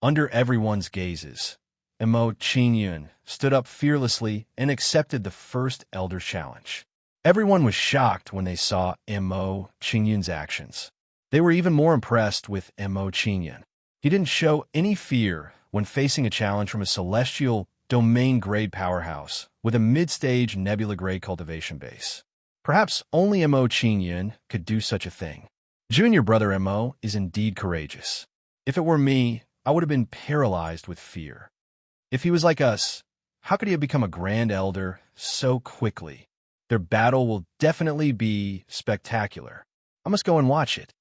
Under everyone's gazes, Mo Qingyun stood up fearlessly and accepted the first elder's challenge. Everyone was shocked when they saw Mo Qingyun's actions. They were even more impressed with Mo Qingyun. He didn't show any fear when facing a challenge from a celestial domain grade powerhouse with a mid-stage nebula grade cultivation base. Perhaps only Mo Qingyun could do such a thing. Junior brother Mo is indeed courageous. If it were me, I would have been paralyzed with fear. If he was like us, how could he have become a grand elder so quickly? Their battle will definitely be spectacular. I must go and watch it.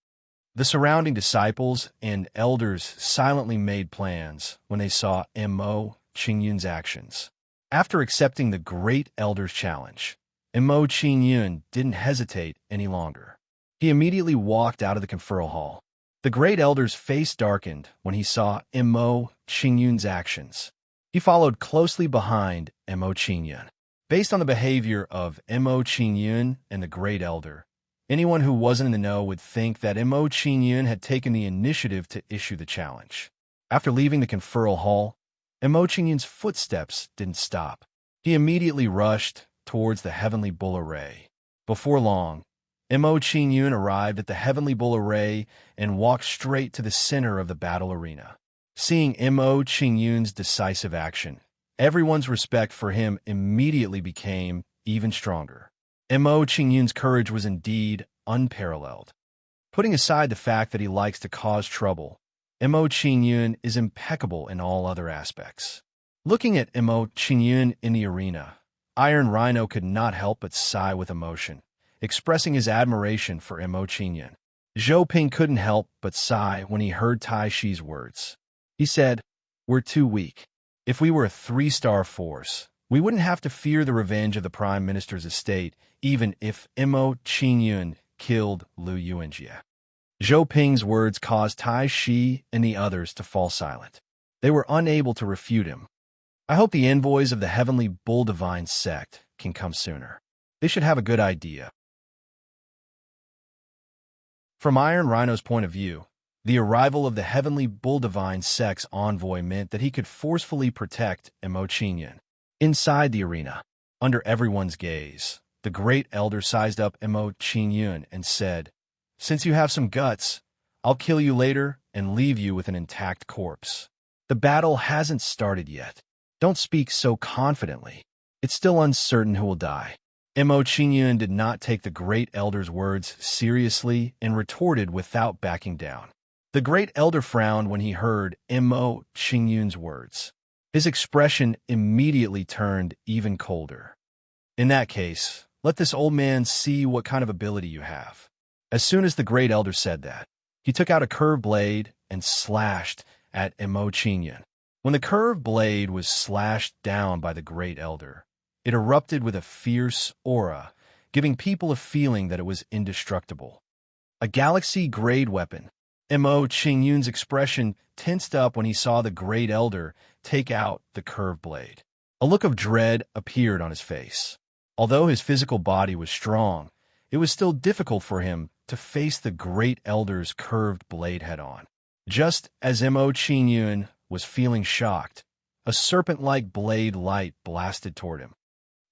The surrounding disciples and elders silently made plans when they saw Mo Qingyun's actions. After accepting the great elder's challenge, Mo Qingyun didn't hesitate any longer. He immediately walked out of the conferral hall. The great elder's face darkened when he saw Mo Qingyun's actions. He followed closely behind Mo Qingyun. Based on the behavior of Mo Qingyun and the great elder, anyone who wasn't in the know would think that Mo Qingyun had taken the initiative to issue the challenge. After leaving the conferral hall, Mo Qingyun's footsteps didn't stop. He immediately rushed towards the Heavenly Bull Array. Before long, Mo Qingyun arrived at the Heavenly Bull Array and walked straight to the center of the battle arena. Seeing Mo Qingyun's decisive action, everyone's respect for him immediately became even stronger. Mo Qingyun's courage was indeed unparalleled. Putting aside the fact that he likes to cause trouble, Mo Qingyun is impeccable in all other aspects. Looking at Mo Qingyun in the arena, Iron Rhino could not help but sigh with emotion, expressing his admiration for Mo Qingyun. Zhou Ping couldn't help but sigh when he heard Tai Shi's words. He said, "We're too weak. If we were a 3-star force, we wouldn't have to fear the revenge of the Prime Minister's estate, even if Mo Qingyun killed Lu Yuanjie." Zhou Ping's words caused Tai Shi and the others to fall silent. They were unable to refute him. I hope the envoys of the Heavenly Bull Divine sect can come sooner. They should have a good idea. From Iron Rhino's point of view, the arrival of the Heavenly Bull Divine sect's envoy meant that he could forcefully protect Mo Qingyun. Inside the arena, under everyone's gaze, the Great Elder sized up Mo Qingyun and said, "Since you have some guts, I'll kill you later and leave you with an intact corpse. The battle hasn't started yet. Don't speak so confidently. It's still uncertain who will die." Mo Qingyun did not take the Great Elder's words seriously and retorted without backing down. The Great Elder frowned when he heard Mo Qingyun's words. His expression immediately turned even colder. "In that case, let this old man see what kind of ability you have." As soon as the Great Elder said that, he took out a curved blade and slashed at Mo Qingyun. When the curved blade was slashed down by the Great Elder, it erupted with a fierce aura, giving people a feeling that it was indestructible. A galaxy-grade weapon. Mo Qingyun's expression tensed up when he saw the Great Elder take out the curved blade. A look of dread appeared on his face. Although his physical body was strong, it was still difficult for him to face the Great Elder's curved blade head-on. Just as Mo Qingyun was feeling shocked, a serpent-like blade light blasted toward him.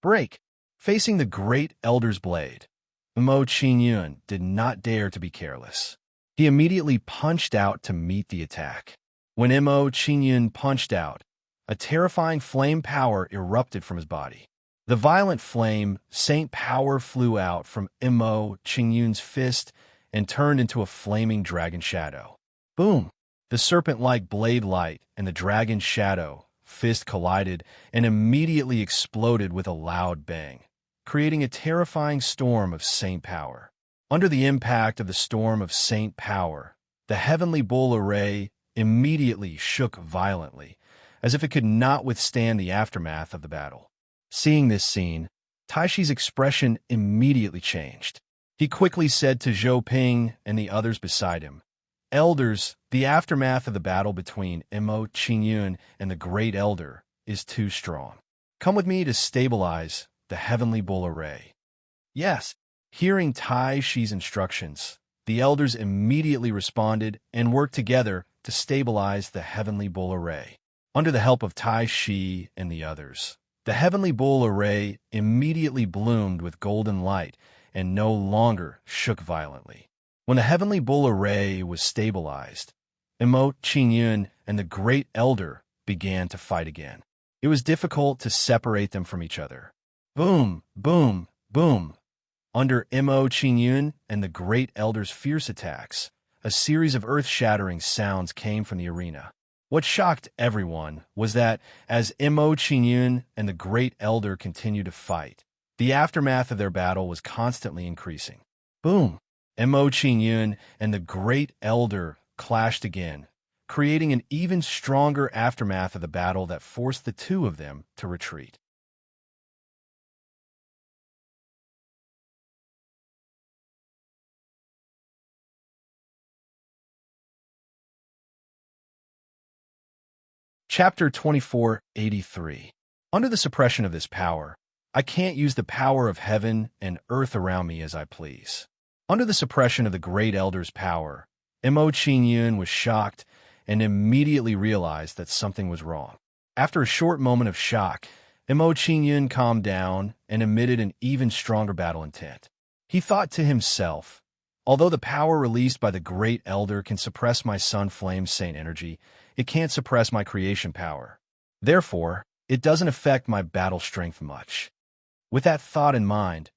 Break! Facing the Great Elder's blade, Mo Qingyun did not dare to be careless. He immediately punched out to meet the attack. When Mo Qingyun punched out, a terrifying flame power erupted from his body. The violent flame, Saint Power, flew out from Mo Qingyun's fist and turned into a flaming dragon shadow. Boom! The serpent-like blade light and the dragon shadow fist collided and immediately exploded with a loud bang, creating a terrifying storm of Saint Power. Under the impact of the storm of Saint Power, the Heavenly Bull Array immediately shook violently, as if it could not withstand the aftermath of the battle. Seeing this scene, Taishi's expression immediately changed. He quickly said to Zhou Ping and the others beside him, "Elders, the aftermath of the battle between Mo Qingyun and the Great Elder is too strong. Come with me to stabilize the Heavenly Bull Array." Yes. Hearing Tai Shi's instructions, the elders immediately responded and worked together to stabilize the Heavenly Bull Array. Under the help of Tai Shi and the others, the Heavenly Bull Array immediately bloomed with golden light and no longer shook violently. When the Heavenly Bull Array was stabilized, Mo Qingyun and the Great Elder began to fight again. It was difficult to separate them from each other. Boom, boom, boom. Under Mo Qingyun and the Great Elder's fierce attacks, a series of earth-shattering sounds came from the arena. What shocked everyone was that, as Mo Qingyun and the Great Elder continued to fight, the aftermath of their battle was constantly increasing. Boom! Mo Qingyun and the Great Elder clashed again, creating an even stronger aftermath of the battle that forced the two of them to retreat. Chapter 2483. Under the suppression of this power, I can't use the power of heaven and earth around me as I please. Under the suppression of the Great Elder's power, Mo Qingyun was shocked and immediately realized that something was wrong. After a short moment of shock, Mo Qingyun calmed down and emitted an even stronger battle intent. He thought to himself, although the power released by the Great Elder can suppress my Sun Flame Saint energy, it can't suppress my creation power. Therefore, it doesn't affect my battle strength much. With that thought in mind,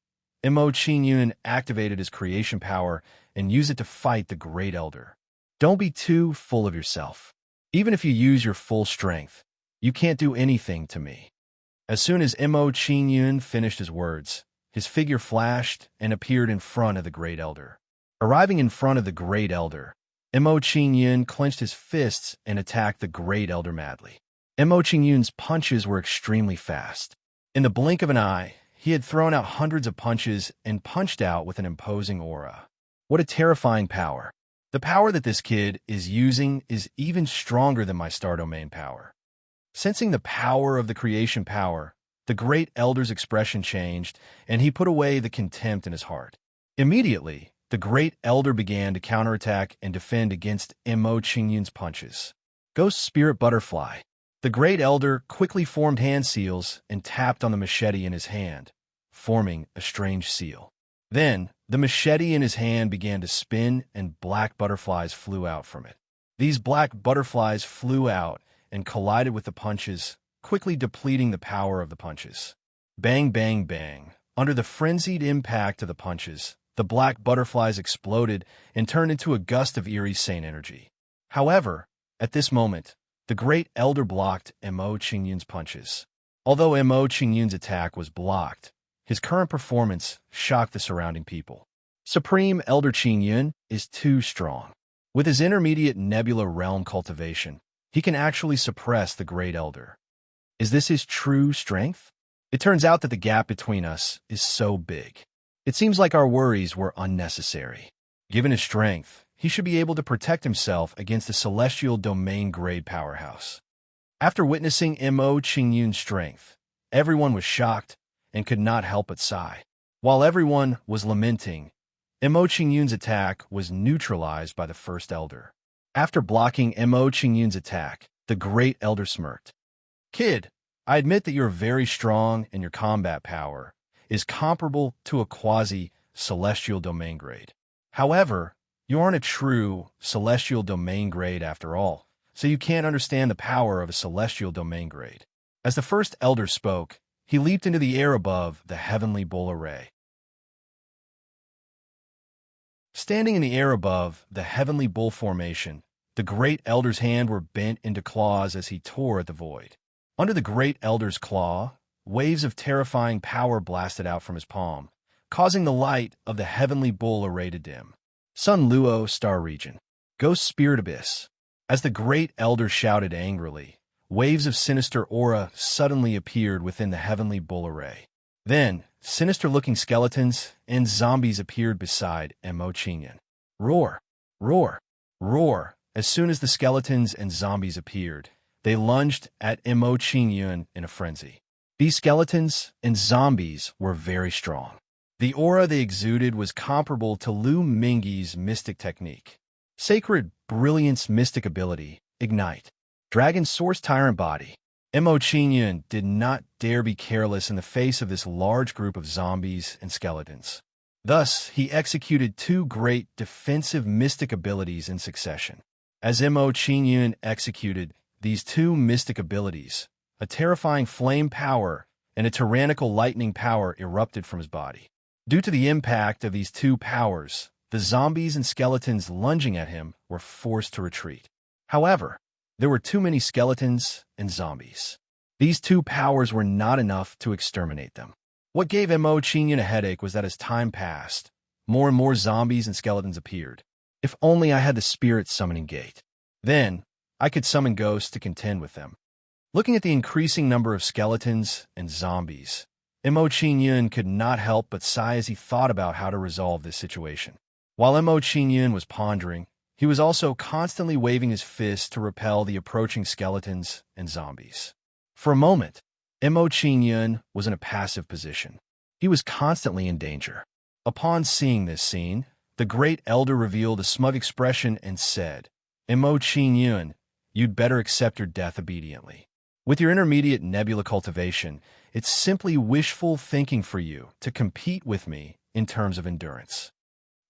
Mo Qingyun activated his creation power and used it to fight the Great Elder. Don't be too full of yourself. Even if you use your full strength, you can't do anything to me. As soon as Mo Qingyun finished his words, his figure flashed and appeared in front of the Great Elder. Arriving in front of the Great Elder, Mo Qingyun clenched his fists and attacked the Great Elder madly. Mo Qingyun's punches were extremely fast. In the blink of an eye, he had thrown out hundreds of punches and punched out with an imposing aura. What a terrifying power. The power that this kid is using is even stronger than my star domain power. Sensing the power of the creation power, the Great Elder's expression changed, and he put away the contempt in his heart. Immediately, the Great Elder began to counterattack and defend against Mo Qingyun's punches. Ghost Spirit Butterfly. The Great Elder quickly formed hand seals and tapped on the machete in his hand, forming a strange seal. Then, the machete in his hand began to spin and black butterflies flew out from it. These black butterflies flew out and collided with the punches, quickly depleting the power of the punches. Bang, bang, bang. Under the frenzied impact of the punches, the black butterflies exploded and turned into a gust of eerie sane energy. However, at this moment, the Great Elder blocked Mo Qingyun's punches. Although Mo Qingyun's attack was blocked, his current performance shocked the surrounding people. Supreme Elder Qingyun is too strong. With his intermediate nebula realm cultivation, he can actually suppress the Great Elder. Is this his true strength? It turns out that the gap between us is so big. It seems like our worries were unnecessary. Given his strength, he should be able to protect himself against a celestial domain grade powerhouse. After witnessing Mo Qingyun's strength, everyone was shocked and could not help but sigh. While everyone was lamenting, Mo Qingyun's attack was neutralized by the First Elder. After blocking Mo Qingyun's attack, the Great Elder smirked. Kid, I admit that you're very strong and your combat power is comparable to a quasi-celestial domain grade. However, you aren't a true celestial domain grade after all, so you can't understand the power of a celestial domain grade. As the First Elder spoke, he leaped into the air above the heavenly bull array. Standing in the air above the heavenly bull formation, the Great Elder's hand were bent into claws as he tore at the void. Under the Great Elder's claw, waves of terrifying power blasted out from his palm, causing the light of the heavenly bull array to dim. Sun Luo Star Region. Ghost Spirit Abyss. As the Great Elder shouted angrily, waves of sinister aura suddenly appeared within the heavenly bull array. Then, sinister-looking skeletons and zombies appeared beside Mo Qingyun. Roar! Roar! Roar! As soon as the skeletons and zombies appeared, they lunged at Mo Qingyun in a frenzy. These skeletons and zombies were very strong. The aura they exuded was comparable to Lu Mingyi's mystic technique. Sacred Brilliance Mystic Ability, Ignite. Dragon Source Tyrant Body. Mo Qingyun did not dare be careless in the face of this large group of zombies and skeletons. Thus, he executed two great defensive mystic abilities in succession. As Mo Qingyun executed these two mystic abilities, a terrifying flame power and a tyrannical lightning power erupted from his body. Due to the impact of these two powers, the zombies and skeletons lunging at him were forced to retreat. However, there were too many skeletons and zombies. These two powers were not enough to exterminate them. What gave Mo Qingyun a headache was that as time passed, more and more zombies and skeletons appeared. If only I had the spirit summoning gate. Then, I could summon ghosts to contend with them. Looking at the increasing number of skeletons and zombies, Mo Qingyun could not help but sigh as he thought about how to resolve this situation. While Mo Qingyun was pondering, he was also constantly waving his fist to repel the approaching skeletons and zombies. For a moment, Mo Qingyun was in a passive position. He was constantly in danger. Upon seeing this scene, the Great Elder revealed a smug expression and said, Mo Qingyun, you'd better accept your death obediently. With your intermediate nebula cultivation, it's simply wishful thinking for you to compete with me in terms of endurance.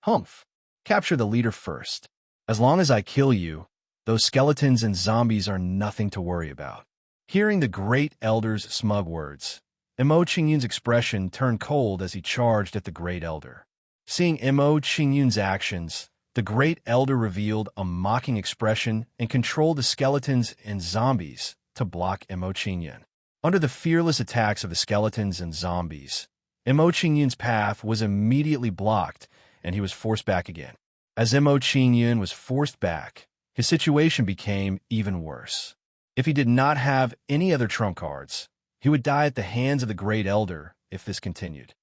Humph. Capture the leader first. As long as I kill you, those skeletons and zombies are nothing to worry about. Hearing the Great Elder's smug words, Mo Qingyun's expression turned cold as he charged at the Great Elder. Seeing Mo Qingyun's actions, the Great Elder revealed a mocking expression and controlled the skeletons and zombies to block Mo Qingyun. Under the fearless attacks of the skeletons and zombies, Mo Qingyun's path was immediately blocked, and he was forced back again. As Mo Qingyun was forced back, his situation became even worse. If he did not have any other trump cards, he would die at the hands of the Great Elder if this continued.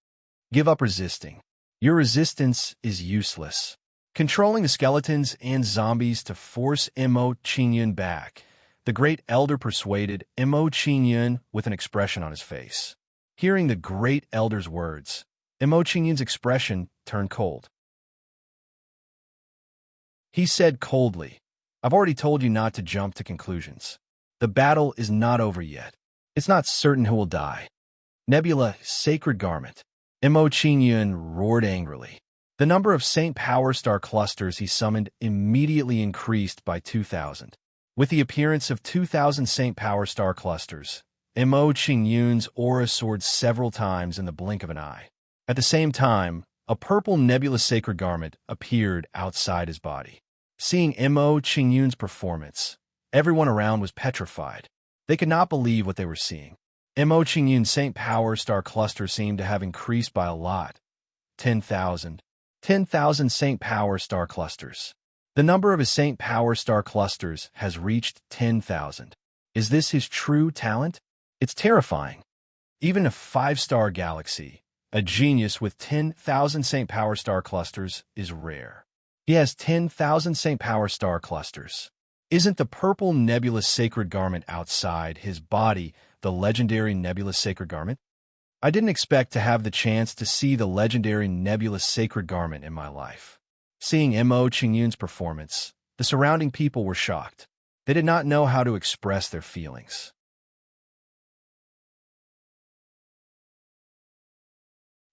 Give up resisting. Your resistance is useless. Controlling the skeletons and zombies to force Mo Qingyun back, the Great Elder persuaded Mo Qingyun with an expression on his face. Hearing the Great Elder's words, Mo Qingyun's expression turned cold. He said coldly, "I've already told you not to jump to conclusions. The battle is not over yet. It's not certain who will die." Nebula, sacred garment. Mo Qingyun roared angrily. The number of Saint Power Star clusters he summoned immediately increased by 2,000. With the appearance of 2,000 Saint Power Star clusters, Mo Qingyun's aura soared several times in the blink of an eye. At the same time, a purple nebulous sacred garment appeared outside his body. Seeing Mo Qingyun's performance, everyone around was petrified. They could not believe what they were seeing. Mo Qingyun's Saint Power Star cluster seemed to have increased by a lot. 10,000. 10,000 Saint Power Star clusters. The number of his Saint Power Star clusters has reached 10,000. Is this his true talent? It's terrifying. Even a 5-star galaxy, a genius with 10,000 Saint Power Star clusters, is rare. He has 10,000 Saint Power Star clusters. Isn't the purple nebulous sacred garment outside his body the legendary nebulous sacred garment? I didn't expect to have the chance to see the legendary nebulous sacred garment in my life. Seeing Mo Qingyun's performance, the surrounding people were shocked. They did not know how to express their feelings.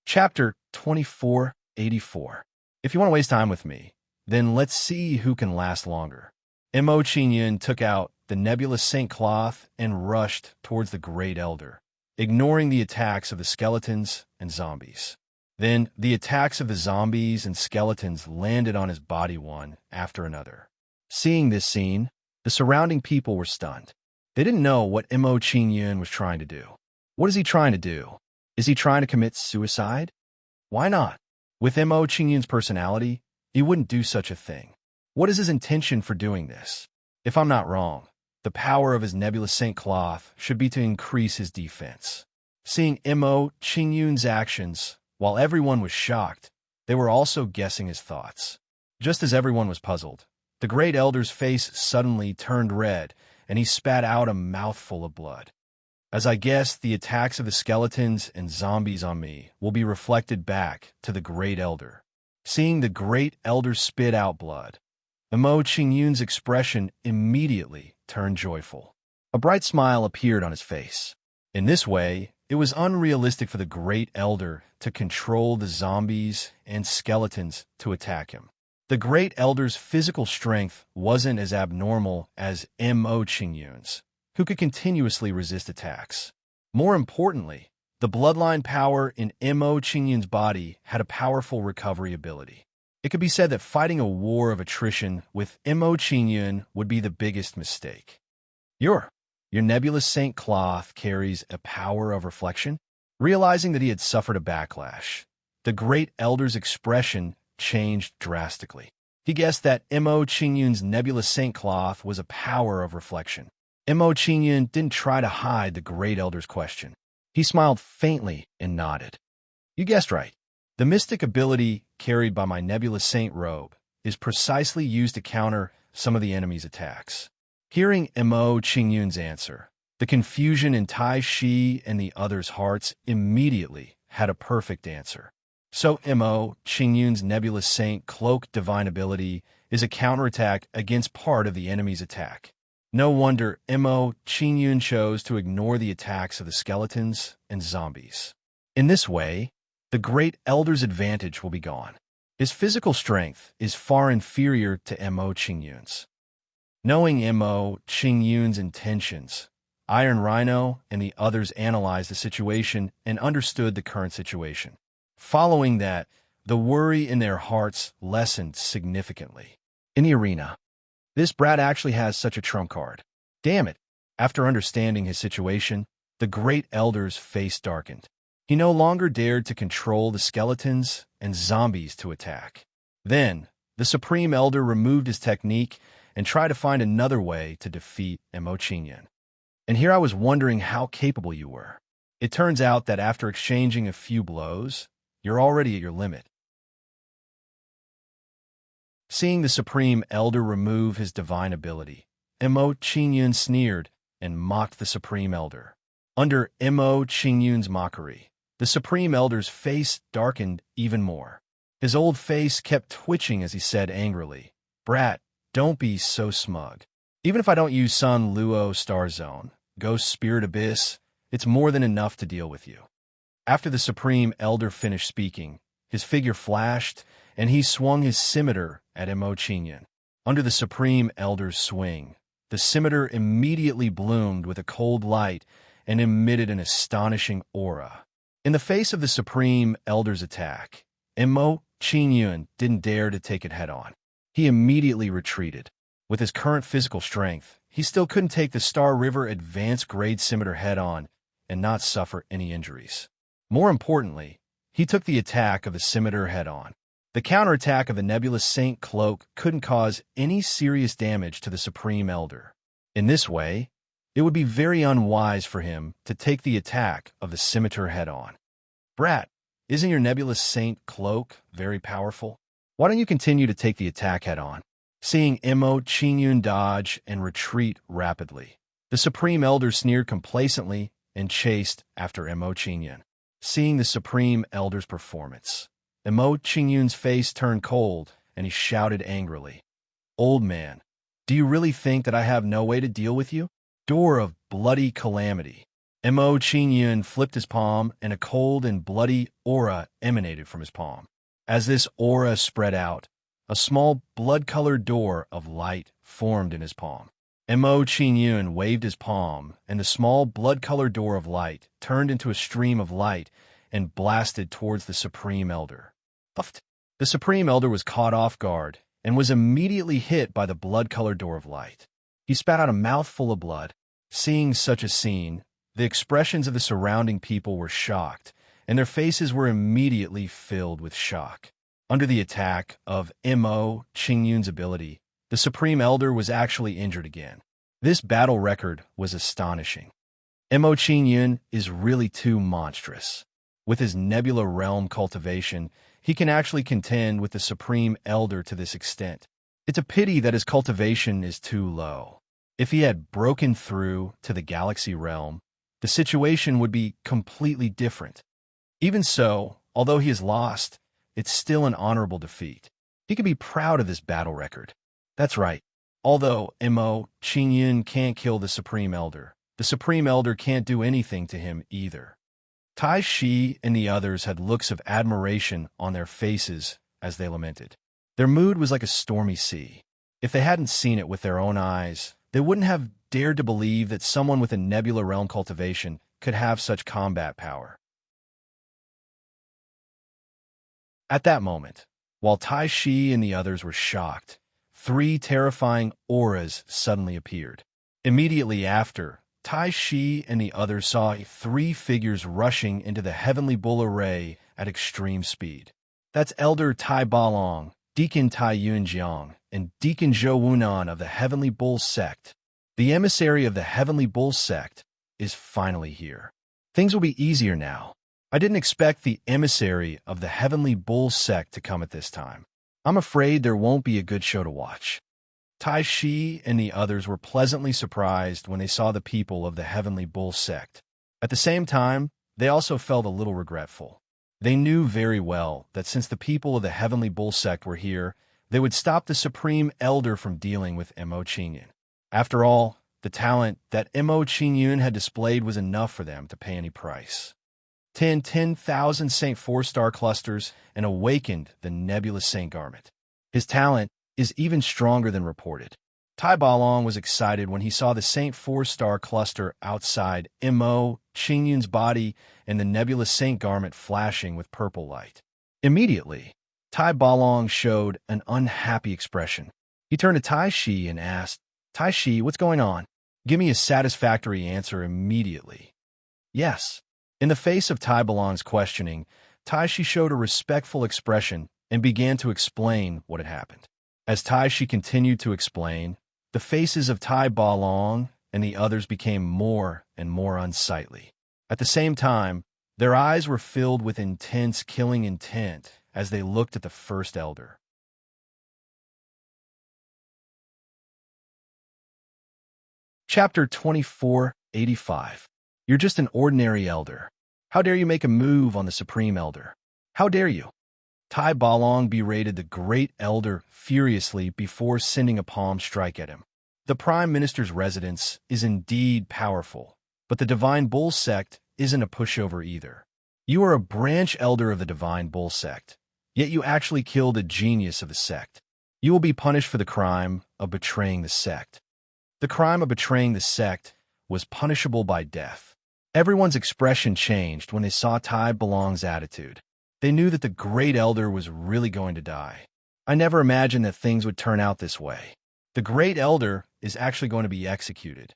Chapter 2484. If you want to waste time with me, then let's see who can last longer. Mo Qingyun took out the nebulous saint cloth and rushed towards the Great Elder, ignoring the attacks of the skeletons and zombies. Then the attacks of the zombies and skeletons landed on his body one after another. Seeing this scene, the surrounding people were stunned. They didn't know what Mo Qingyun was trying to do. What is he trying to do? Is he trying to commit suicide? Why not? With Mo Qingyun's personality, he wouldn't do such a thing. What is his intention for doing this? If I'm not wrong, the power of his nebulous saint cloth should be to increase his defense. Seeing Mo Qingyun's actions, while everyone was shocked, they were also guessing his thoughts. Just as everyone was puzzled, the Great Elder's face suddenly turned red, and he spat out a mouthful of blood. As I guessed, the attacks of the skeletons and zombies on me will be reflected back to the Great Elder. Seeing the Great Elder spit out blood, Mo Qingyun's expression immediately turned joyful. A bright smile appeared on his face. In this way, it was unrealistic for the Great Elder to control the zombies and skeletons to attack him. The Great Elder's physical strength wasn't as abnormal as Mo Qingyun's, who could continuously resist attacks. More importantly, the bloodline power in Mo Qingyun's body had a powerful recovery ability. It could be said that fighting a war of attrition with Mo Qingyun would be the biggest mistake. Your nebulous saint cloth carries a power of reflection. Realizing that he had suffered a backlash, the Great Elder's expression changed drastically. He guessed that Mo Qingyun's nebulous saint cloth was a power of reflection. Mo Qingyun didn't try to hide the Great Elder's question. He smiled faintly and nodded. You guessed right. The mystic ability carried by my nebulous saint robe is precisely used to counter some of the enemy's attacks. Hearing Mo Qingyun's answer, the confusion in Tai Shi and the others' hearts immediately had a perfect answer. So Mo Qingyun's nebulous saint cloak divine ability is a counterattack against part of the enemy's attack. No wonder Mo Qingyun chose to ignore the attacks of the skeletons and zombies. In this way, the Great Elder's advantage will be gone. His physical strength is far inferior to Mo Qingyun's. Knowing Mo Qingyun's intentions, Iron Rhino and the others analyzed the situation and understood the current situation. Following that, the worry in their hearts lessened significantly. In the arena, this brat actually has such a trump card. Damn it. After understanding his situation, the great elder's face darkened. He no longer dared to control the skeletons and zombies to attack. Then, the Supreme Elder removed his technique and tried to find another way to defeat Emochinyan. And here I was wondering how capable you were. It turns out that after exchanging a few blows, you're already at your limit. Seeing the Supreme Elder remove his divine ability, Emochinyan sneered and mocked the Supreme Elder. Under Emochinyun's mockery, the Supreme Elder's face darkened even more. His old face kept twitching as he said angrily, "Brat, don't be so smug. Even if I don't use Sun Luo Star Zone, Ghost Spirit Abyss, it's more than enough to deal with you." After the Supreme Elder finished speaking, his figure flashed, and he swung his scimitar at Emochinyan. Under the Supreme Elder's swing, the scimitar immediately bloomed with a cold light and emitted an astonishing aura. In the face of the Supreme Elder's attack, Emochinyan didn't dare to take it head-on. He immediately retreated. With his current physical strength, he still couldn't take the Star River Advanced Grade Scimitar head-on and not suffer any injuries. More importantly, he took the attack of the scimitar head-on. The counterattack of the Nebulous Saint Cloak couldn't cause any serious damage to the Supreme Elder. In this way, it would be very unwise for him to take the attack of the scimitar head-on. Brat, isn't your Nebulous Saint Cloak very powerful? Why don't you continue to take the attack head-on? Seeing Emochinyan dodge and retreat rapidly, the Supreme Elder sneered complacently and chased after Emochinyan. Seeing the Supreme Elder's performance, Emochinyan's face turned cold and he shouted angrily, "Old man, do you really think that I have no way to deal with you? Door of bloody calamity." Emochinyan flipped his palm and a cold and bloody aura emanated from his palm. As this aura spread out, a small blood-colored door of light formed in his palm. Emochinyan waved his palm, and the small blood-colored door of light turned into a stream of light and blasted towards the Supreme Elder. Puffed. The Supreme Elder was caught off guard and was immediately hit by the blood-colored door of light. He spat out a mouthful of blood. Seeing such a scene, the expressions of the surrounding people were shocked, and their faces were immediately filled with shock. Under the attack of Emochinyan's ability, the Supreme Elder was actually injured again. This battle record was astonishing. Emochinyan is really too monstrous. With his Nebula Realm cultivation, he can actually contend with the Supreme Elder to this extent. It's a pity that his cultivation is too low. If he had broken through to the Galaxy Realm, the situation would be completely different. Even so, although he has lost, it's still an honorable defeat. He can be proud of this battle record. That's right. Although Emochinyan can't kill the Supreme Elder can't do anything to him either. Tai Shi and the others had looks of admiration on their faces as they lamented. Their mood was like a stormy sea. If they hadn't seen it with their own eyes, they wouldn't have dared to believe that someone with a Nebula Realm cultivation could have such combat power. At that moment, while Tai Shi and the others were shocked, 3 terrifying auras suddenly appeared. Immediately after, Tai Shi and the others saw 3 figures rushing into the Heavenly Bull Array at extreme speed. That's Elder Tai Balong, Deacon Tai Yunjiang, and Deacon Zhou Wunan of the Heavenly Bull Sect. The emissary of the Heavenly Bull Sect is finally here. Things will be easier now. I didn't expect the emissary of the Heavenly Bull Sect to come at this time. I'm afraid there won't be a good show to watch. Tai Shi and the others were pleasantly surprised when they saw the people of the Heavenly Bull Sect. At the same time, they also felt a little regretful. They knew very well that since the people of the Heavenly Bull Sect were here, they would stop the Supreme Elder from dealing with Emochinyan. After all, the talent that Emochinyan had displayed was enough for them to pay any price. 10,000 Saint 4-star clusters and awakened the Nebulous Saint Garment. His talent is even stronger than reported. Tai Balong was excited when he saw the Saint Four-Star cluster outside Mo Qingyun's body and the nebulous Saint garment flashing with purple light. Immediately, Tai Balong showed an unhappy expression. He turned to Tai Shi and asked, Tai Shi, what's going on? Give me a satisfactory answer immediately. Yes. In the face of Tai Balong's questioning, Tai Shi showed a respectful expression and began to explain what had happened. As Tai Shi continued to explain, the faces of Tai Balong and the others became more and more unsightly. At the same time, their eyes were filled with intense killing intent as they looked at the first elder. Chapter 2485. You're just an ordinary elder. How dare you make a move on the Supreme Elder? How dare you? Tai Balong berated the Great Elder furiously before sending a palm strike at him. The Prime Minister's residence is indeed powerful, but the Divine Bull sect isn't a pushover either. You are a branch elder of the Divine Bull sect, yet you actually killed a genius of the sect. You will be punished for the crime of betraying the sect. The crime of betraying the sect was punishable by death. Everyone's expression changed when they saw Tai Balong's attitude. They knew that the Great Elder was really going to die. I never imagined that things would turn out this way. The Great Elder is actually going to be executed.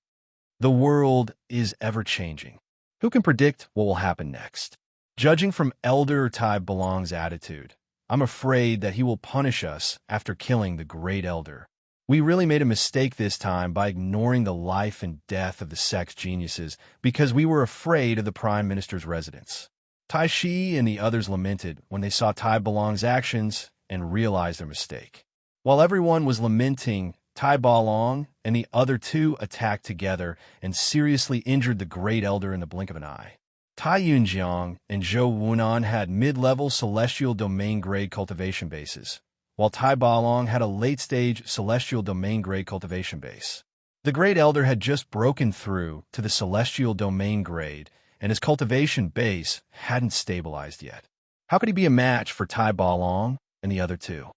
The world is ever-changing. Who can predict what will happen next? Judging from Elder Tai Balong's attitude, I'm afraid that he will punish us after killing the Great Elder. We really made a mistake this time by ignoring the life and death of the sect's geniuses because we were afraid of the Prime Minister's residence. Tai Shi and the others lamented when they saw Tai Balong's actions and realized their mistake. While everyone was lamenting, Tai Balong and the other two attacked together and seriously injured the Great Elder in the blink of an eye. Tai Yunjiang and Zhou Wunan had mid-level celestial domain-grade cultivation bases, while Tai Balong had a late-stage celestial domain-grade cultivation base. The Great Elder had just broken through to the celestial domain grade, and his cultivation base hadn't stabilized yet. How could he be a match for Tai Balong and the other two?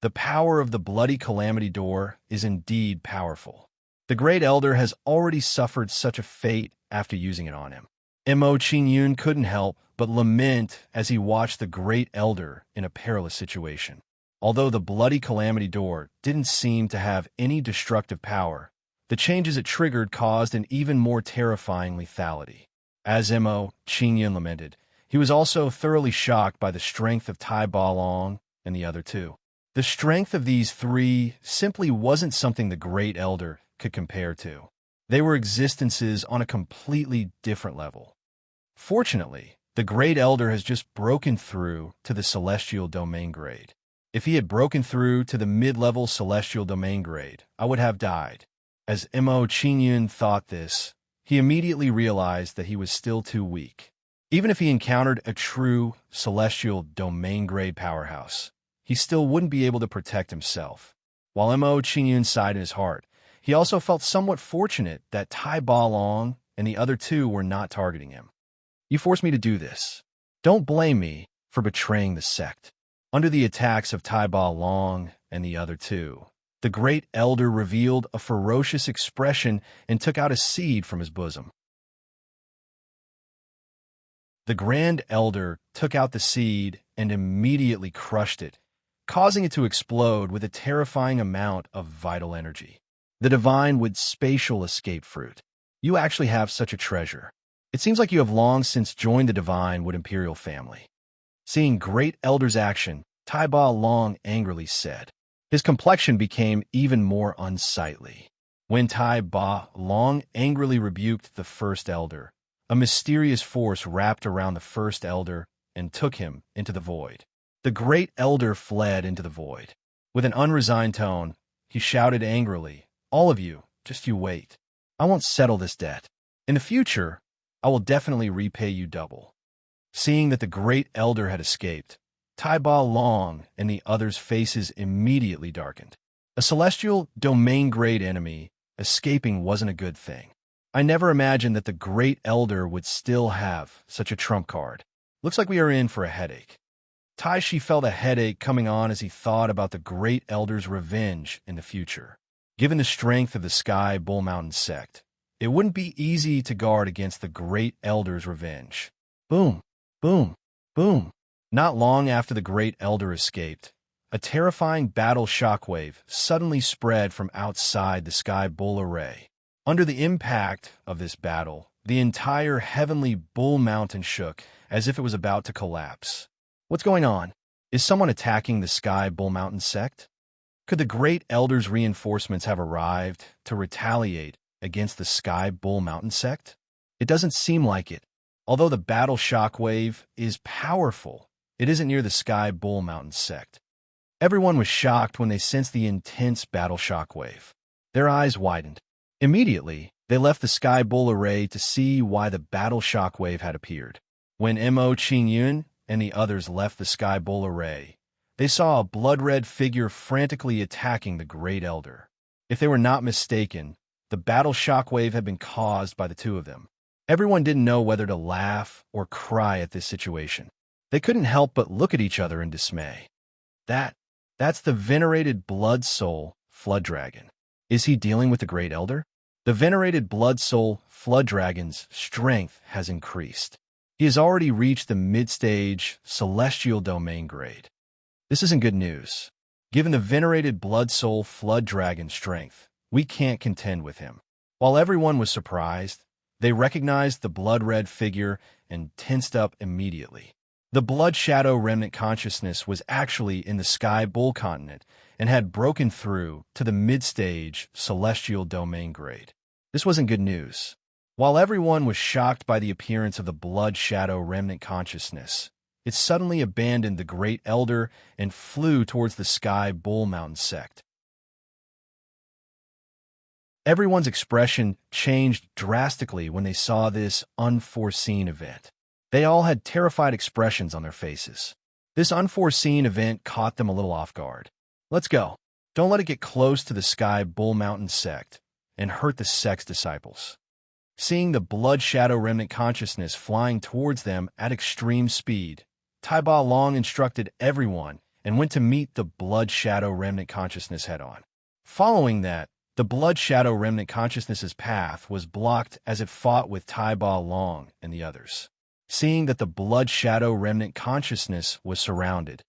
The power of the Bloody Calamity Door is indeed powerful. The Great Elder has already suffered such a fate after using it on him. Mo Qingyun couldn't help but lament as he watched the Great Elder in a perilous situation. Although the Bloody Calamity Door didn't seem to have any destructive power, the changes it triggered caused an even more terrifying lethality. As Mo Qingyun lamented, he was also thoroughly shocked by the strength of Tai Balong and the other two. The strength of these three simply wasn't something the Great Elder could compare to. They were existences on a completely different level. Fortunately, the Great Elder has just broken through to the Celestial Domain grade. If he had broken through to the mid-level Celestial Domain grade, I would have died. As Mo Qingyun thought this, he immediately realized that he was still too weak. Even if he encountered a true Celestial Domain grade powerhouse, he still wouldn't be able to protect himself. While Mo Qingyun sighed in his heart, he also felt somewhat fortunate that Tai Balong and the other two were not targeting him. You forced me to do this. Don't blame me for betraying the sect. Under the attacks of Tai Balong and the other two, the Great Elder revealed a ferocious expression and took out a seed from his bosom. The Grand Elder took out the seed and immediately crushed it, causing it to explode with a terrifying amount of vital energy. The Divine Wood Spatial Escape Fruit. You actually have such a treasure. It seems like you have long since joined the Divine Wood Imperial family. Seeing Great Elder's action, Tai Balong angrily said. His complexion became even more unsightly. When Tai Balong angrily rebuked the First Elder, a mysterious force wrapped around the First Elder and took him into the void. The Great Elder fled into the void. With an unresigned tone, he shouted angrily, "All of you, just you wait. I won't settle this debt. In the future, I will definitely repay you double." Seeing that the Great Elder had escaped, Tai Balong and the others' faces immediately darkened. A celestial domain-grade enemy escaping wasn't a good thing. I never imagined that the Great Elder would still have such a trump card. Looks like we are in for a headache. Tai Shi felt a headache coming on as he thought about the Great Elder's revenge in the future. Given the strength of the Sky Bull Mountain sect, it wouldn't be easy to guard against the Great Elder's revenge. Boom, boom, boom. Not long after the Great Elder escaped, a terrifying battle shockwave suddenly spread from outside the Sky Bull array. Under the impact of this battle, the entire Heavenly Bull Mountain shook as if it was about to collapse. What's going on? Is someone attacking the Sky Bull Mountain sect? Could the Great Elder's reinforcements have arrived to retaliate against the Sky Bull Mountain sect? It doesn't seem like it. Although the battle shockwave is powerful, it isn't near the Sky Bull Mountain sect. Everyone was shocked when they sensed the intense battle shockwave. Their eyes widened. Immediately, they left the Sky Bull array to see why the battle shockwave had appeared. When Mo Qingyun and the others left the Sky Bull array, they saw a blood-red figure frantically attacking the Great Elder. If they were not mistaken, the battle shockwave had been caused by the two of them. Everyone didn't know whether to laugh or cry at this situation. They couldn't help but look at each other in dismay. That's the venerated Blood Soul Flood Dragon. Is he dealing with the Great Elder? The venerated Blood Soul Flood Dragon's strength has increased. He has already reached the mid-stage Celestial Domain grade. This isn't good news. Given the venerated Blood Soul Flood Dragon's strength, we can't contend with him. While everyone was surprised, they recognized the blood-red figure and tensed up immediately. The Blood Shadow Remnant consciousness was actually in the Sky Bull continent and had broken through to the mid-stage Celestial Domain grade. This wasn't good news. While everyone was shocked by the appearance of the Blood Shadow Remnant consciousness, it suddenly abandoned the Great Elder and flew towards the Sky Bull Mountain sect. Everyone's expression changed drastically when they saw this unforeseen event. They all had terrified expressions on their faces. This unforeseen event caught them a little off guard. Let's go. Don't let it get close to the Sky Bull Mountain sect and hurt the sect's disciples. Seeing the Blood Shadow Remnant consciousness flying towards them at extreme speed, Tai Ba Long instructed everyone and went to meet the Blood Shadow Remnant consciousness head-on. Following that, the Blood Shadow Remnant consciousness's path was blocked as it fought with Tai Ba Long and the others. Seeing that the Blood Shadow Remnant consciousness was surrounded,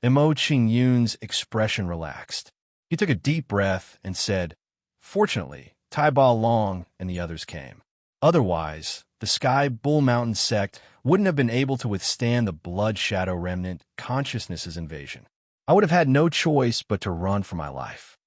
Mo Qingyun's expression relaxed. He took a deep breath and said, "Fortunately, Tai Ba Long and the others came. Otherwise, the Sky Bull Mountain sect wouldn't have been able to withstand the Blood Shadow Remnant consciousness's invasion. I would have had no choice but to run for my life."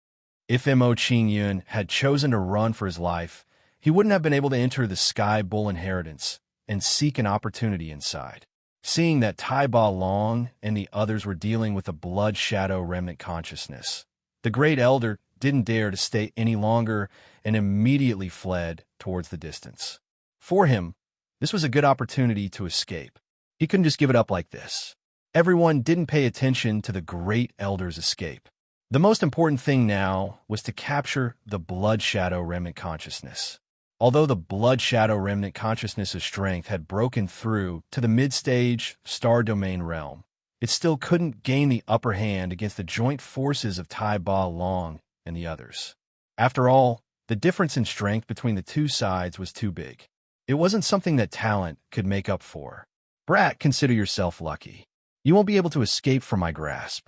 If Mo Qingyun had chosen to run for his life, he wouldn't have been able to enter the Sky Bull inheritance and seek an opportunity inside. Seeing that Tai Ba Long and the others were dealing with a Blood Shadow Remnant consciousness, the Great Elder didn't dare to stay any longer and immediately fled towards the distance. For him, this was a good opportunity to escape. He couldn't just give it up like this. Everyone didn't pay attention to the Great Elder's escape. The most important thing now was to capture the Blood Shadow Remnant consciousness. Although the Blood Shadow Remnant consciousness's strength had broken through to the mid-stage Star Domain realm, it still couldn't gain the upper hand against the joint forces of Tai Ba Long and the others. After all, the difference in strength between the two sides was too big. It wasn't something that talent could make up for. Brat, consider yourself lucky. You won't be able to escape from my grasp.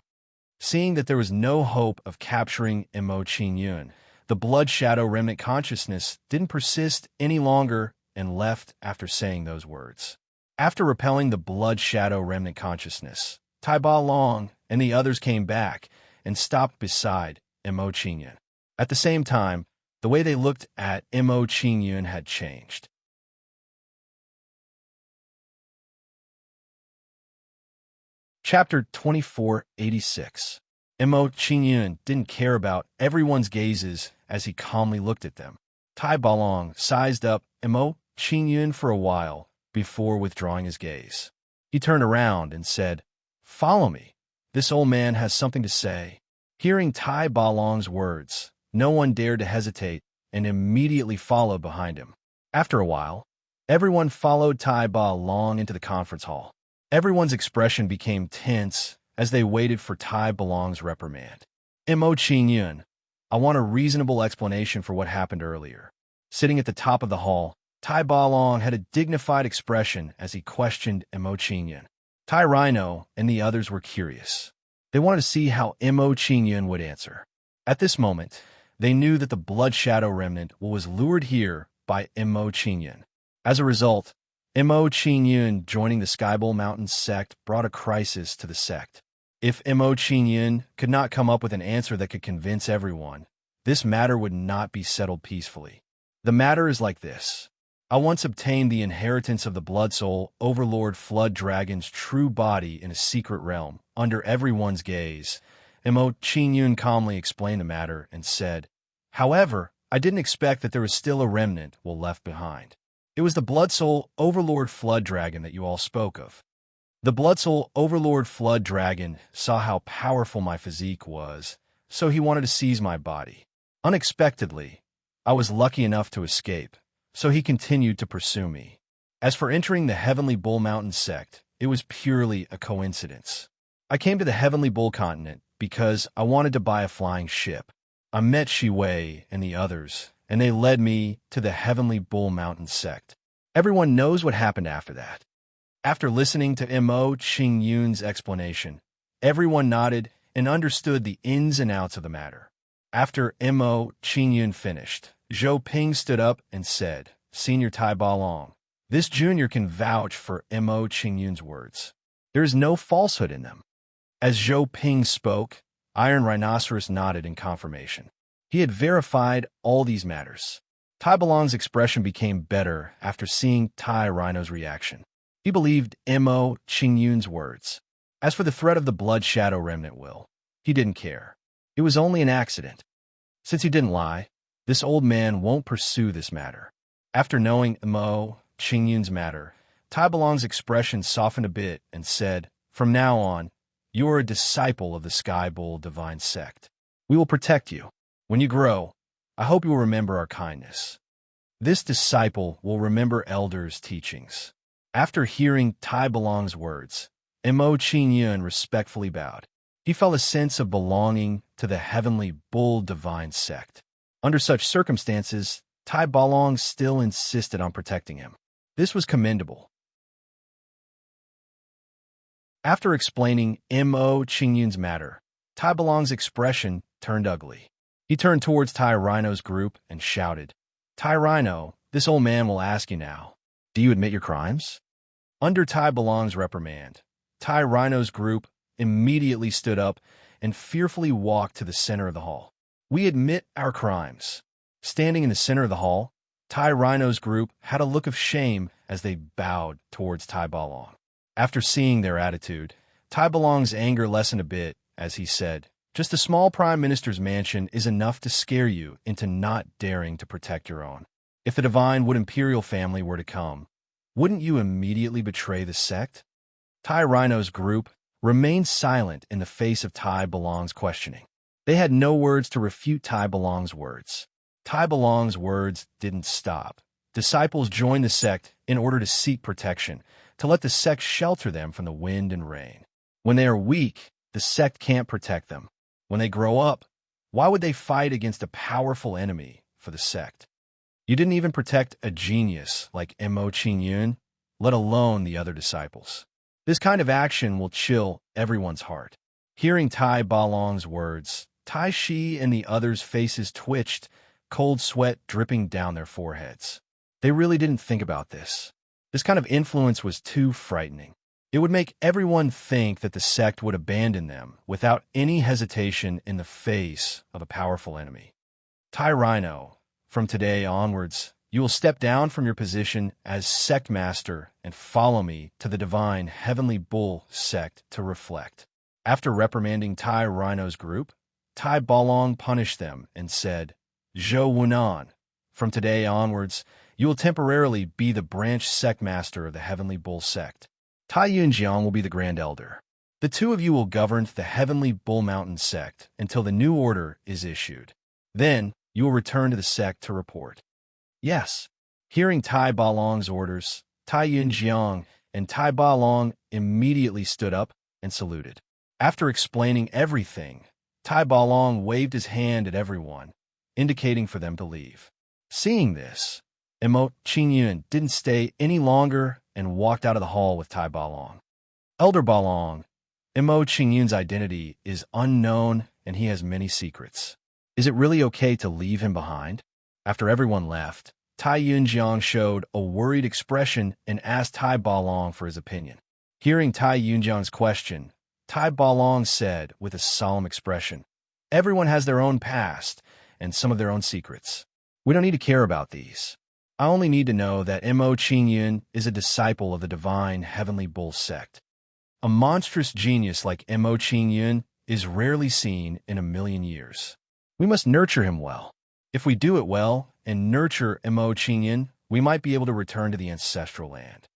Seeing that there was no hope of capturing Mo Qingyun, the Blood Shadow Remnant consciousness didn't persist any longer and left after saying those words. After repelling the Blood Shadow Remnant consciousness, Tai Ba Long and the others came back and stopped beside Mo Qingyun. At the same time, the way they looked at Mo Qingyun had changed. Chapter 2486. Mo Qingyun didn't care about everyone's gazes as he calmly looked at them. Tai Ba Long sized up Mo Qingyun for a while before withdrawing his gaze. He turned around and said, "Follow me. This old man has something to say." Hearing Tai Ba Long's words, no one dared to hesitate and immediately followed behind him. After a while, everyone followed Tai Ba Long into the conference hall. Everyone's expression became tense as they waited for Tai Ba Long's reprimand. Mo Qingyun, I want a reasonable explanation for what happened earlier. Sitting at the top of the hall, Tai Balong had a dignified expression as he questioned Mo Qingyun. Tai Rhino and the others were curious. They wanted to see how Mo Qingyun would answer. At this moment, they knew that the Blood Shadow Remnant was lured here by Mo Qingyun. As a result, Mo Qingyun joining the Skybowl Mountains sect brought a crisis to the sect. If Mo Qingyun could not come up with an answer that could convince everyone, this matter would not be settled peacefully. The matter is like this. I once obtained the inheritance of the Blood Soul Overlord Flood Dragon's true body in a secret realm, under everyone's gaze. Mo Qingyun calmly explained the matter and said, "However, I didn't expect that there was still a remnant left behind. It was the Blood Soul Overlord Flood Dragon that you all spoke of. The Blood Soul Overlord Flood Dragon saw how powerful my physique was, so he wanted to seize my body. Unexpectedly, I was lucky enough to escape, so he continued to pursue me. As for entering the Heavenly Bull Mountain sect, it was purely a coincidence. I came to the Heavenly Bull continent because I wanted to buy a flying ship. I met Shi Wei and the others, and they led me to the Heavenly Bull Mountain sect. Everyone knows what happened after that." After listening to Mo Qingyun's explanation, everyone nodded and understood the ins and outs of the matter. After Mo Qingyun finished, Zhou Ping stood up and said, "Senior Tai Balong, this junior can vouch for Mo Qingyun's words. There is no falsehood in them." As Zhou Ping spoke, Iron Rhinoceros nodded in confirmation. He had verified all these matters. Tai Balong's expression became better after seeing Tai Rhino's reaction. He believed Mo Qingyun's words. As for the threat of the Blood Shadow Remnant he didn't care. It was only an accident. Since he didn't lie, this old man won't pursue this matter. After knowing Mo Qingyun's matter, Tai Balong's expression softened a bit and said, "From now on, you are a disciple of the Sky Bull Divine Sect. We will protect you. When you grow, I hope you will remember our kindness." This disciple will remember elders' teachings. After hearing Tai Balong's words, Mo Qingyun respectfully bowed. He felt a sense of belonging to the Heavenly Bull Divine Sect. Under such circumstances, Tai Balong still insisted on protecting him. This was commendable. After explaining Mo Qingyun's matter, Tai Balong's expression turned ugly. He turned towards Tai Rhino's group and shouted, "Tai Rhino, this old man will ask you now, do you admit your crimes?" Under Tai Balong's reprimand, Tai Rhino's group immediately stood up and fearfully walked to the center of the hall. "We admit our crimes." Standing in the center of the hall, Tai Rhino's group had a look of shame as they bowed towards Tai Balong. After seeing their attitude, Tai Balong's anger lessened a bit as he said, "Just a small prime minister's mansion is enough to scare you into not daring to protect your own. If the divine Wood Imperial family were to come, wouldn't you immediately betray the sect?" Tai Rhino's group remained silent in the face of Tai Balong's questioning. They had no words to refute Tai Balong's words. Tai Balong's words didn't stop. Disciples joined the sect in order to seek protection, to let the sect shelter them from the wind and rain. When they are weak, the sect can't protect them. When they grow up, why would they fight against a powerful enemy for the sect? You didn't even protect a genius like Mo Qingyun, let alone the other disciples. This kind of action will chill everyone's heart. Hearing Tai Balong's words, Tai Shi and the others' faces twitched, cold sweat dripping down their foreheads. They really didn't think about this. This kind of influence was too frightening. It would make everyone think that the sect would abandon them without any hesitation in the face of a powerful enemy. Tai Rhino, from today onwards, you will step down from your position as sect master and follow me to the divine Heavenly Bull sect to reflect. After reprimanding Tai Rhino's group, Tai Balong punished them and said, "Zhou Wunan, from today onwards, you will temporarily be the branch sect master of the Heavenly Bull sect. Tai Yunjiang will be the Grand Elder. The two of you will govern the Heavenly Bull Mountain sect until the new order is issued. Then you will return to the sect to report." Yes. Hearing Tai Balong's orders, Tai Yunjiang and Tai Balong immediately stood up and saluted. After explaining everything, Tai Balong waved his hand at everyone, indicating for them to leave. Seeing this, Qingyun didn't stay any longer and walked out of the hall with Tai Balong. Elder Balong, Qingyun's identity is unknown and he has many secrets. Is it really okay to leave him behind? After everyone left, Tai Yunjiang showed a worried expression and asked Tai Balong for his opinion. Hearing Tai Yunjiang's question, Tai Balong said with a solemn expression, "Everyone has their own past and some of their own secrets. We don't need to care about these. I only need to know that Qingyun is a disciple of the divine heavenly bull sect. A monstrous genius like Qingyun is rarely seen in a million years. We must nurture him well. If we do it well and nurture Qingyun, we might be able to return to the ancestral land."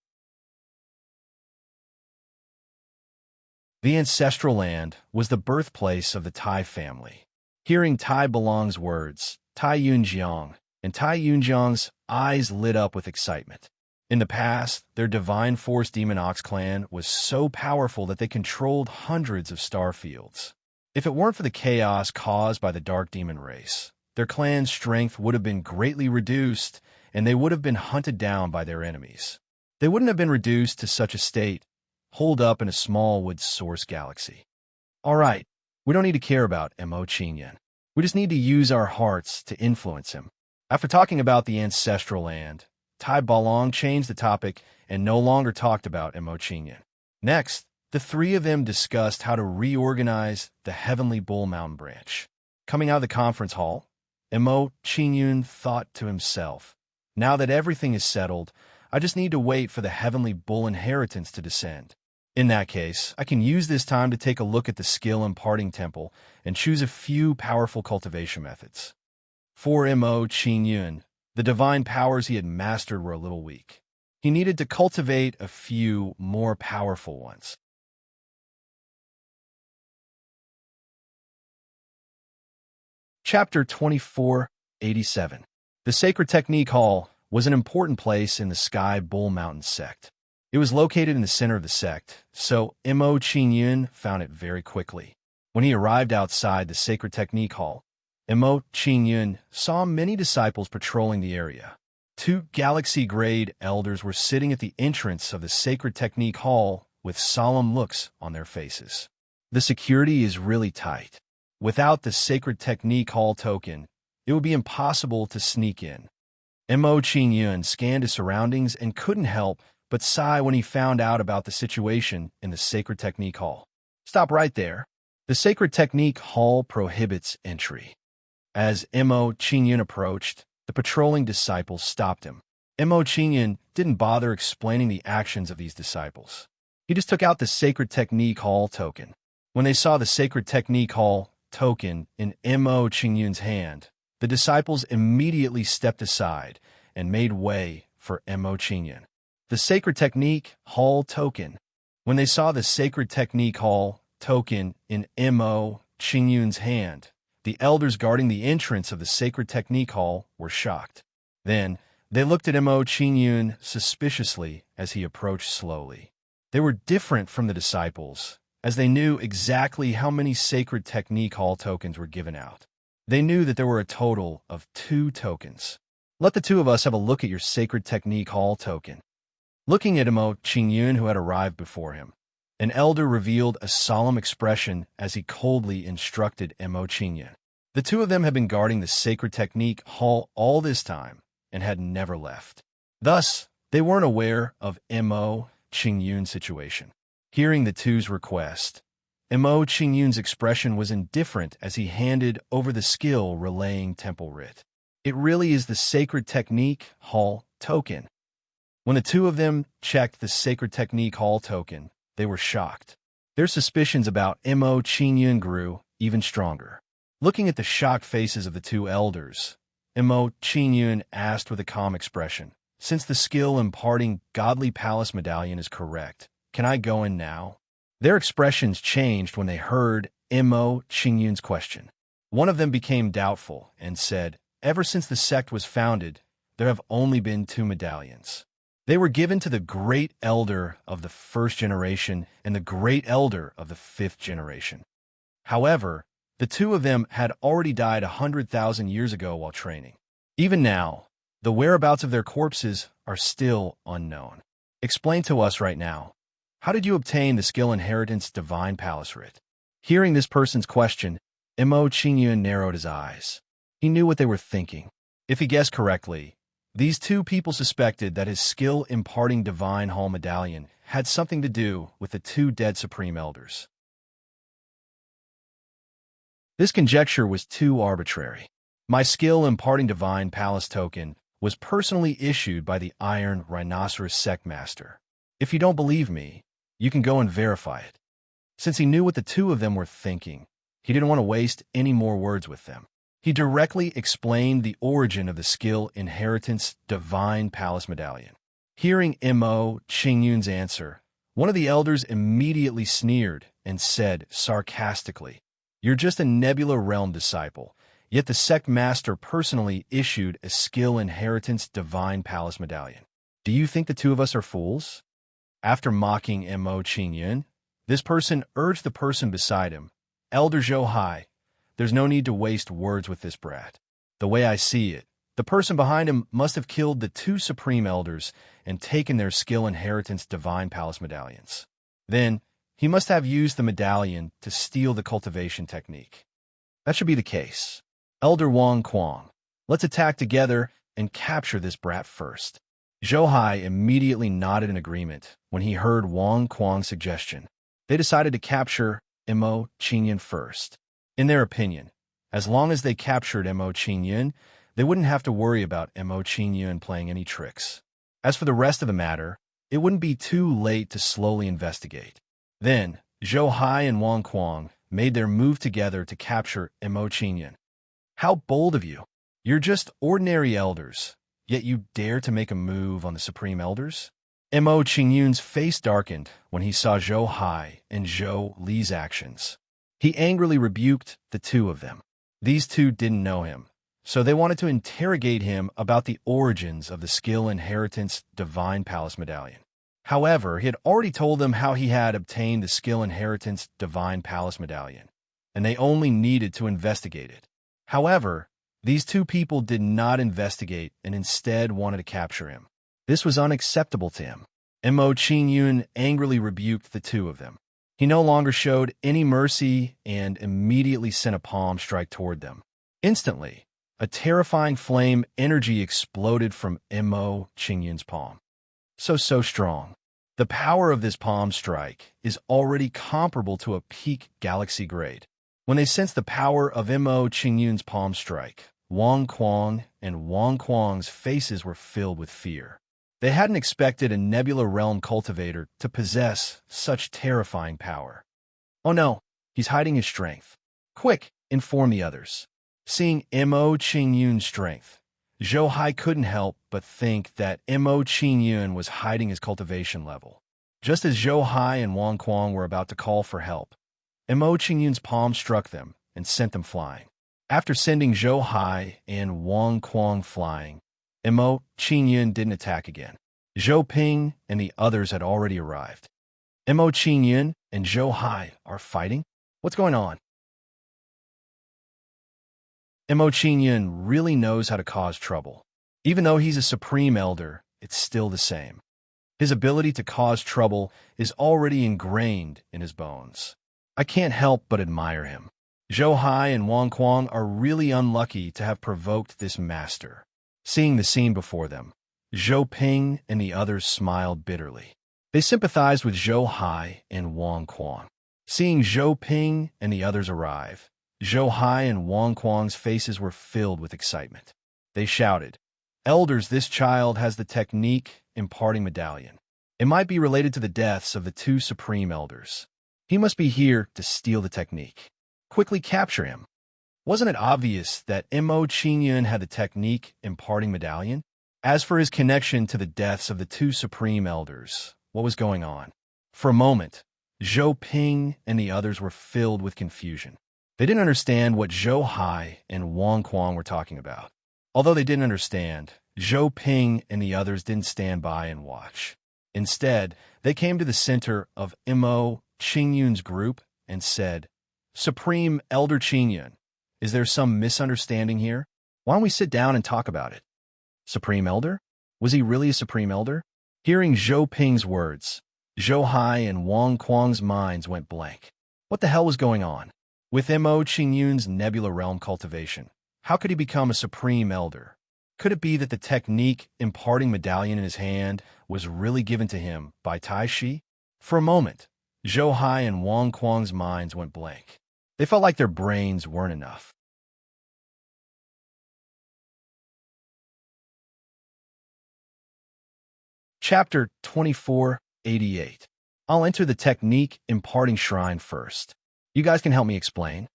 The ancestral land was the birthplace of the Tai family. Hearing Tai Balong's words, Tai Yunjiang's eyes lit up with excitement. In the past, their divine force demon ox clan was so powerful that they controlled hundreds of star fields. If it weren't for the chaos caused by the dark demon race, their clan's strength would have been greatly reduced, and they would have been hunted down by their enemies. They wouldn't have been reduced to such a state, holed up in a small wood source galaxy. All right, we don't need to care about Qingyun. We just need to use our hearts to influence him. After talking about the ancestral land, Tai Balong changed the topic and no longer talked about Qingyun. Next, the three of them discussed how to reorganize the Heavenly Bull Mountain branch. Coming out of the conference hall, Qingyun thought to himself, "Now that everything is settled, I just need to wait for the Heavenly Bull inheritance to descend. In that case, I can use this time to take a look at the skill imparting temple and choose a few powerful cultivation methods." For Qingyun, the divine powers he had mastered were a little weak. He needed to cultivate a few more powerful ones. Chapter 2487. The Sacred Technique Hall was an important place in the Sky Bull Mountain sect. It was located in the center of the sect, so Qingyun found it very quickly. When he arrived outside the Sacred Technique Hall, Qingyun saw many disciples patrolling the area. 2 galaxy-grade elders were sitting at the entrance of the Sacred Technique Hall with solemn looks on their faces. The security is really tight. Without the Sacred Technique Hall token, it would be impossible to sneak in. Qingyun scanned his surroundings and couldn't help but sigh when he found out about the situation in the Sacred Technique Hall. Stop right there. The Sacred Technique Hall prohibits entry. As Qingyun approached, the patrolling disciples stopped him. Qingyun didn't bother explaining the actions of these disciples. He just took out the Sacred Technique Hall token. When they saw the Sacred Technique Hall token in Qingyun's hand, the disciples immediately stepped aside and made way for Qingyun. The Sacred Technique Hall token. When they saw the Sacred Technique Hall token in Qingyun's hand, the elders guarding the entrance of the Sacred Technique Hall were shocked. Then, they looked at Qingyun suspiciously as he approached slowly. They were different from the disciples, as they knew exactly how many Sacred Technique Hall tokens were given out. They knew that there were a total of 2 tokens. Let the 2 of us have a look at your Sacred Technique Hall token. Looking at Qingyun, who had arrived before him, an elder revealed a solemn expression as he coldly instructed Qingyun. The 2 of them had been guarding the Sacred Technique Hall all this time and had never left. Thus, they weren't aware of Qingyun's situation. Hearing the 2's request, Qingyun's expression was indifferent as he handed over the skill relaying temple writ. It really is the Sacred Technique Hall token. When the 2 of them checked the Sacred Technique Hall token, they were shocked. Their suspicions about Qingyun grew even stronger. Looking at the shocked faces of the 2 elders, Qingyun asked with a calm expression, "Since the skill imparting Godly Palace Medallion is correct, can I go in now?" Their expressions changed when they heard Qingyun's question. One of them became doubtful and said, "Ever since the sect was founded, there have only been 2 medallions. They were given to the great elder of the 1st generation and the great elder of the 5th generation. However, The two of them had already died 100,000 years ago while training. Even now, the whereabouts of their corpses are still unknown. Explain to us right now, how did you obtain the skill inheritance divine palace writ? Hearing this person's question, Mo Qingyun narrowed his eyes. He knew what they were thinking. If he guessed correctly, these two people suspected that his skill imparting divine hall medallion had something to do with the two dead supreme elders. This conjecture was too arbitrary. My skill imparting divine palace token was personally issued by the Iron Rhinoceros Sect Master. If you don't believe me, you can go and verify it. Since he knew what the two of them were thinking, he didn't want to waste any more words with them. He directly explained the origin of the skill inheritance divine palace medallion. Hearing Mo Qingyun's answer, one of the elders immediately sneered and said sarcastically, "You're just a Nebula Realm disciple, yet the sect master personally issued a skill inheritance divine palace medallion. Do you think the two of us are fools?" After mocking Mo Qingyun, this person urged the person beside him, "Elder Zhou Hai, there's no need to waste words with this brat. The way I see it, the person behind him must have killed the two supreme elders and taken their skill inheritance divine palace medallions. Then, he must have used the medallion to steal the cultivation technique. That should be the case. Elder Wang Kuang, let's attack together and capture this brat first." Zhou Hai immediately nodded in agreement when he heard Wang Kuang's suggestion. They decided to capture Mo Qingyun first. In their opinion, as long as they captured Mo Qingyun, they wouldn't have to worry about Mo Qingyun playing any tricks. As for the rest of the matter, it wouldn't be too late to slowly investigate. Then, Zhou Hai and Wang Kuang made their move together to capture Mo Qingyun. How bold of you! You're just ordinary elders, yet you dare to make a move on the supreme elders? Mo Qingyun's face darkened when he saw Zhou Hai and Zhou Li's actions. He angrily rebuked the two of them. These two didn't know him, so they wanted to interrogate him about the origins of the skill inheritance divine palace medallion. However, he had already told them how he had obtained the skill inheritance divine palace medallion, and they only needed to investigate it. However, these two people did not investigate and instead wanted to capture him. This was unacceptable to him. Mo Qingyun angrily rebuked the two of them. He no longer showed any mercy and immediately sent a palm strike toward them. Instantly, a terrifying flame energy exploded from Mo Qingyun's palm. So strong. The power of this palm strike is already comparable to a peak galaxy grade. When they sensed the power of Mo Qingyun's palm strike, Wang Kuang and Wang Kuang's faces were filled with fear. They hadn't expected a Nebula Realm cultivator to possess such terrifying power. "Oh no, he's hiding his strength. Quick, inform the others." Seeing Mo Qingyun's strength, Zhou Hai couldn't help but think that Mo Qingyun was hiding his cultivation level. Just as Zhou Hai and Wang Kuang were about to call for help, Mo Qingyun's palm struck them and sent them flying. After sending Zhou Hai and Wang Kuang flying, Mo Qingyun didn't attack again. Zhou Ping and the others had already arrived. Mo Qingyun and Zhou Hai are fighting? What's going on? Mo Qingyun really knows how to cause trouble. Even though he's a supreme elder, it's still the same. His ability to cause trouble is already ingrained in his bones. I can't help but admire him. Zhou Hai and Wang Kuang are really unlucky to have provoked this master. Seeing the scene before them, Zhou Ping and the others smiled bitterly. They sympathized with Zhou Hai and Wang Kuang. Seeing Zhou Ping and the others arrive, Zhou Hai and Wang Kuang's faces were filled with excitement. They shouted, "Elders, this child has the technique imparting medallion. It might be related to the deaths of the two supreme elders. He must be here to steal the technique. Quickly capture him." Wasn't it obvious that Mo Qingyun had the technique imparting medallion? As for his connection to the deaths of the two supreme elders, what was going on? For a moment, Zhou Ping and the others were filled with confusion. They didn't understand what Zhou Hai and Wang Kuang were talking about. Although they didn't understand, Zhou Ping and the others didn't stand by and watch. Instead, they came to the center of Mo Qingyun's group and said, Supreme Elder Qingyun, is there some misunderstanding here? Why don't we sit down and talk about it? Supreme Elder? Was he really a Supreme Elder? Hearing Zhou Ping's words, Zhou Hai and Wang Kuang's minds went blank. What the hell was going on? With Mo Qingyun's Nebula Realm cultivation, how could he become a Supreme Elder? Could it be that the technique imparting medallion in his hand was really given to him by Tai Shi? For a moment, Zhou Hai and Wang Kuang's minds went blank. They felt like their brains weren't enough. Chapter 2488. I'll enter the technique imparting shrine first. You guys can help me explain.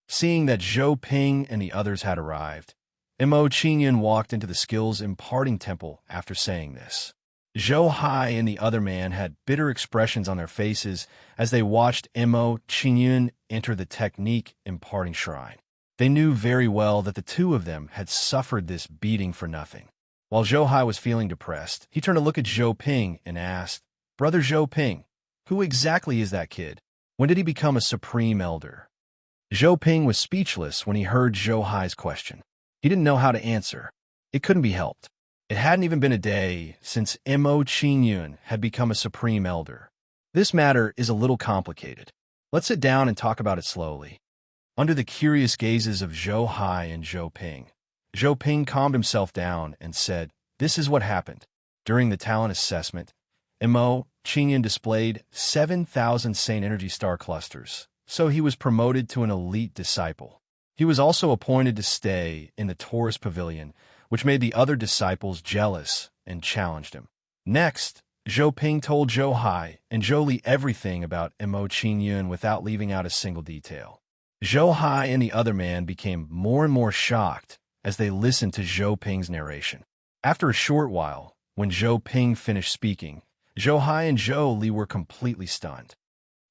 Seeing that Zhou Ping and the others had arrived, Mo Qingyun walked into the skills imparting temple after saying this. Zhou Hai and the other man had bitter expressions on their faces as they watched Mo Qingyun enter the technique imparting shrine. They knew very well that the two of them had suffered this beating for nothing. While Zhou Hai was feeling depressed, he turned to look at Zhou Ping and asked, "Brother Zhou Ping, who exactly is that kid? When did he become a Supreme Elder?" Zhou Ping was speechless when he heard Zhou Hai's question. He didn't know how to answer. It couldn't be helped. It hadn't even been a day since Mo Qingyun had become a Supreme Elder. This matter is a little complicated. Let's sit down and talk about it slowly. Under the curious gazes of Zhou Hai and Zhou Ping calmed himself down and said, "This is what happened. During the talent assessment, Mo Qingyun displayed 7,000 Saint Energy Star clusters, so he was promoted to an elite disciple. He was also appointed to stay in the Taurus Pavilion, which made the other disciples jealous and challenged him. Next, Zhou Ping told Zhou Hai and Zhou Li everything about Mo Qingyun without leaving out a single detail. Zhou Hai and the other man became more and more shocked as they listened to Zhou Ping's narration. After a short while, when Zhou Ping finished speaking, Zhou Hai and Zhou Li were completely stunned.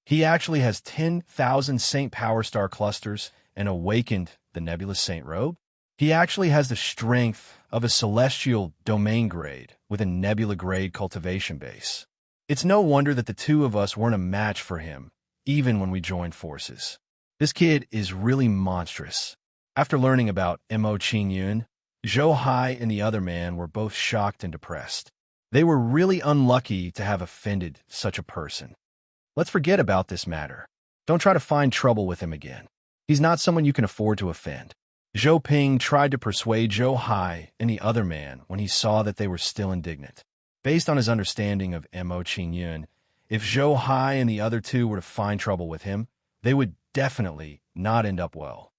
He actually has 10,000 Saint Power Star clusters and awakened the nebulous Saint Robe? He actually has the strength of a celestial domain grade with a nebula grade cultivation base. It's no wonder that the two of us weren't a match for him, even when we joined forces. This kid is really monstrous. After learning about Mo Qingyun, Zhou Hai and the other man were both shocked and depressed. They were really unlucky to have offended such a person. Let's forget about this matter. Don't try to find trouble with him again. He's not someone you can afford to offend. Zhou Ping tried to persuade Zhou Hai and the other man when he saw that they were still indignant. Based on his understanding of Mo Qingyun, if Zhou Hai and the other two were to find trouble with him, they would definitely not end up well.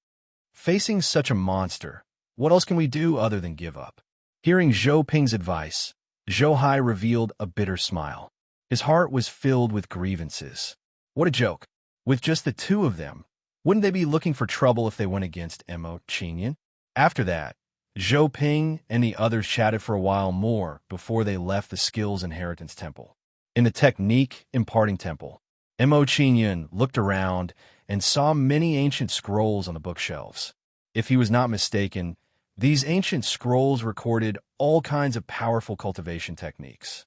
Facing such a monster, what else can we do other than give up? Hearing Zhou Ping's advice, Zhou Hai revealed a bitter smile. His heart was filled with grievances. What a joke. With just the two of them, wouldn't they be looking for trouble if they went against Mo Qingyun? After that, Zhou Ping and the others chatted for a while more before they left the Skills Inheritance Temple. In the Technique Imparting Temple, Mo Qingyun looked around and saw many ancient scrolls on the bookshelves. If he was not mistaken, these ancient scrolls recorded all kinds of powerful cultivation techniques.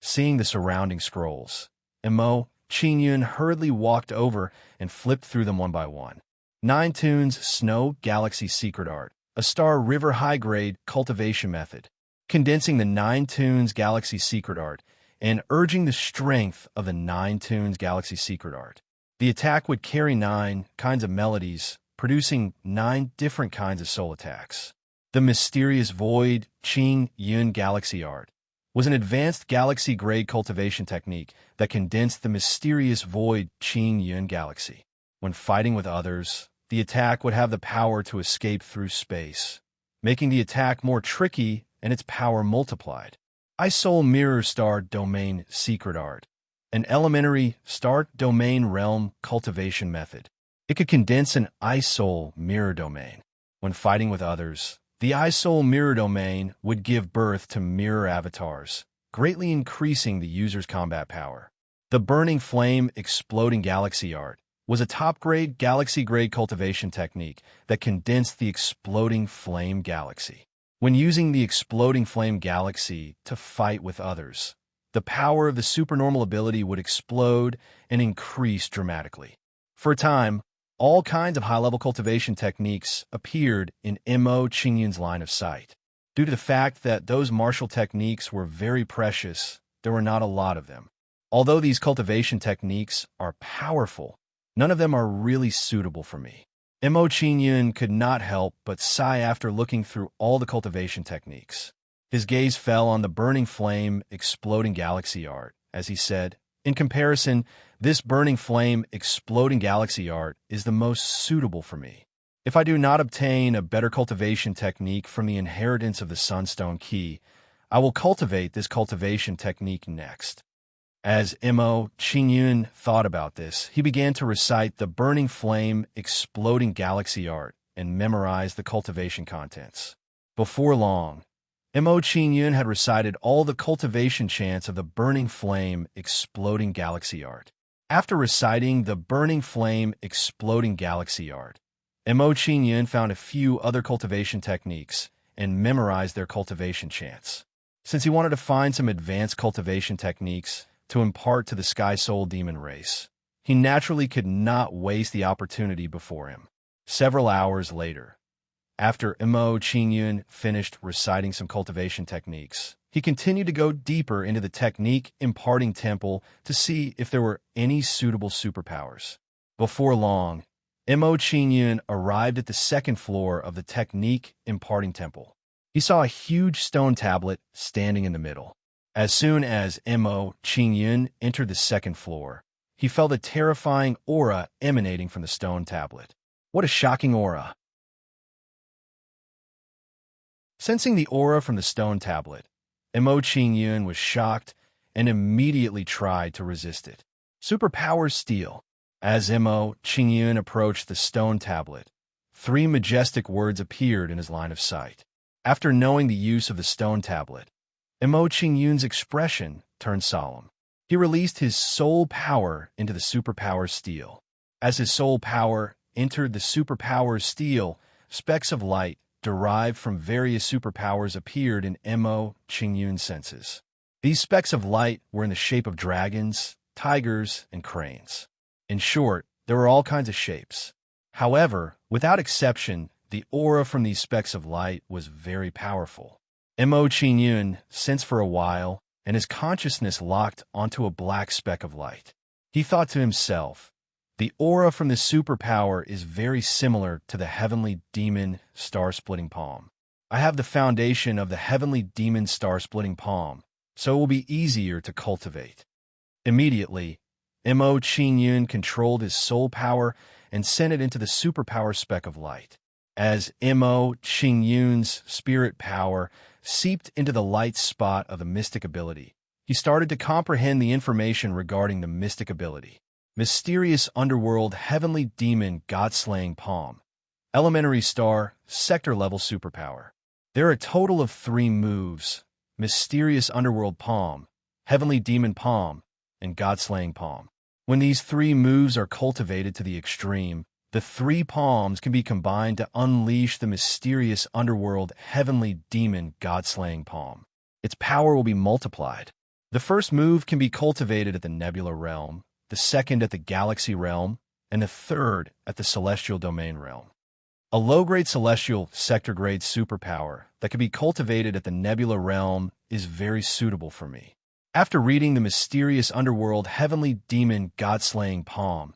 Seeing the surrounding scrolls, Mo Qingyun hurriedly walked over and flipped through them one by one. 9 Tunes Snow Galaxy Secret Art, a Star River high-grade cultivation method, condensing the 9 Tunes Galaxy Secret Art and urging the strength of the 9 Tunes Galaxy Secret Art. The attack would carry 9 kinds of melodies, producing 9 different kinds of soul attacks. The Mysterious Void Qing Yun Galaxy Art was an advanced galaxy-grade cultivation technique that condensed the Mysterious Void Qing Yun Galaxy. When fighting with others, the attack would have the power to escape through space, making the attack more tricky and its power multiplied. iSoul Mirror Star Domain Secret Art, an elementary Star Domain Realm cultivation method. It could condense an iSoul Mirror Domain. When fighting with others, the iSoul Mirror Domain would give birth to mirror avatars, greatly increasing the user's combat power. The Burning Flame Exploding Galaxy Art was a top-grade galaxy-grade cultivation technique that condensed the Exploding Flame Galaxy. When using the Exploding Flame Galaxy to fight with others, the power of the supernormal ability would explode and increase dramatically. For a time, all kinds of high-level cultivation techniques appeared in Mo Qingyun's line of sight. Due to the fact that those martial techniques were very precious, there were not a lot of them. Although these cultivation techniques are powerful, none of them are really suitable for me. Mo Qingyun could not help but sigh after looking through all the cultivation techniques. His gaze fell on the burning flame, exploding galaxy art, as he said, "In comparison, this burning flame, exploding galaxy art is the most suitable for me. If I do not obtain a better cultivation technique from the inheritance of the Sunstone Key, I will cultivate this cultivation technique next." As Mo Qingyun thought about this, he began to recite the burning flame, exploding galaxy art and memorize the cultivation contents. Before long, Mo Qingyun had recited all the cultivation chants of the burning flame, exploding galaxy art. After reciting the burning flame, exploding galaxy art, Mo Qingyun found a few other cultivation techniques and memorized their cultivation chants. Since he wanted to find some advanced cultivation techniques to impart to the Sky Soul Demon race, he naturally could not waste the opportunity before him. Several hours later, after Mo Qingyun finished reciting some cultivation techniques, he continued to go deeper into the technique imparting temple to see if there were any suitable superpowers. Before long, Mo Qingyun arrived at the second floor of the technique imparting temple. He saw a huge stone tablet standing in the middle. As soon as Mo Qingyun entered the second floor, he felt a terrifying aura emanating from the stone tablet. What a shocking aura! Sensing the aura from the stone tablet, Mo Qingyun was shocked and immediately tried to resist it. Superpower Steel. As Mo Qingyun approached the stone tablet, 3 majestic words appeared in his line of sight. After knowing the use of the stone tablet, Mo Qingyun's expression turned solemn. He released his soul power into the superpower Steel. As his soul power entered the superpower Steel, specks of light derived from various superpowers appeared in Mo Qingyun's senses. These specks of light were in the shape of dragons, tigers, and cranes. In short, there were all kinds of shapes. However, without exception, the aura from these specks of light was very powerful. Mo Qingyun sensed for a while, and his consciousness locked onto a black speck of light. He thought to himself, "The aura from this superpower is very similar to the heavenly demon star-splitting palm. I have the foundation of the heavenly demon star-splitting palm, so it will be easier to cultivate." Immediately, Mo Qingyun controlled his soul power and sent it into the superpower speck of light. As Mo Qingyun's spirit power seeped into the light spot of the mystic ability, he started to comprehend the information regarding the mystic ability. Mysterious Underworld Heavenly Demon God-Slaying Palm. Elementary Star Sector-Level Superpower. There are a total of 3 moves: Mysterious Underworld Palm, Heavenly Demon Palm, and God-Slaying Palm. When these 3 moves are cultivated to the extreme, the 3 palms can be combined to unleash the Mysterious Underworld Heavenly Demon God-Slaying Palm. Its power will be multiplied. The first move can be cultivated at the Nebula Realm, the second at the Galaxy Realm, and the third at the Celestial Domain Realm. A low-grade Celestial Sector-grade superpower that can be cultivated at the Nebula Realm is very suitable for me. After reading the Mysterious Underworld Heavenly Demon God-Slaying Palm,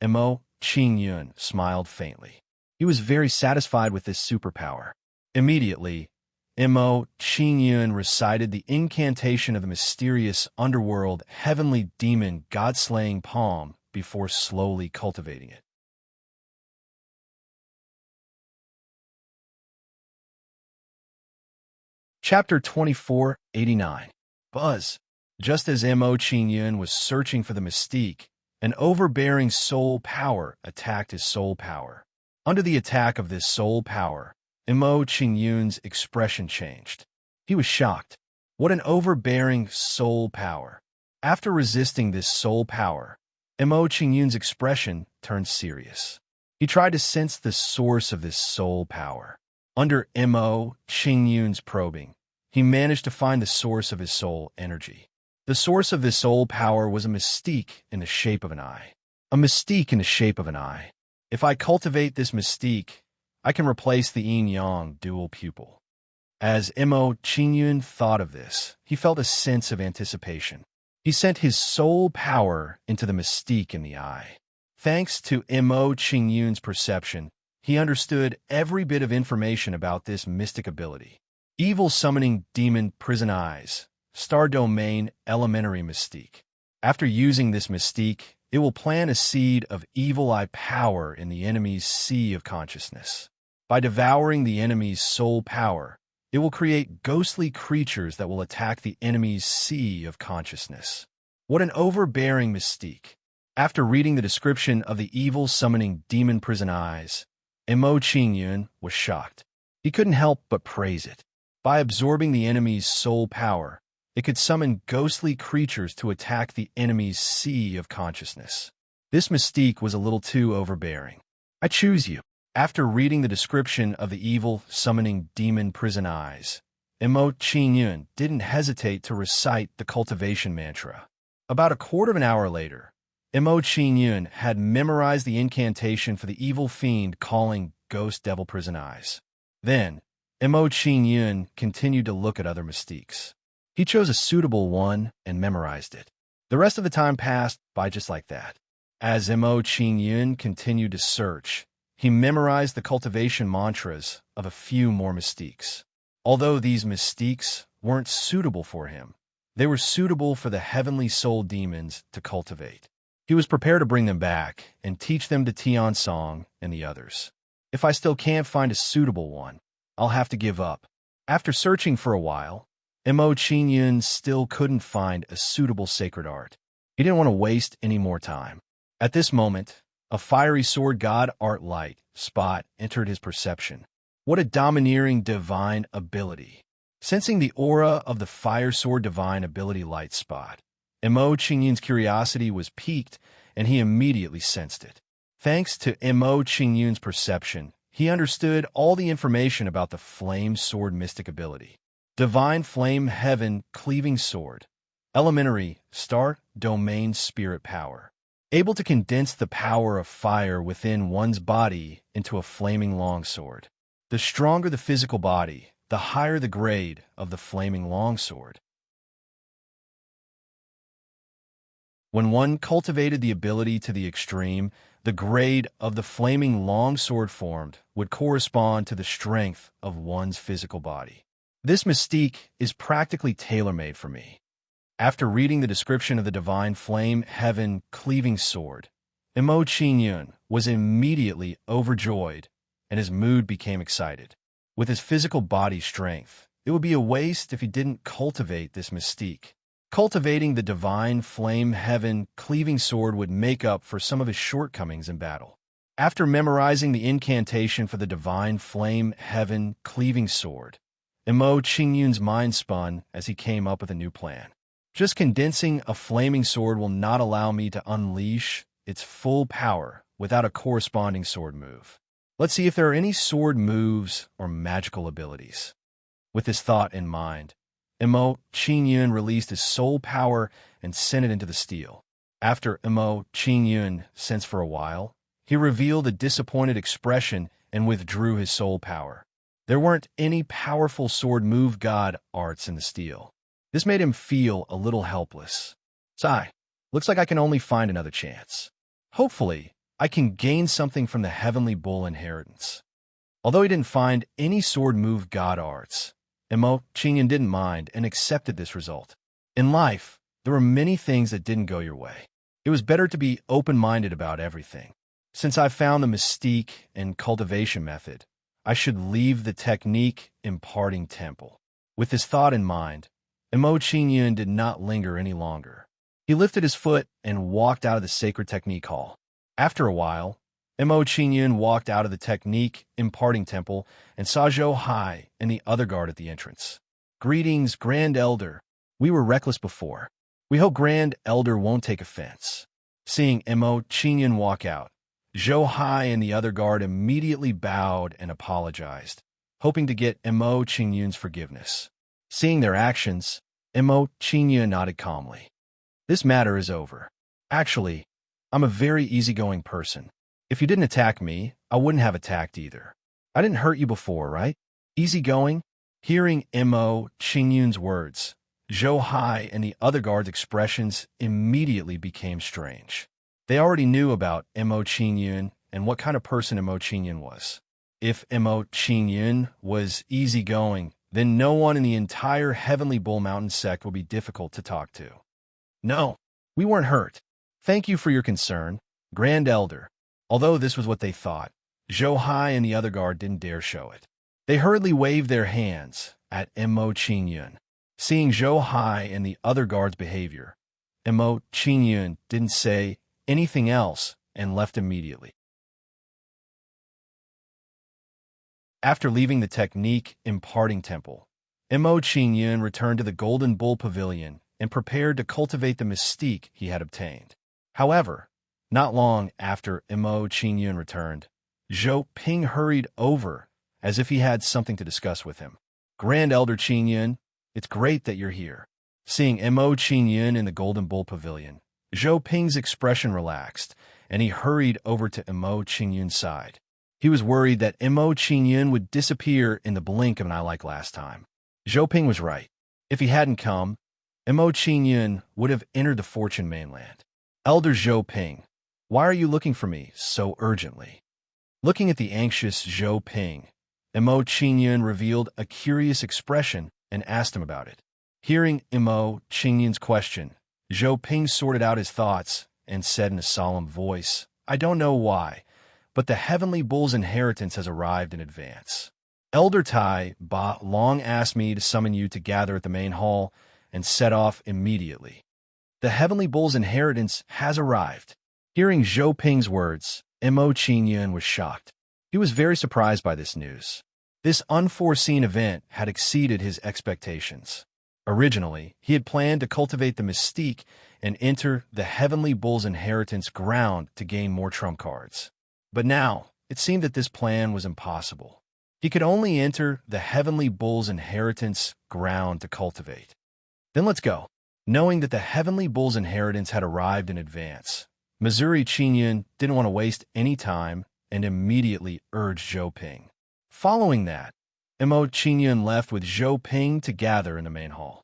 Mo Qingyun smiled faintly. He was very satisfied with this superpower. Immediately, Mo Qingyun recited the incantation of the Mysterious Underworld Heavenly Demon God-Slaying Palm before slowly cultivating it. Chapter 2489. Buzz. Just as Mo Qingyun was searching for the mystique, an overbearing soul power attacked his soul power. Under the attack of this soul power, Mo Qingyun's expression changed. He was shocked. What an overbearing soul power. After resisting this soul power, Mo Qingyun's expression turned serious. He tried to sense the source of this soul power. Under Mo Qingyun's probing, he managed to find the source of his soul energy. The source of this soul power was a mystique in the shape of an eye. A mystique in the shape of an eye. If I cultivate this mystique, I can replace the yin-yang dual pupil. As Mo Qingyun thought of this, he felt a sense of anticipation. He sent his soul power into the mystique in the eye. Thanks to Mo Qingyun's perception, he understood every bit of information about this mystic ability. Evil summoning demon prison eyes, star domain elementary mystique. After using this mystique, it will plant a seed of evil eye power in the enemy's sea of consciousness. By devouring the enemy's soul power, it will create ghostly creatures that will attack the enemy's sea of consciousness. What an overbearing mystique. After reading the description of the evil summoning demon prison eyes, Mo Qingyun was shocked. He couldn't help but praise it. By absorbing the enemy's soul power, it could summon ghostly creatures to attack the enemy's sea of consciousness. This mystique was a little too overbearing. I choose you. After reading the description of the evil summoning demon prison eyes, Mo Qingyun didn't hesitate to recite the cultivation mantra. About a quarter of an hour later, Mo Qingyun had memorized the incantation for the evil fiend calling ghost devil prison eyes. Then, Mo Qingyun continued to look at other mystiques. He chose a suitable one and memorized it. The rest of the time passed by just like that. As Mo Qingyun continued to search, he memorized the cultivation mantras of a few more mystiques. Although these mystiques weren't suitable for him, they were suitable for the heavenly soul demons to cultivate. He was prepared to bring them back and teach them to Tian Song and the others. If I still can't find a suitable one, I'll have to give up. After searching for a while, Mo Qingyun still couldn't find a suitable sacred art. He didn't want to waste any more time. At this moment, a fiery sword god art light spot entered his perception. What a domineering divine ability. Sensing the aura of the fire sword divine ability light spot, Mo Qingyun's curiosity was piqued and he immediately sensed it. Thanks to Mo Qingyun's perception, he understood all the information about the flame sword mystic ability. Divine flame heaven cleaving sword. Elementary star domain spirit power. Able to condense the power of fire within one's body into a flaming longsword. The stronger the physical body, the higher the grade of the flaming longsword. When one cultivated the ability to the extreme, the grade of the flaming longsword formed would correspond to the strength of one's physical body. This mystique is practically tailor-made for me. After reading the description of the divine flame heaven cleaving sword, Mo Qingyun was immediately overjoyed and his mood became excited. With his physical body strength, it would be a waste if he didn't cultivate this mystique. Cultivating the divine flame heaven cleaving sword would make up for some of his shortcomings in battle. After memorizing the incantation for the divine flame heaven cleaving sword, Mo Qingyun's mind spun as he came up with a new plan. Just condensing a flaming sword will not allow me to unleash its full power without a corresponding sword move. Let's see if there are any sword moves or magical abilities. With this thought in mind, Mo Qingyun released his soul power and sent it into the steel. After Mo Qingyun sensed for a while, he revealed a disappointed expression and withdrew his soul power. There weren't any powerful sword move god arts in the steel. This made him feel a little helpless. Sigh, looks like I can only find another chance. Hopefully, I can gain something from the Heavenly Bull inheritance. Although he didn't find any sword move god arts, Mo Qingyun didn't mind and accepted this result. In life, there were many things that didn't go your way. It was better to be open-minded about everything. Since I found the mystique and cultivation method, I should leave the technique imparting temple. With this thought in mind, Mo Qingyun did not linger any longer. He lifted his foot and walked out of the sacred technique hall. After a while, Mo Qingyun walked out of the technique imparting temple and saw Zhou Hai and the other guard at the entrance. Greetings, Grand Elder. We were reckless before. We hope Grand Elder won't take offense. Seeing Mo Qingyun walk out, Zhou Hai and the other guard immediately bowed and apologized, hoping to get Mo Qingyun's forgiveness. Seeing their actions, Mo Qingyun nodded calmly. This matter is over. Actually, I'm a very easygoing person. If you didn't attack me, I wouldn't have attacked either. I didn't hurt you before, right? Easygoing? Hearing Mo Qingyun's words, Zhou Hai and the other guards' expressions immediately became strange. They already knew about Mo Qingyun and what kind of person Mo Qingyun was. If Mo Qingyun was easygoing, then no one in the entire Heavenly Bull Mountain sect will be difficult to talk to. No, we weren't hurt. Thank you for your concern, Grand Elder. Although this was what they thought, Zhou Hai and the other guard didn't dare show it. They hurriedly waved their hands at Mo Qingyun. Seeing Zhou Hai and the other guard's behavior, Mo Qingyun didn't say anything else and left immediately. After leaving the technique imparting temple, Mo Qingyun returned to the Golden Bull Pavilion and prepared to cultivate the mystique he had obtained. However, not long after Mo Qingyun returned, Zhou Ping hurried over as if he had something to discuss with him. Grand Elder Qingyun, it's great that you're here. Seeing Mo Qingyun in the Golden Bull Pavilion, Zhou Ping's expression relaxed, and he hurried over to Mo Qingyun's side. He was worried that Mo Qingyun would disappear in the blink of an eye like last time. Zhou Ping was right. If he hadn't come, Mo Qingyun would have entered the Fortune Mainland. Elder Zhou Ping, why are you looking for me so urgently? Looking at the anxious Zhou Ping, Mo Qingyun revealed a curious expression and asked him about it. Hearing Mo Qingyun's question, Zhou Ping sorted out his thoughts and said in a solemn voice, I don't know why, but the Heavenly Bull's inheritance has arrived in advance. Elder Tai Ba long asked me to summon you to gather at the main hall and set off immediately. The Heavenly Bull's inheritance has arrived. Hearing Zhou Ping's words, Mo Qingyun was shocked. He was very surprised by this news. This unforeseen event had exceeded his expectations. Originally, he had planned to cultivate the mystique and enter the Heavenly Bull's inheritance ground to gain more trump cards. But now, it seemed that this plan was impossible. He could only enter the Heavenly Bull's inheritance ground to cultivate. Then let's go. Knowing that the Heavenly Bull's inheritance had arrived in advance, Missouri Qingyun didn't want to waste any time and immediately urged Zhou Ping. Following that, Mo Qingyun left with Zhou Ping to gather in the main hall.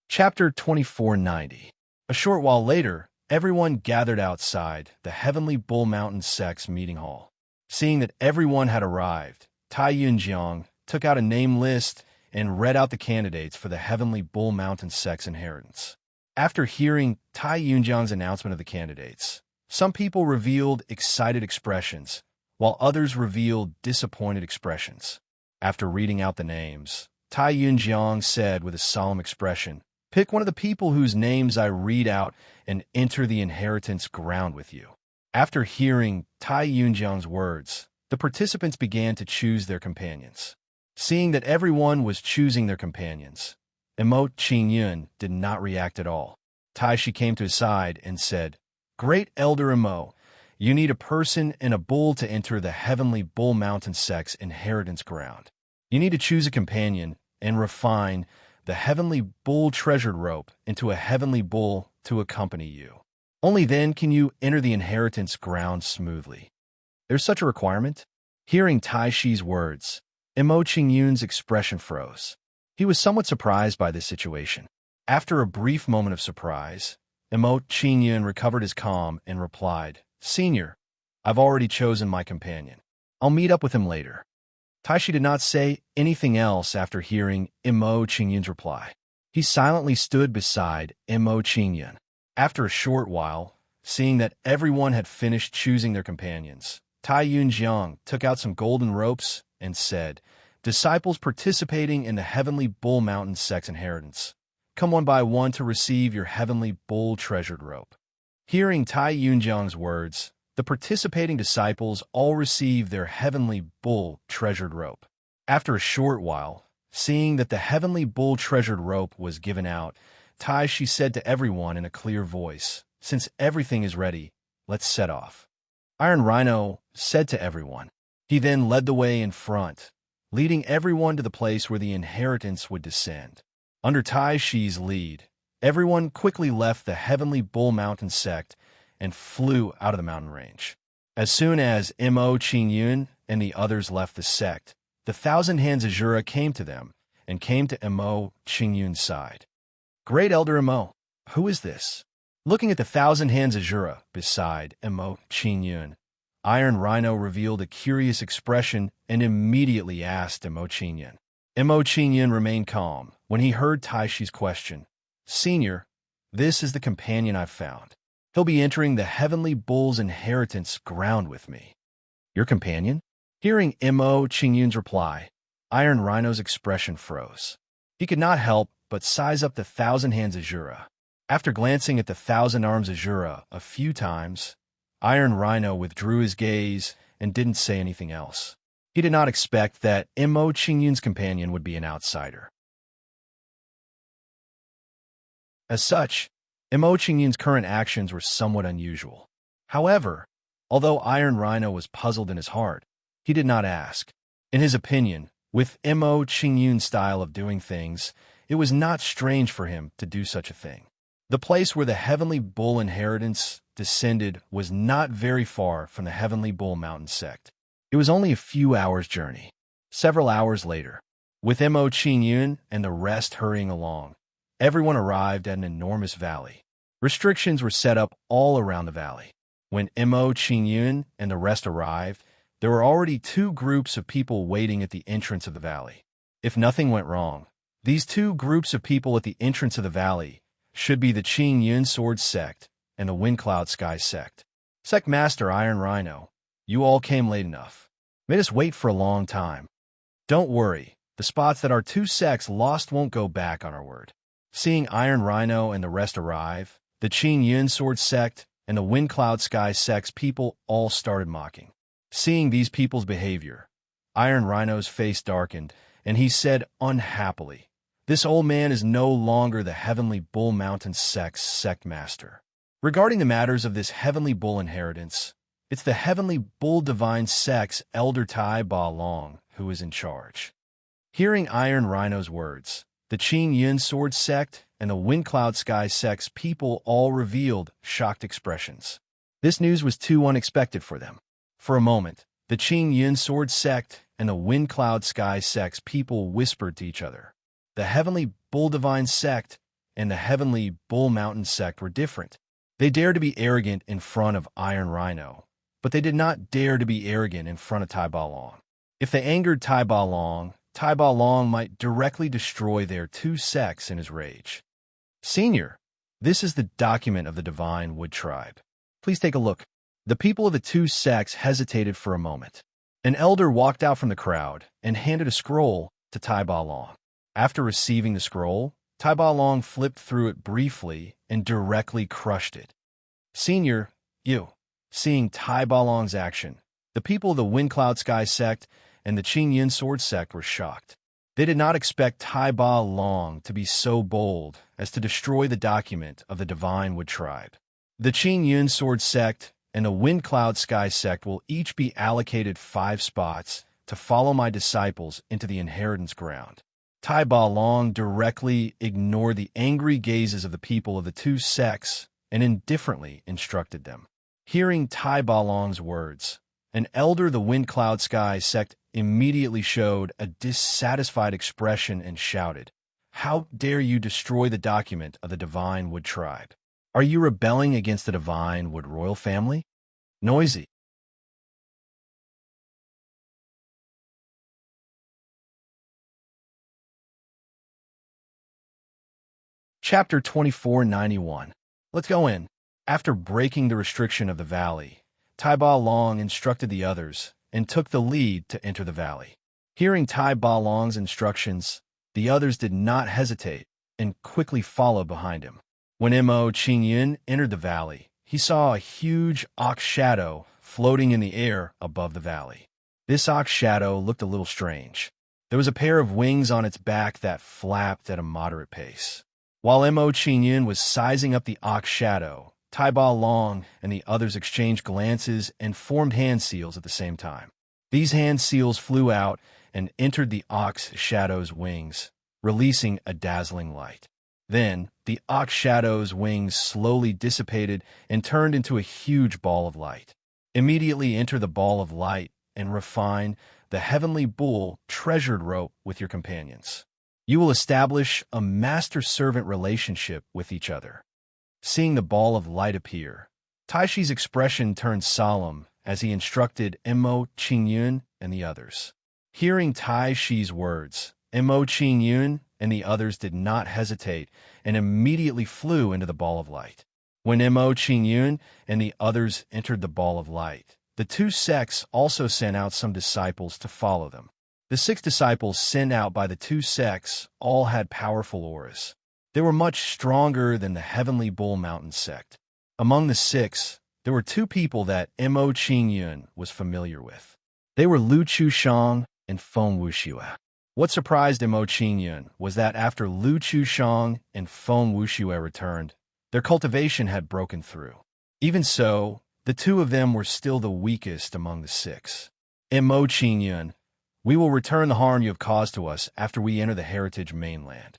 Chapter 2490. A short while later, everyone gathered outside the Heavenly Bull Mountain Sect's meeting hall. Seeing that everyone had arrived, Tai Yunjiang took out a name list and read out the candidates for the Heavenly Bull Mountain Sect's inheritance. After hearing Tai Yunjiang's announcement of the candidates, some people revealed excited expressions, while others revealed disappointed expressions. After reading out the names, Tai Yunjiang said with a solemn expression, Pick one of the people whose names I read out and enter the inheritance ground with you. After hearing Tai Yunjiang's words, the participants began to choose their companions. Seeing that everyone was choosing their companions, Mo Qingyun did not react at all. Tai Shi came to his side and said, Great Elder Mo, you need a person and a bull to enter the Heavenly Bull Mountain Sect's inheritance ground. You need to choose a companion and refine the Heavenly Bull treasured rope into a Heavenly Bull to accompany you. Only then can you enter the inheritance ground smoothly. There's such a requirement? Hearing Tai Shi's words, Mo Qingyun's expression froze. He was somewhat surprised by this situation. After a brief moment of surprise, Mo Qingyun recovered his calm and replied, Senior, I've already chosen my companion. I'll meet up with him later. Tai Shi did not say anything else after hearing Mo Qingyun's reply. He silently stood beside Mo Qingyun. After a short while, seeing that everyone had finished choosing their companions, Tai Yunjiang took out some golden ropes and said, Disciples participating in the Heavenly Bull Mountain Sect's inheritance, come one by one to receive your Heavenly Bull treasured rope. Hearing Tai Yunjiang's words, the participating disciples all received their Heavenly Bull treasured rope. After a short while, seeing that the Heavenly Bull treasured rope was given out, Tai Shi said to everyone in a clear voice, Since everything is ready, let's set off. Iron Rhino said to everyone, He then led the way in front, leading everyone to the place where the inheritance would descend. Under Tai Shi's lead, everyone quickly left the Heavenly Bull Mountain sect and flew out of the mountain range. As soon as Mo Qingyun and the others left the sect, the Thousand Hands Azura came to them and came to Mo Qingyun's side. Great Elder Mo, who is this? Looking at the Thousand Hands Azura beside Mo Qingyun, Iron Rhino revealed a curious expression and immediately asked Mo Qingyun. Mo Qingyun remained calm when he heard Tai Shi's question. Senior, this is the companion I've found. He'll be entering the Heavenly Bull's inheritance ground with me. Your companion? Hearing Mo Qingyun's reply, Iron Rhino's expression froze. He could not help but size up the Thousand Hands Azura. After glancing at the Thousand Arms Azura a few times, Iron Rhino withdrew his gaze and didn't say anything else. He did not expect that Mo Qingyun's companion would be an outsider. As such, Mo Qingyun's current actions were somewhat unusual. However, although Iron Rhino was puzzled in his heart, he did not ask. In his opinion, with Mo Qingyun's style of doing things, it was not strange for him to do such a thing. The place where the Heavenly Bull inheritance descended was not very far from the Heavenly Bull Mountain sect. It was only a few hours' journey. Several hours later, with Mo Qingyun and the rest hurrying along, everyone arrived at an enormous valley. Restrictions were set up all around the valley. When Mo Qingyun and the rest arrived, there were already two groups of people waiting at the entrance of the valley. If nothing went wrong, these two groups of people at the entrance of the valley should be the Qingyun Sword sect and the Windcloud Sky sect. Sect Master Iron Rhino, you all came late enough. Made us wait for a long time. Don't worry, the spots that our two sects lost won't go back on our word. Seeing Iron Rhino and the rest arrive, the Qingyun Sword sect and the Windcloud Sky sect's people all started mocking. Seeing these people's behavior, Iron Rhino's face darkened, and he said unhappily, this old man is no longer the Heavenly Bull Mountain sect's sect master. Regarding the matters of this Heavenly Bull inheritance, it's the Heavenly Bull Divine sect's Elder Tai Ba Long who is in charge. Hearing Iron Rhino's words, the Qingyun Sword sect and the Windcloud Sky sect's people all revealed shocked expressions. This news was too unexpected for them. For a moment, the Qingyun Sword sect and the Windcloud Sky sect's people whispered to each other. The Heavenly Bull Divine sect and the Heavenly Bull Mountain sect were different. They dared to be arrogant in front of Iron Rhino, but they did not dare to be arrogant in front of Tai Ba Long. If they angered Tai Ba Long might directly destroy their two sects in his rage. Senior, this is the document of the Divine Wood Tribe. Please take a look. The people of the two sects hesitated for a moment. An elder walked out from the crowd and handed a scroll to Tai Ba Long. After receiving the scroll, Tai Ba Long flipped through it briefly and directly crushed it. Senior, you. Seeing Tai Ba Long's action, the people of the Windcloud Sky sect and the Qingyun Sword sect were shocked. They did not expect Tai Ba Long to be so bold as to destroy the document of the Divine Wood Tribe. The Qingyun Sword sect and the Windcloud Sky sect will each be allocated 5 spots to follow my disciples into the inheritance ground. Tai Ba Long directly ignored the angry gazes of the people of the two sects and indifferently instructed them. Hearing Tai Ba Long's words, an elder of the Windcloud Sky sect immediately showed a dissatisfied expression and shouted, "How dare you destroy the document of the Divine Wood Tribe? Are you rebelling against the Divine Wood royal family? Noisy." Chapter 2491. Let's go in. After breaking the restriction of the valley, Tai Ba Long instructed the others and took the lead to enter the valley. Hearing Tai Ba Long's instructions, the others did not hesitate and quickly followed behind him. When Mo Qingyun entered the valley, he saw a huge ox shadow floating in the air above the valley. This ox shadow looked a little strange. There was a pair of wings on its back that flapped at a moderate pace. While Mo Qingyun was sizing up the ox shadow, Tai Ba Long and the others exchanged glances and formed hand seals at the same time. These hand seals flew out and entered the ox shadow's wings, releasing a dazzling light. Then, the ox shadow's wings slowly dissipated and turned into a huge ball of light. Immediately enter the ball of light and refine the heavenly bull treasured rope with your companions. You will establish a master-servant relationship with each other. Seeing the ball of light appear, Taishi's expression turned solemn as he instructed Mo Qingyun and the others. Hearing Taishi's words, Mo Qingyun and the others did not hesitate and immediately flew into the ball of light. When Mo Qingyun and the others entered the ball of light, the two sects also sent out some disciples to follow them. The 6 disciples sent out by the 2 sects all had powerful auras. They were much stronger than the Heavenly Bull Mountain sect. Among the 6, there were 2 people that Mo Qingyun was familiar with. They were Lu Chushang and Feng Wuxue. What surprised Mo Qingyun was that after Lu Chushang and Feng Wuxue returned, their cultivation had broken through. Even so, the 2 of them were still the weakest among the 6. Mo Qingyun, we will return the harm you have caused to us after we enter the heritage mainland.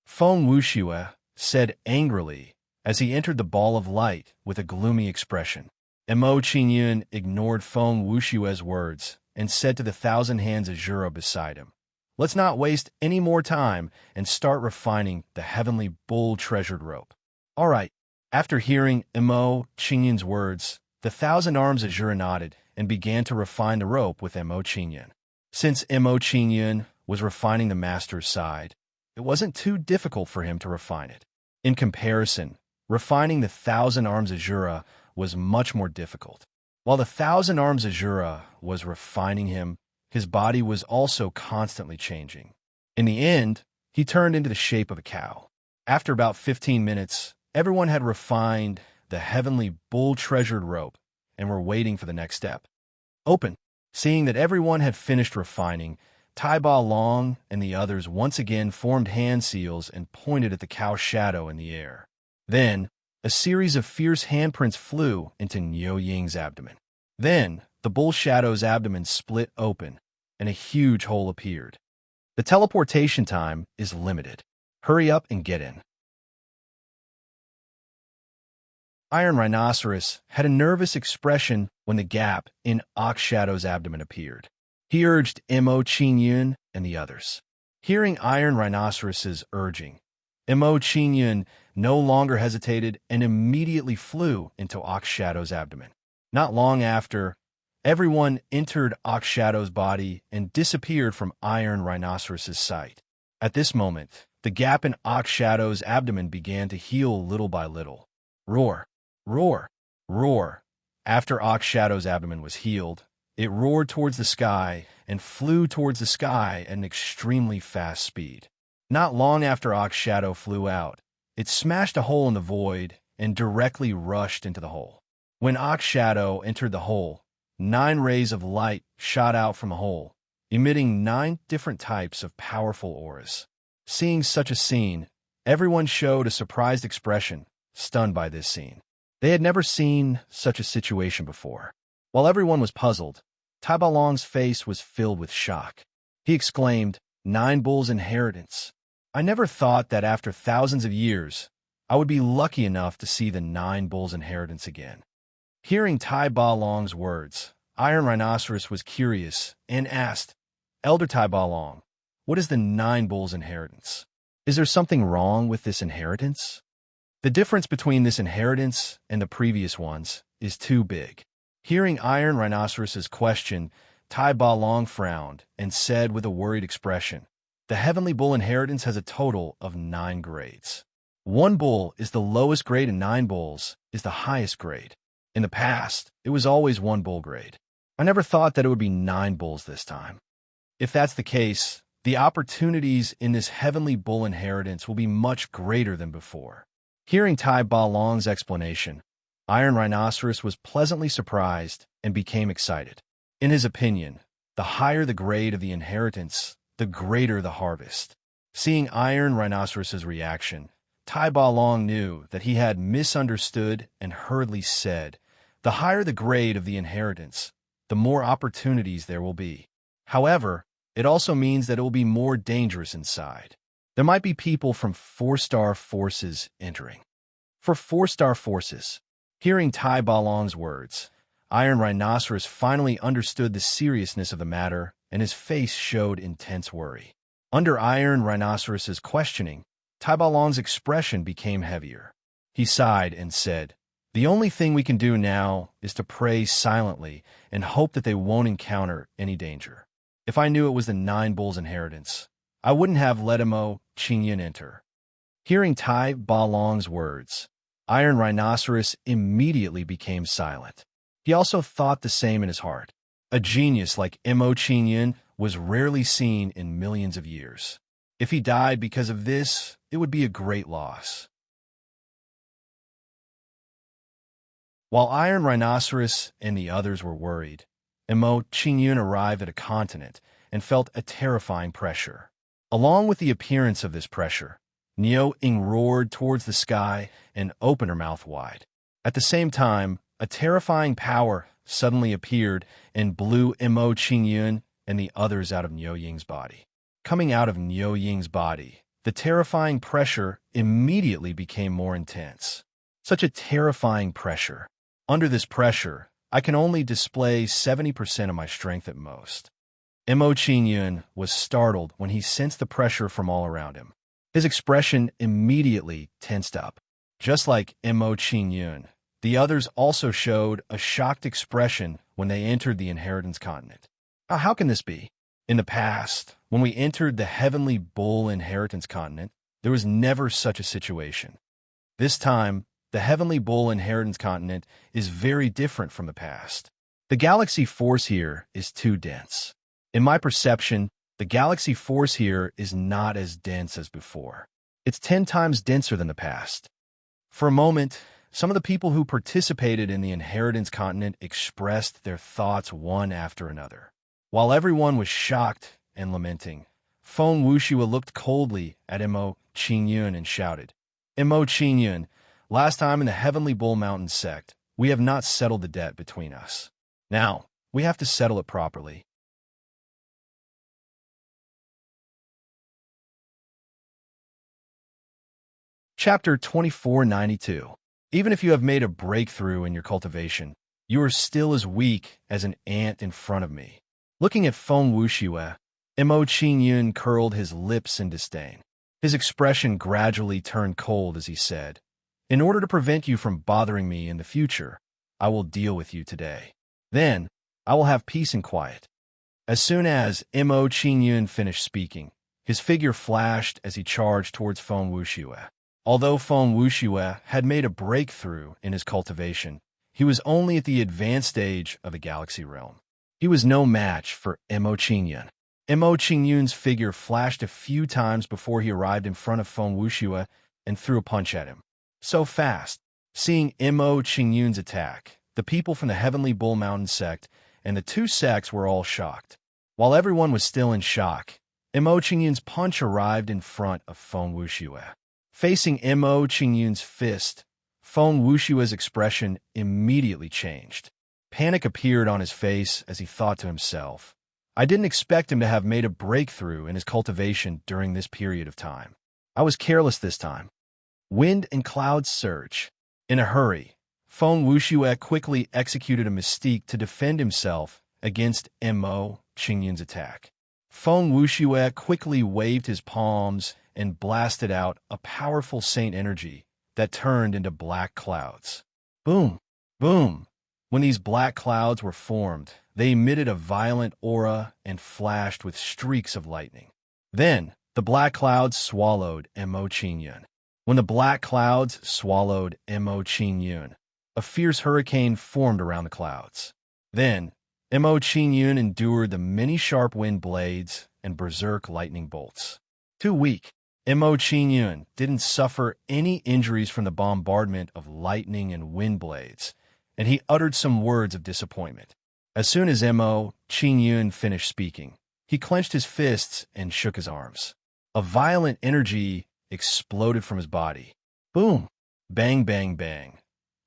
Feng Wuxue said angrily as he entered the ball of light with a gloomy expression. Mo Qingyun ignored Feng Wuxue's words and said to the 1,000 Hands Azura beside him, "Let's not waste any more time and start refining the heavenly bull treasured rope." All right. After hearing Mo Qingyun's words, the 1,000 Arms Azura nodded and began to refine the rope with Mo Qingyun. Since Mo Qingyun was refining the master's side, it wasn't too difficult for him to refine it. In comparison, refining the 1,000 Arms Azura was much more difficult. While the 1,000 Arms Azura was refining him, his body was also constantly changing. In the end, he turned into the shape of a cow. After about 15 minutes, everyone had refined the heavenly bull treasured rope and were waiting for the next step. Open. Seeing that everyone had finished refining, Tai Ba Long and the others once again formed hand seals and pointed at the cow shadow in the air. Then, a series of fierce handprints flew into Niu Ying's abdomen. Then, the bull shadow's abdomen split open, and a huge hole appeared. The teleportation time is limited. Hurry up and get in. Iron Rhinoceros had a nervous expression when the gap in Ox Shadow's abdomen appeared. He urged Mo Qingyun and the others. Hearing Iron Rhinoceros's urging, Mo Qingyun no longer hesitated and immediately flew into Ox Shadow's abdomen. Not long after, everyone entered Ox Shadow's body and disappeared from Iron Rhinoceros's sight. At this moment, the gap in Ox Shadow's abdomen began to heal little by little. Roar, roar, roar. After Ox Shadow's abdomen was healed, it roared towards the sky and flew towards the sky at an extremely fast speed. Not long after Ox Shadow flew out, it smashed a hole in the void and directly rushed into the hole. When Ox Shadow entered the hole, 9 rays of light shot out from the hole, emitting 9 different types of powerful auras. Seeing such a scene, everyone showed a surprised expression, stunned by this scene. They had never seen such a situation before. While everyone was puzzled, Tai Ba Long's face was filled with shock. He exclaimed, 9 bulls' inheritance. I never thought that after thousands of years, I would be lucky enough to see the 9 bulls' inheritance again. Hearing Tai Ba Long's words, Iron Rhinoceros was curious and asked, Elder Tai Ba Long, what is the 9 bulls' inheritance? Is there something wrong with this inheritance? The difference between this inheritance and the previous ones is too big. Hearing Iron Rhinoceros's question, Tai Ba Long frowned and said with a worried expression, the Heavenly Bull inheritance has a total of 9 grades. 1 bull is the lowest grade and 9 bulls is the highest grade. In the past, it was always 1 bull grade. I never thought that it would be 9 bulls this time. If that's the case, the opportunities in this Heavenly Bull inheritance will be much greater than before. Hearing Tai Ba Long's explanation, Iron Rhinoceros was pleasantly surprised and became excited. In his opinion, the higher the grade of the inheritance, the greater the harvest. Seeing Iron Rhinoceros's reaction, Tai Ba Long knew that he had misunderstood and hurriedly said, the higher the grade of the inheritance, the more opportunities there will be. However, it also means that it will be more dangerous inside. There might be people from 4-star forces entering. For 4-star forces, hearing Tai Balong's words, Iron Rhinoceros finally understood the seriousness of the matter, and his face showed intense worry. Under Iron Rhinoceros's questioning, Tai Balong's expression became heavier. He sighed and said, "The only thing we can do now is to pray silently and hope that they won't encounter any danger. If I knew it was the Nine Bulls' inheritance, I wouldn't have let Mo Qingyan enter." Hearing Tai Balong's words, Iron Rhinoceros immediately became silent. He also thought the same in his heart. A genius like Mo Qingyan was rarely seen in millions of years. If he died because of this, it would be a great loss. While Iron Rhinoceros and the others were worried, Mo Qingyan arrived at a continent and felt a terrifying pressure. Along with the appearance of this pressure, Niu Ying roared towards the sky and opened her mouth wide. At the same time, a terrifying power suddenly appeared and blew Mo Qingyan and the others out of Niu Ying's body. Coming out of Niu Ying's body, the terrifying pressure immediately became more intense. Such a terrifying pressure. Under this pressure, I can only display 70% of my strength at most. Mo Qingyan was startled when he sensed the pressure from all around him. His expression immediately tensed up. Just like Mo Qingyan, the others also showed a shocked expression when they entered the Inheritance Continent. How can this be? In the past, when we entered the Heavenly Bull Inheritance Continent, there was never such a situation. This time, the Heavenly Bull Inheritance Continent is very different from the past. The galaxy force here is too dense. In my perception, the galaxy force here is not as dense as before. It's 10 times denser than the past. For a moment, some of the people who participated in the Inheritance Continent expressed their thoughts one after another. While everyone was shocked and lamenting, Feng Wushua looked coldly at Mo Qingyan and shouted, "Mo Qingyan, last time in the Heavenly Bull Mountain sect, we have not settled the debt between us. Now, we have to settle it properly." Chapter 2492. Even if you have made a breakthrough in your cultivation, you are still as weak as an ant in front of me. Looking at Feng Wushua, Mo Qingyan curled his lips in disdain. His expression gradually turned cold as he said, "In order to prevent you from bothering me in the future, I will deal with you today. Then, I will have peace and quiet." As soon as Mo Qingyan finished speaking, his figure flashed as he charged towards Feng Wushua. Although Feng Wushua had made a breakthrough in his cultivation, he was only at the advanced stage of the galaxy realm. He was no match for Mo Qingyan. Mo Qingyan's figure flashed a few times before he arrived in front of Feng Wushua and threw a punch at him. So fast. Seeing Mo Qingyan's attack, the people from the Heavenly Bull Mountain sect and the two sects were all shocked. While everyone was still in shock, Mo Qingyan's punch arrived in front of Feng Wushua. Facing Mo Qingyan's fist, Feng Wushua's expression immediately changed. Panic appeared on his face as he thought to himself, "I didn't expect him to have made a breakthrough in his cultivation during this period of time. I was careless this time." Wind and clouds surge. In a hurry, Feng Wushua quickly executed a mystique to defend himself against Mo Qingyan's attack. Feng Wushua quickly waved his palms and blasted out a powerful saint energy that turned into black clouds. Boom! Boom! When these black clouds were formed, they emitted a violent aura and flashed with streaks of lightning. Then, the black clouds swallowed Mo Qingyan. When the black clouds swallowed Mo Qingyan, a fierce hurricane formed around the clouds. Then, Mo Qingyan endured the many sharp wind blades and berserk lightning bolts. Too weak, Mo Qingyan didn't suffer any injuries from the bombardment of lightning and wind blades, and he uttered some words of disappointment. As soon as Mo Qingyan finished speaking, he clenched his fists and shook his arms. A violent energy exploded from his body. Boom! Bang, bang, bang.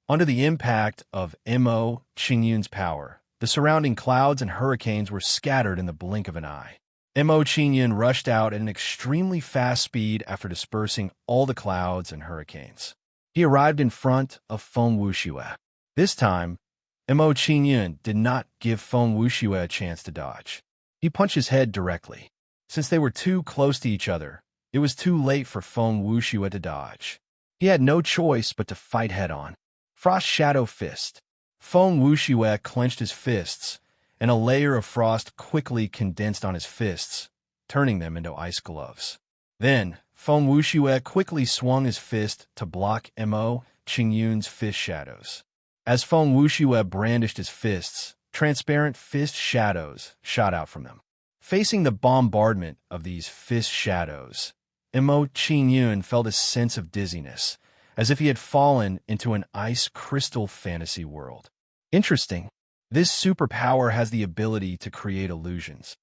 Under the impact of Mo Qingyan's power, The surrounding clouds and hurricanes were scattered in the blink of an eye. Mo Qingyun rushed out at an extremely fast speed after dispersing all the clouds and hurricanes. He arrived in front of Feng Wuxue. This time, Mo Qingyun did not give Feng Wuxue a chance to dodge. He punched his head directly. Since they were too close to each other, it was too late for Feng Wuxue to dodge. He had no choice but to fight head-on. Frost Shadow Fist. Feng Wuxue clenched his fists, and a layer of frost quickly condensed on his fists, turning them into ice gloves. Then, Feng Wuxue quickly swung his fist to block Mo Qingyun's fist shadows. As Feng Wuxue brandished his fists, transparent fist shadows shot out from them. Facing the bombardment of these fist shadows, Mo Qingyun felt a sense of dizziness, as if he had fallen into an ice crystal fantasy world. Interesting. This superpower has the ability to create illusions.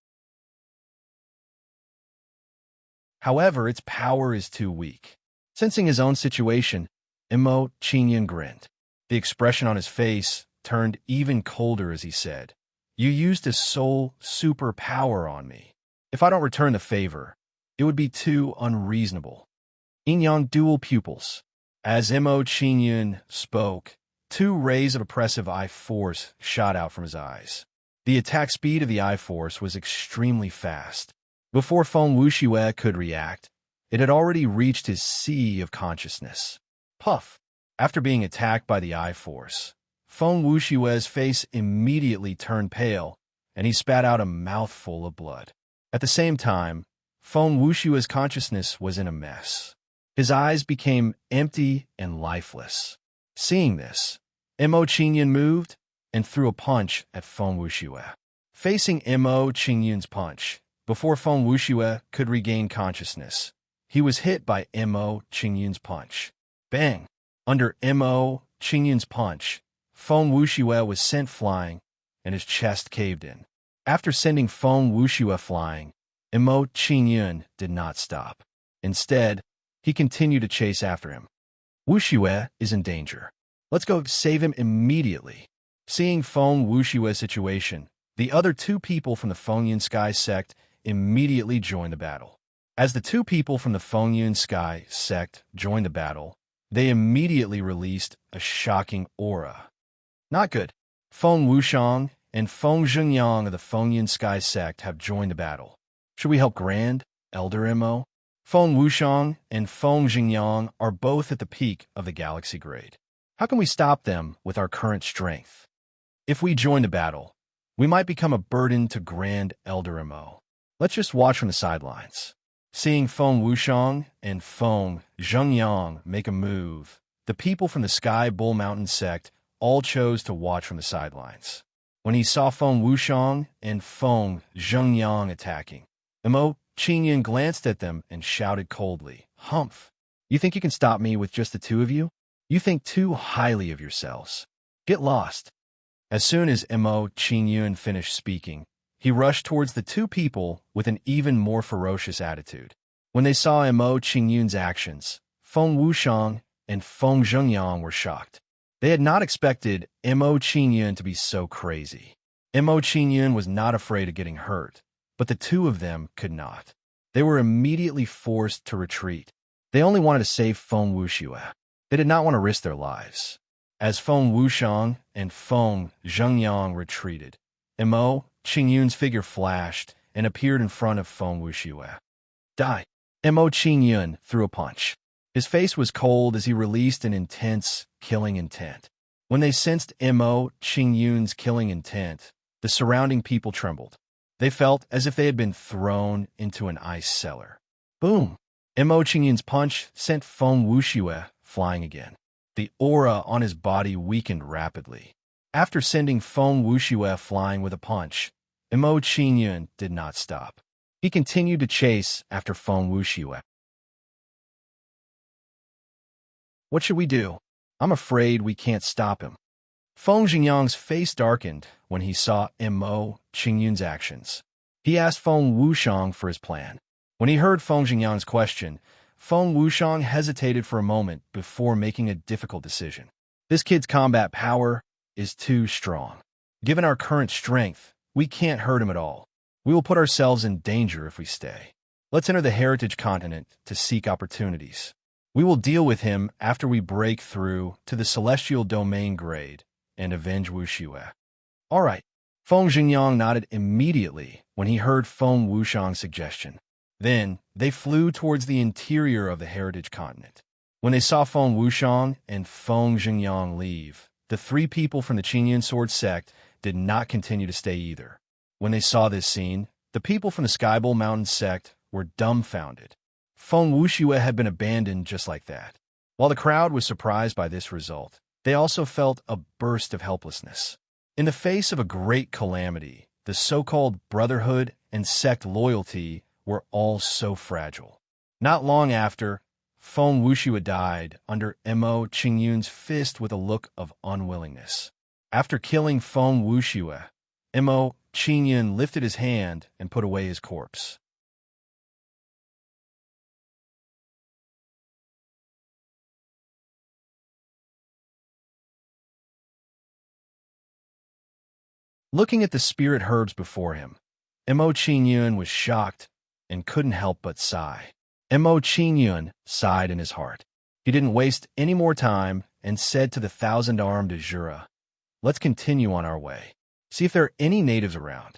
However, its power is too weak. Sensing his own situation, Mo Qingyun grinned. The expression on his face turned even colder as he said, "You used a soul superpower on me. If I don't return the favor, it would be too unreasonable." Yin-yang dual pupils. As Mo Qingyun spoke, two rays of oppressive eye force shot out from his eyes. The attack speed of the eye force was extremely fast. Before Feng Wuxue could react, it had already reached his sea of consciousness. Puff! After being attacked by the eye force, Feng Wuxue's face immediately turned pale, and he spat out a mouthful of blood. At the same time, Feng Wuxue's consciousness was in a mess. His eyes became empty and lifeless. Seeing this, Mo Qingyun moved and threw a punch at Feng Wuxue. Facing Mo Qingyun's punch, before Feng Wuxue could regain consciousness, he was hit by Mo Qingyun's punch. Bang! Under Mo Qingyun's punch, Feng Wuxue was sent flying, and his chest caved in. After sending Feng Wuxue flying, Mo Qingyun did not stop. Instead, he continued to chase after him. "Wuxue is in danger. Let's go save him immediately." Seeing Feng Wuxue's situation, the other two people from the Fengyun Sky sect immediately joined the battle. As the two people from the Fengyun Sky sect joined the battle, they immediately released a shocking aura. Not good. Feng Wushang and Feng Zhengyang of the Fengyun Sky sect have joined the battle. Should we help Grand Elder Mo? Feng Wushang and Feng Zhengyang are both at the peak of the galaxy grade. How can we stop them with our current strength? If we join the battle, we might become a burden to Grand Elder Mo. Let's just watch from the sidelines. Seeing Feng Wushang and Feng Zhengyang make a move, the people from the Sky Bull Mountain sect all chose to watch from the sidelines. When he saw Feng Wushang and Feng Zhengyang attacking, Mo Qingyun glanced at them and shouted coldly, "Humph! You think you can stop me with just the two of you? You think too highly of yourselves. Get lost." As soon as Mo Qingyun finished speaking, he rushed towards the two people with an even more ferocious attitude. When they saw Mo Qingyun's actions, Feng Wushang and Feng Zhengyang were shocked. They had not expected Mo Qingyun to be so crazy. Mo Qingyun was not afraid of getting hurt, but the two of them could not. They were immediately forced to retreat. They only wanted to save Feng Wuxue. They did not want to risk their lives. As Feng Wushang and Feng Zhengyang retreated, Mo Qingyun's figure flashed and appeared in front of Feng Wuxue. "Die!" Mo Qingyun threw a punch. His face was cold as he released an intense, killing intent. When they sensed Mo Qingyun's killing intent, the surrounding people trembled. They felt as if they had been thrown into an ice cellar. Boom! Mo Qingyun's punch sent Feng Wuxue flying again. The aura on his body weakened rapidly. After sending Feng Wuxue flying with a punch, Mo Qingyun did not stop. He continued to chase after Feng Wuxue. "What should we do? I'm afraid we can't stop him." Feng Zhengyang's face darkened when he saw Mo Qingyun's actions. He asked Feng Wushang for his plan. When he heard Feng Zhengyang's question, Feng Wushang hesitated for a moment before making a difficult decision. This kid's combat power is too strong. Given our current strength, we can't hurt him at all. We will put ourselves in danger if we stay. Let's enter the heritage continent to seek opportunities. We will deal with him after we break through to the celestial domain grade and avenge Wu Shue. All right. Feng Xingyang nodded immediately when he heard Feng Wushang's suggestion. Then, they flew towards the interior of the heritage continent. When they saw Feng Wushang and Feng Xingyang leave, the three people from the Qingyun Sword sect did not continue to stay either. When they saw this scene, the people from the Skybowl Mountain sect were dumbfounded. Feng Wushue had been abandoned just like that. While the crowd was surprised by this result, they also felt a burst of helplessness. In the face of a great calamity, the so-called brotherhood and sect loyalty were all so fragile. Not long after, Feng Wushue died under Mo Qingyun's fist with a look of unwillingness. After killing Feng Wushue, Mo Qingyun lifted his hand and put away his corpse. Looking at the spirit herbs before him, Mo Qingyun was shocked and couldn't help but sigh. Mo Qingyun sighed in his heart. He didn't waste any more time and said to the thousand-armed Azura, "Let's continue on our way. See if there are any natives around."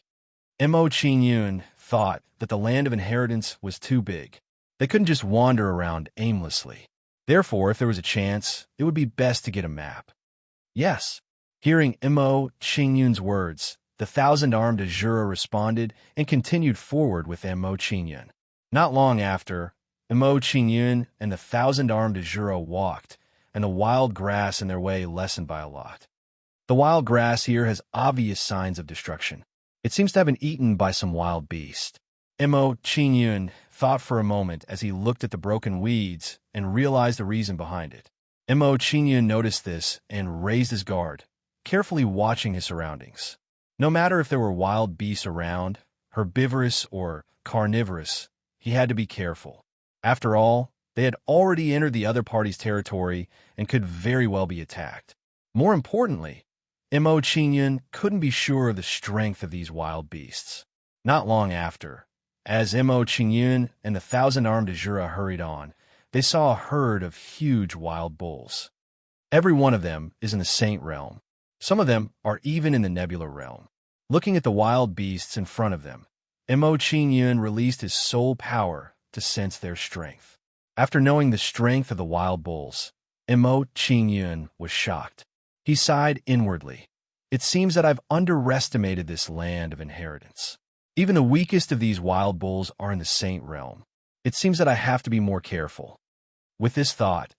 Mo Qingyun thought that the land of inheritance was too big. They couldn't just wander around aimlessly. Therefore, if there was a chance, it would be best to get a map. Yes. Hearing Mo Qingyun's words, the thousand-armed Azura responded and continued forward with Mo Qingyun. Not long after, Mo Qingyun and the thousand-armed Azura walked, and the wild grass in their way lessened by a lot. The wild grass here has obvious signs of destruction. It seems to have been eaten by some wild beast. Mo Qingyun thought for a moment as he looked at the broken weeds and realized the reason behind it. Mo Qingyun noticed this and raised his guard, carefully watching his surroundings. No matter if there were wild beasts around, herbivorous or carnivorous, he had to be careful. After all, they had already entered the other party's territory and could very well be attacked. More importantly, Mo Qingyun couldn't be sure of the strength of these wild beasts. Not long after, as Mo Qingyun and the thousand-armed Azura hurried on, they saw a herd of huge wild bulls. Every one of them is in the Saint realm. Some of them are even in the Nebula realm. Looking at the wild beasts in front of them, Mo Qingyun released his soul power to sense their strength. After knowing the strength of the wild bulls, Mo Qingyun was shocked. He sighed inwardly. It seems that I've underestimated this land of inheritance. Even the weakest of these wild bulls are in the Saint realm. It seems that I have to be more careful. With this thought,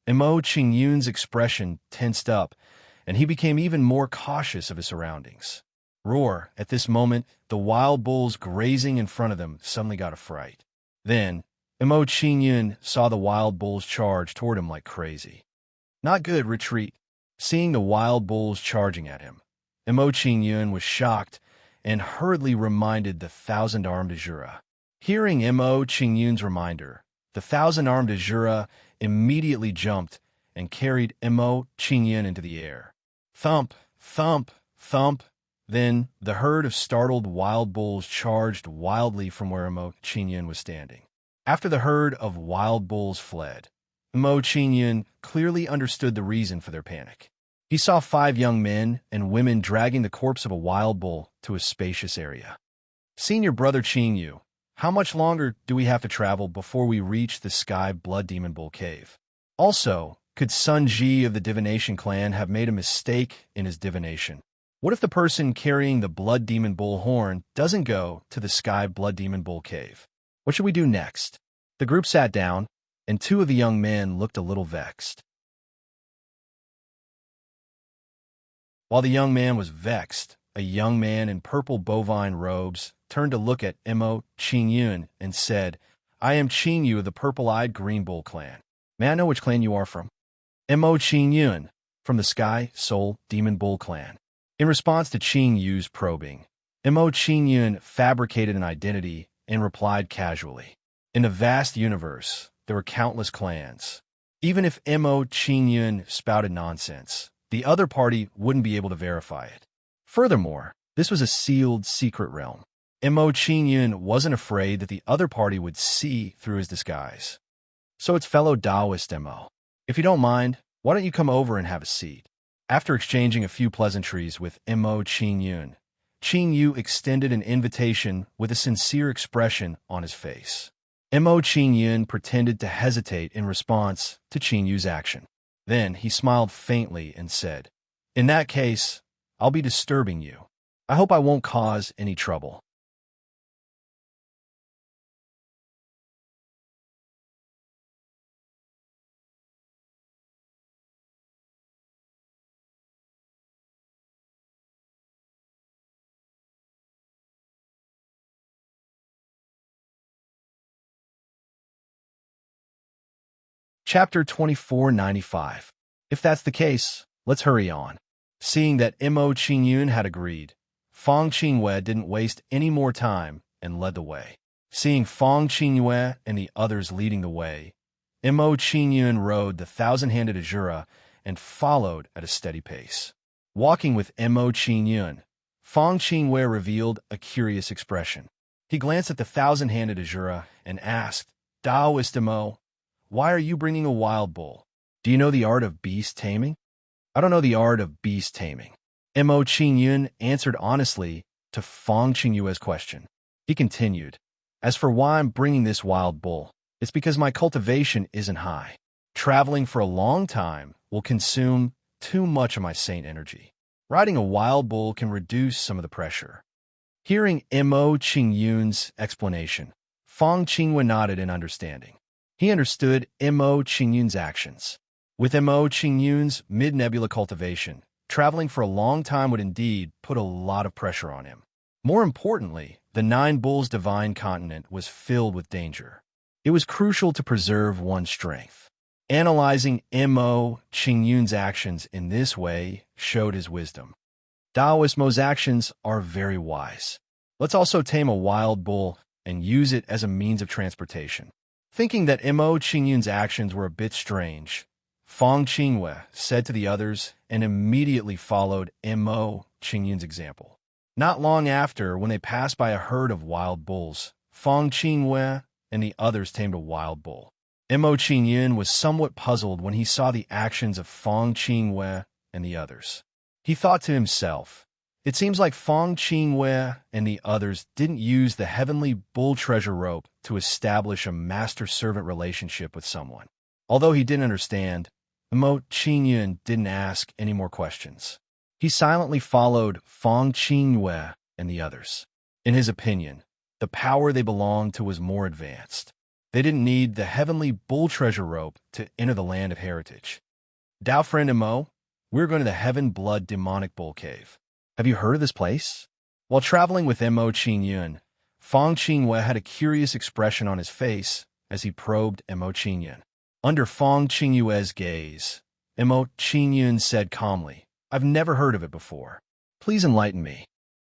Mo Qingyun's expression tensed up, and he became even more cautious of his surroundings. Roar! At this moment, the wild bulls grazing in front of them suddenly got a fright. Then, Mo Qingyun saw the wild bulls charge toward him like crazy. Not good, retreat. Seeing the wild bulls charging at him, Mo Qingyun was shocked and hurriedly reminded the thousand-armed Azura. Hearing Mo Qingyun's reminder, the thousand-armed Azura immediately jumped and carried Mo Qingyun into the air. Thump, thump, thump. Then the herd of startled wild bulls charged wildly from where Mo Qingyun was standing. After the herd of wild bulls fled, Mo Qingyun clearly understood the reason for their panic. He saw 5 young men and women dragging the corpse of a wild bull to a spacious area. Senior brother Qingyu, how much longer do we have to travel before we reach the Sky Blood Demon Bull Cave? Also, could Sun Ji of the Divination clan have made a mistake in his divination? What if the person carrying the Blood Demon Bull horn doesn't go to the Sky Blood Demon Bull Cave? What should we do next? The group sat down, and 2 of the young men looked a little vexed. While the young man was vexed, a young man in purple bovine robes turned to look at Mo Qingyun and said, "I am Qingyu of the Purple-Eyed Green Bull clan. May I know which clan you are from?" Mo Qingyun, from the Sky Soul Demon Bull clan. In response to Qingyu's probing, Mo Qingyun fabricated an identity and replied casually. In the vast universe, there were countless clans. Even if Mo Qingyun spouted nonsense, the other party wouldn't be able to verify it. Furthermore, this was a sealed secret realm. Mo Qingyun wasn't afraid that the other party would see through his disguise. So it's fellow Taoist Mo. If you don't mind, why don't you come over and have a seat? After exchanging a few pleasantries with Mo Qingyun, Qing Yu extended an invitation with a sincere expression on his face. Mo Qingyun pretended to hesitate in response to Qing Yu's action. Then he smiled faintly and said, "In that case, I'll be disturbing you. I hope I won't cause any trouble." Chapter 2495. If that's the case, let's hurry on. Seeing that Mo Qingyun had agreed, Fang Qingyue didn't waste any more time and led the way. Seeing Fang Qingyue and the others leading the way, Mo Qingyun rode the thousand-handed Azura and followed at a steady pace. Walking with Mo Qingyun, Fang Qingyue revealed a curious expression. He glanced at the thousand-handed Azura and asked, "Taoist Mo, why are you bringing a wild bull? Do you know the art of beast taming?" "I don't know the art of beast taming," Mo Qingyun answered honestly to Fang Qingyue's question. He continued, "As for why I'm bringing this wild bull, it's because my cultivation isn't high. Traveling for a long time will consume too much of my saint energy. Riding a wild bull can reduce some of the pressure." Hearing Mo Qingyun's explanation, Fang Qingyue nodded in understanding. He understood Mo Qingyun's actions. With Mo Qingyun's mid-nebula cultivation, traveling for a long time would indeed put a lot of pressure on him. More importantly, the Nine Bulls' divine continent was filled with danger. It was crucial to preserve one's strength. Analyzing Mo Qingyun's actions in this way showed his wisdom. Taoist Mo's actions are very wise. Let's also tame a wild bull and use it as a means of transportation. Thinking that Mo Qingyun's actions were a bit strange, Fang Qingyue said to the others and immediately followed Mo Qingyun's example. Not long after, when they passed by a herd of wild bulls, Fang Qingyue and the others tamed a wild bull. Mo Qingyun was somewhat puzzled when he saw the actions of Fang Qingyue and the others. He thought to himself, "It seems like Fang Qingyue and the others didn't use the heavenly bull treasure rope to establish a master-servant relationship with someone." Although he didn't understand, Mo Qingyun didn't ask any more questions. He silently followed Fang Qingyue and the others. In his opinion, the power they belonged to was more advanced. They didn't need the heavenly bull treasure rope to enter the land of heritage. "Tao friend Mo, we're going to the Heaven Blood Demonic Bull Cave. Have you heard of this place?" While traveling with Mo Qingyun, Fang Qingyue had a curious expression on his face as he probed Mo Qingyun. Under Fang Qingyue's gaze, Mo Qingyun said calmly, "I've never heard of it before. Please enlighten me.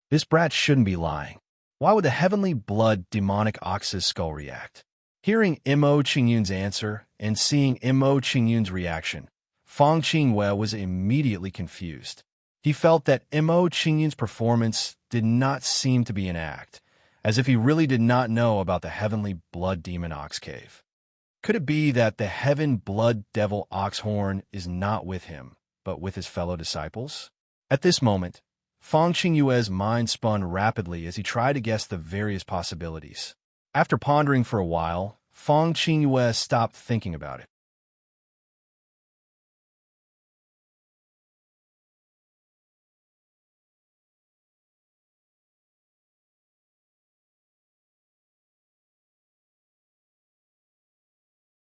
This brat shouldn't be lying. Why would the heavenly blood demonic ox's skull react?" Hearing Mo Qingyun's answer and seeing Mo Qingyun's reaction, Fang Qingyue was immediately confused. He felt that Mo Qingyun's performance did not seem to be an act, as if he really did not know about the heavenly blood demon ox cave. Could it be that the heaven blood devil oxhorn is not with him, but with his fellow disciples? At this moment, Fang Qingyue's mind spun rapidly as he tried to guess the various possibilities. After pondering for a while, Fang Qingyue stopped thinking about it.